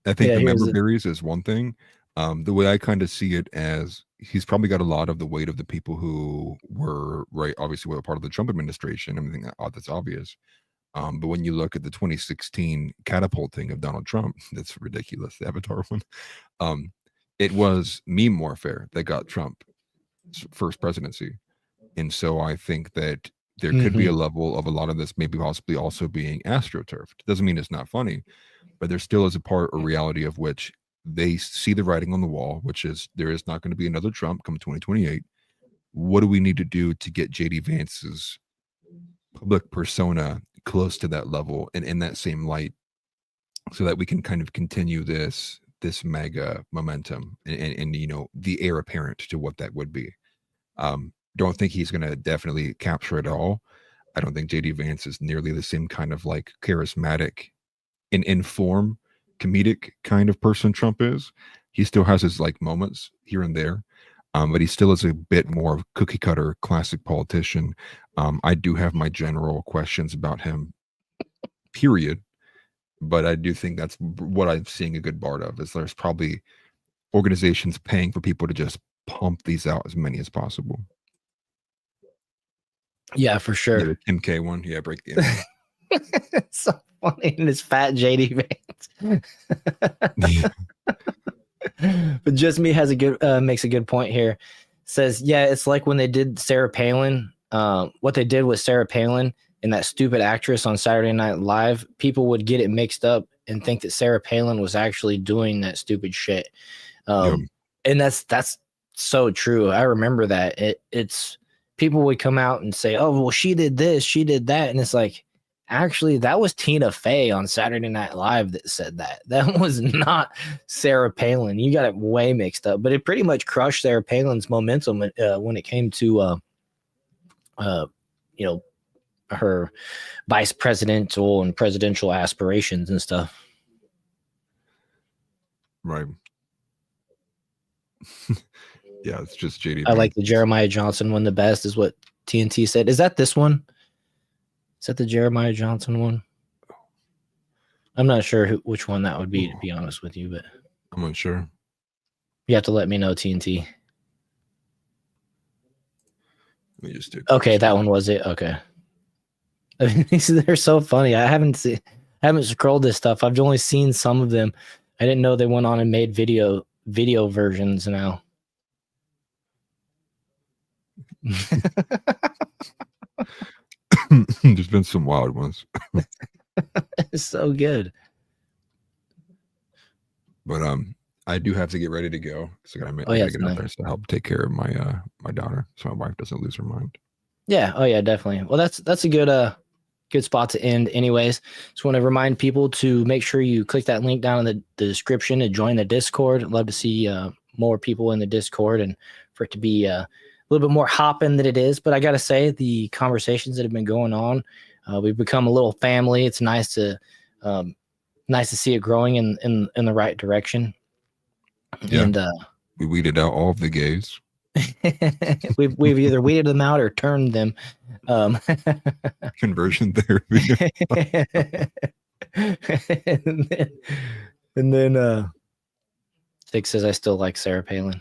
I think Yeah, the here's member the- berries is one thing. The way I kind of see it as he's probably got a lot of the weight of the people who were obviously were part of the Trump administration. Everything that's obvious. But when you look at the 2016 catapult thing of Donald Trump, that's ridiculous. The Avatar one. It was meme warfare that got Trump's first presidency, and so I think that there could be a level of a lot of this, maybe possibly also being astroturfed. Doesn't mean it's not funny, but there still is a part or reality of which they see the writing on the wall, which is there is not going to be another Trump come 2028. What do we need to do to get JD Vance's public persona close to that level and in that same light, so that we can kind of continue this mega momentum and the heir apparent to what that would be. Don't think he's going to definitely capture it all. I don't think JD Vance is nearly the same kind of like charismatic in form, comedic kind of person Trump is. He still has his like moments here and there, but he still is a bit more of cookie cutter classic politician. I do have my general questions about him, period. But I do think that's what I'm seeing a good part of is there's probably organizations paying for people to just pump these out as many as possible. Yeah, for sure. Yeah, the 10K one. Yeah, break the internet. It's so funny in this fat JD Vance. But Just Me has a good makes a good point here. Says, yeah, it's like when they did Sarah Palin. What they did with Sarah Palin and that stupid actress on Saturday Night Live, people would get it mixed up and think that Sarah Palin was actually doing that stupid shit. And that's so true. I remember that. It's people would come out and say, oh, well, she did this, she did that. And it's like, actually, that was Tina Fey on Saturday Night Live that said that. That was not Sarah Palin. You got it way mixed up. But it pretty much crushed Sarah Palin's momentum when it came to, her vice presidential and presidential aspirations and stuff. Right. Yeah, it's just JD. I like the Jeremiah Johnson one the best, is what TNT said. Is that this one? Is that the Jeremiah Johnson one? I'm not sure which one that would be, to be honest with you, but I'm unsure. You have to let me know, TNT. Let me just do. Okay, that one was it. Okay. They're so funny. I haven't scrolled this stuff. I've only seen some of them. I didn't know they went on and made video versions now. There's been some wild ones. It's so good. But I do have to get ready to go. So I gotta get out there to help take care of my my daughter, so my wife doesn't lose her mind. Yeah. Oh yeah, definitely. Well, that's a good spot to end. Anyways, just want to remind people to make sure you click that link down in the description to join the Discord. I'd love to see more people in the Discord and for it to be a little bit more hopping than it is. But I got to say, the conversations that have been going on, we've become a little family. It's nice to see it growing in the right direction. Yeah. And we weeded out all of the gays. we've either weeded them out or turned them. Conversion therapy. and then Six says, I still like Sarah Palin.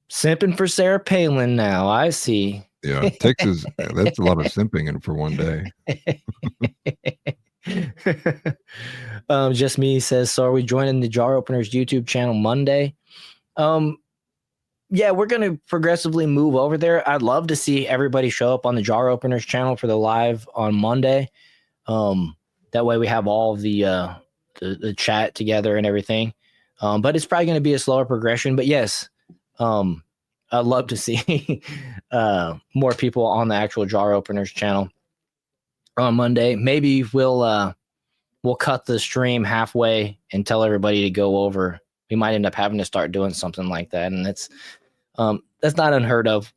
Simping for Sarah Palin now. I see. Yeah, Texas. That's a lot of simping in for one day. Just Me says, so are we joining the Jar Openers YouTube channel Monday? Yeah, we're going to progressively move over there. I'd love to see everybody show up on the Jar Openers channel for the live on Monday. That way we have all of the chat together and everything. But it's probably going to be a slower progression. But yes, I'd love to see more people on the actual Jar Openers channel on Monday. Maybe we'll we'll cut the stream halfway and tell everybody to go over. We might end up having to start doing something like that, and that's not unheard of.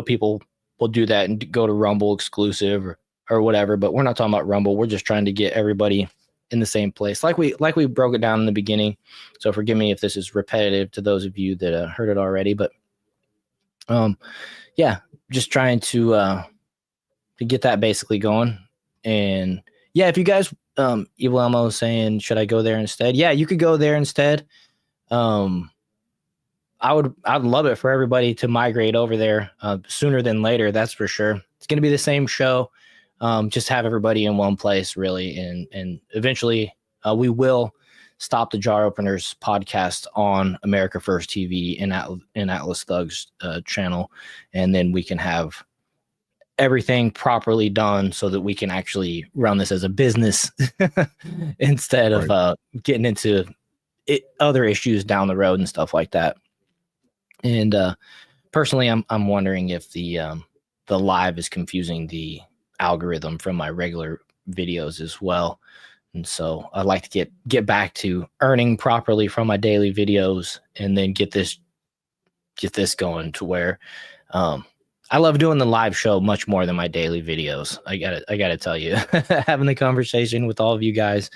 People will do that and go to Rumble exclusive or whatever, but we're not talking about Rumble. We're just trying to get everybody in the same place, like we broke it down in the beginning. So forgive me if this is repetitive to those of you that heard it already, but yeah, just trying to get that basically going. And yeah, if you guys, Evil Elmo is saying, should I go there instead? Yeah, you could go there instead. I'd love it for everybody to migrate over there sooner than later. That's for sure. It's going to be the same show. Just have everybody in one place, really. And eventually we will stop the Jar Openers podcast on America First TV and Atlas Thugs channel. And then we can have everything properly done so that we can actually run this as a business instead of getting into other issues down the road and stuff like that. And personally, I'm wondering if the live is confusing the algorithm from my regular videos as well. And so I'd like to get back to earning properly from my daily videos, and then get this going to where I love doing the live show much more than my daily videos. I gotta tell you, having the conversation with all of you guys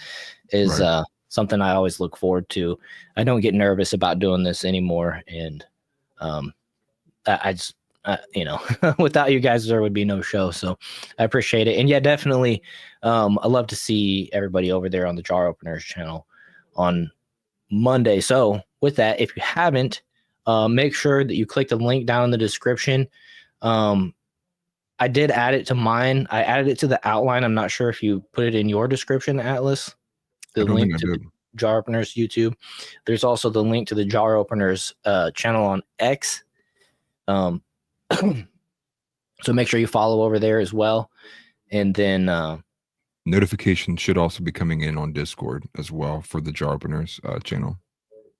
is something I always look forward to. I don't get nervous about doing this anymore, and I just without you guys there would be no show. So I appreciate it. And yeah, definitely I love to see everybody over there on the Jar Openers channel on Monday. So with that, if you haven't, make sure that you click the link down in the description. I did add it to mine. I added it to the outline. I'm not sure if you put it in your description, Atlas, the link to the Jar Openers YouTube. There's also the link to the Jar Openers channel on X. So make sure you follow over there as well. And then notifications should also be coming in on Discord as well for the Jar Openers channel.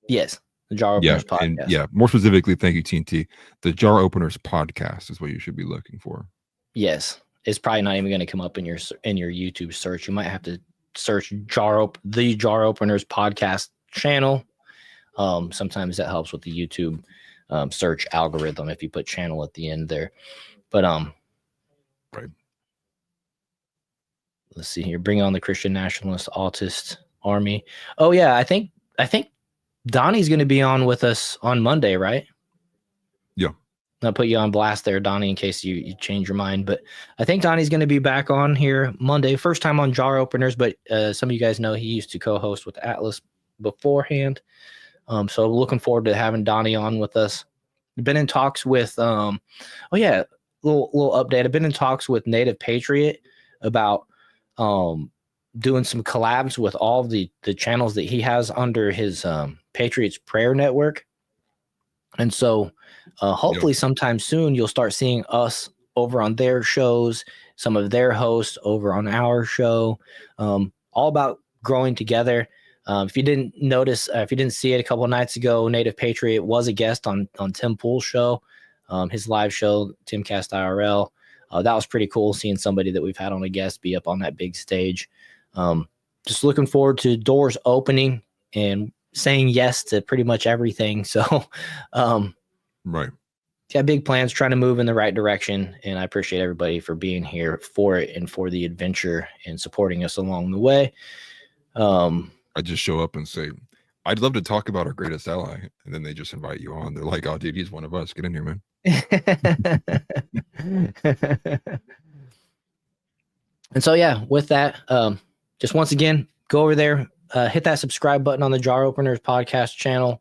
Yes, the Jar Openers podcast. And more specifically, thank you, TNT. The Jar Openers podcast is what you should be looking for. Yes, it's probably not even going to come up in your YouTube search. You might have to search the Jar Openers podcast channel. Sometimes that helps with the YouTube search algorithm if you put channel at the end there. But let's see here. Bring on the Christian Nationalist Autist Army. Oh yeah, I think Donnie's going to be on with us on Monday, right? Yeah. I'll put you on blast there, Donnie, in case you change your mind. But I think Donnie's going to be back on here Monday. First time on Jar Openers, but some of you guys know he used to co-host with Atlas beforehand. So looking forward to having Donnie on with us. Been in talks with little update. I've been in talks with Native Patriot about doing some collabs with all the channels that he has under his Patriots Prayer Network. And so hopefully sometime soon you'll start seeing us over on their shows, some of their hosts over on our show, all about growing together. If you didn't notice, if you didn't see it a couple of nights ago, Native Patriot was a guest on Tim Pool's show, his live show, Timcast IRL. That was pretty cool seeing somebody that we've had on a guest be up on that big stage. Just looking forward to doors opening and saying yes to pretty much everything. So, got big plans, trying to move in the right direction. And I appreciate everybody for being here for it and for the adventure and supporting us along the way. I just show up and say, I'd love to talk about our greatest ally. And then they just invite you on. They're like, oh, dude, he's one of us. Get in here, man. And so, yeah, with that, just once again, go over there, hit that subscribe button on the Jar Openers podcast channel.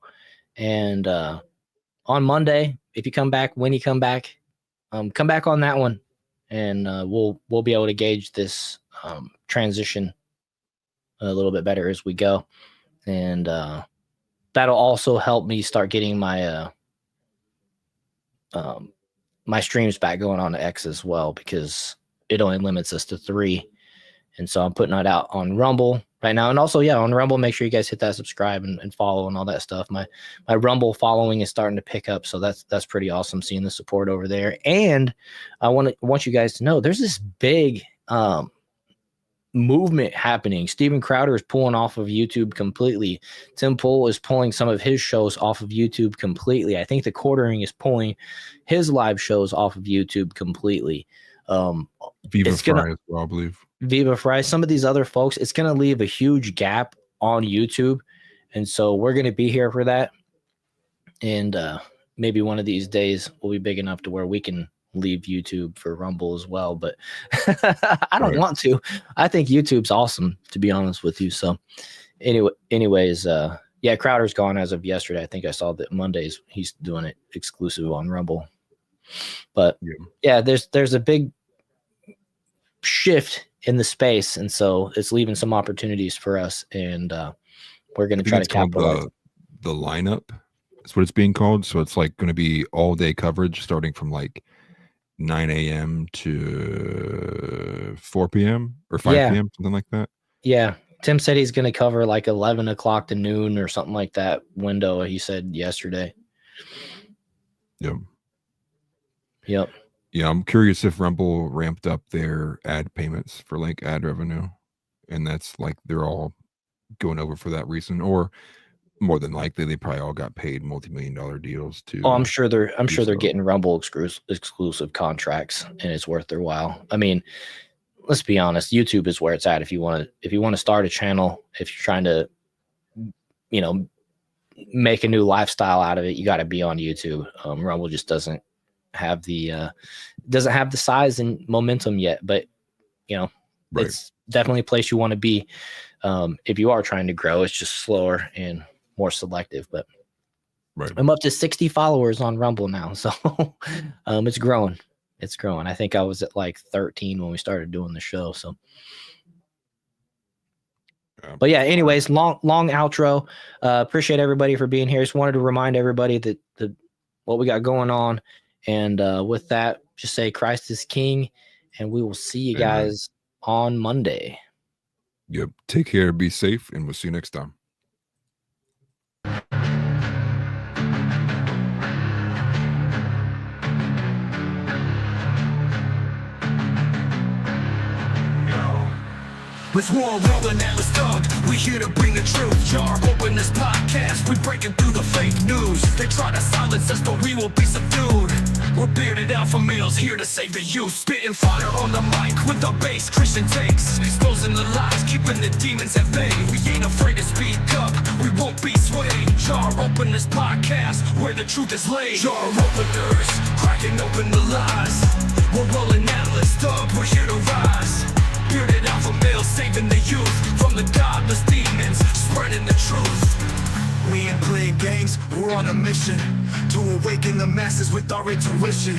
And on Monday, if you come back, when you come back on that one. And we'll be able to gauge this transition a little bit better as we go. And that'll also help me start getting my my streams back going on to X as well, because it only limits us to 3. And so I'm putting that out on Rumble right now. And also, on Rumble, make sure you guys hit that subscribe and follow and all that stuff. My Rumble following is starting to pick up. So that's pretty awesome seeing the support over there. And I want you guys to know there's this big movement happening. Steven Crowder is pulling off of YouTube completely. Tim Pool is pulling some of his shows off of YouTube completely. I think the Quartering is pulling his live shows off of YouTube completely. Viva Fry as well, I believe. Viva Fry, some of these other folks, it's going to leave a huge gap on YouTube. And so we're going to be here for that. And maybe one of these days we'll be big enough to where we can leave YouTube for Rumble as well. But I don't want to. I think YouTube's awesome, to be honest with you. So anyways, yeah, Crowder's gone as of yesterday. I think I saw that Mondays he's doing it exclusive on Rumble. But yeah, there's a big shift in the space, and so it's leaving some opportunities for us, and we're going to try to capitalize. The lineup is what it's being called. So it's like going to be all day coverage starting from like 9 a.m. to 4 p.m. or 5 p.m., something like that. Yeah. Tim said he's going to cover like 11 o'clock to noon or something like that window, he said yesterday. Yep. Yeah, I'm curious if Rumble ramped up their ad payments for like ad revenue, and that's like they're all going over for that reason, or more than likely they probably all got paid multi-million-dollar deals too. Oh, I'm sure they're getting Rumble exclusive contracts, and it's worth their while. I mean, let's be honest, YouTube is where it's at. If you want to start a channel, if you're trying to, make a new lifestyle out of it, you got to be on YouTube. Rumble just doesn't have the size and momentum yet, but it's definitely a place you want to be if you are trying to grow. It's just slower and more selective, but I'm up to 60 followers on Rumble now, so it's growing. I think I was at like 13 when we started doing the show. So but yeah, anyways, long outro. Appreciate everybody for being here. Just wanted to remind everybody that what we got going on. And with that, just say Christ is King, and we will see you guys on Monday. Yep. Take care, be safe, and we'll see you next time. Let's war rolling and let's dog. We here to bring the truth. Jar open this podcast. We breaking through the fake news. They try to silence us, but we will be subdued. We're bearded alpha males here to save the youth. Spitting fire on the mic with the bass Christian takes. Exposing the lies, keeping the demons at bay. We ain't afraid to speak up. We won't be swayed. Jar open this podcast where the truth is laid. Jar openers, cracking open the lies. We're rolling out, let's dog. We're here to rise. Bearded alpha males saving the youth from the godless demons, spreading the truth. We ain't playing games, we're on a mission to awaken the masses with our intuition.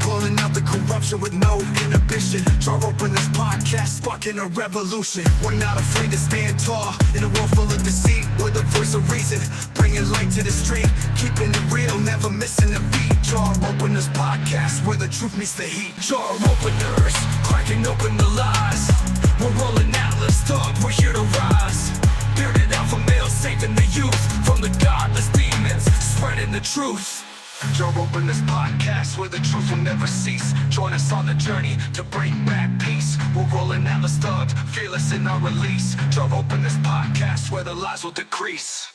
Pulling out the corruption with no inhibition. Jar open this podcast, sparking a revolution. We're not afraid to stand tall in a world full of deceit. We're the voice of reason, bringing light to the street. Keeping it real, never missing a beat. Jar open this podcast where the truth meets the heat. Jar openers, cracking open the lies. We're rolling out, let's talk, we're here to rise. Bearded alpha males saving the youth from the godless demons, spreading the truth. Jar open this podcast where the truth will never cease. Join us on the journey to bring back peace. We're rolling out, let's start, fearless in our release. Jar open this podcast where the lies will decrease.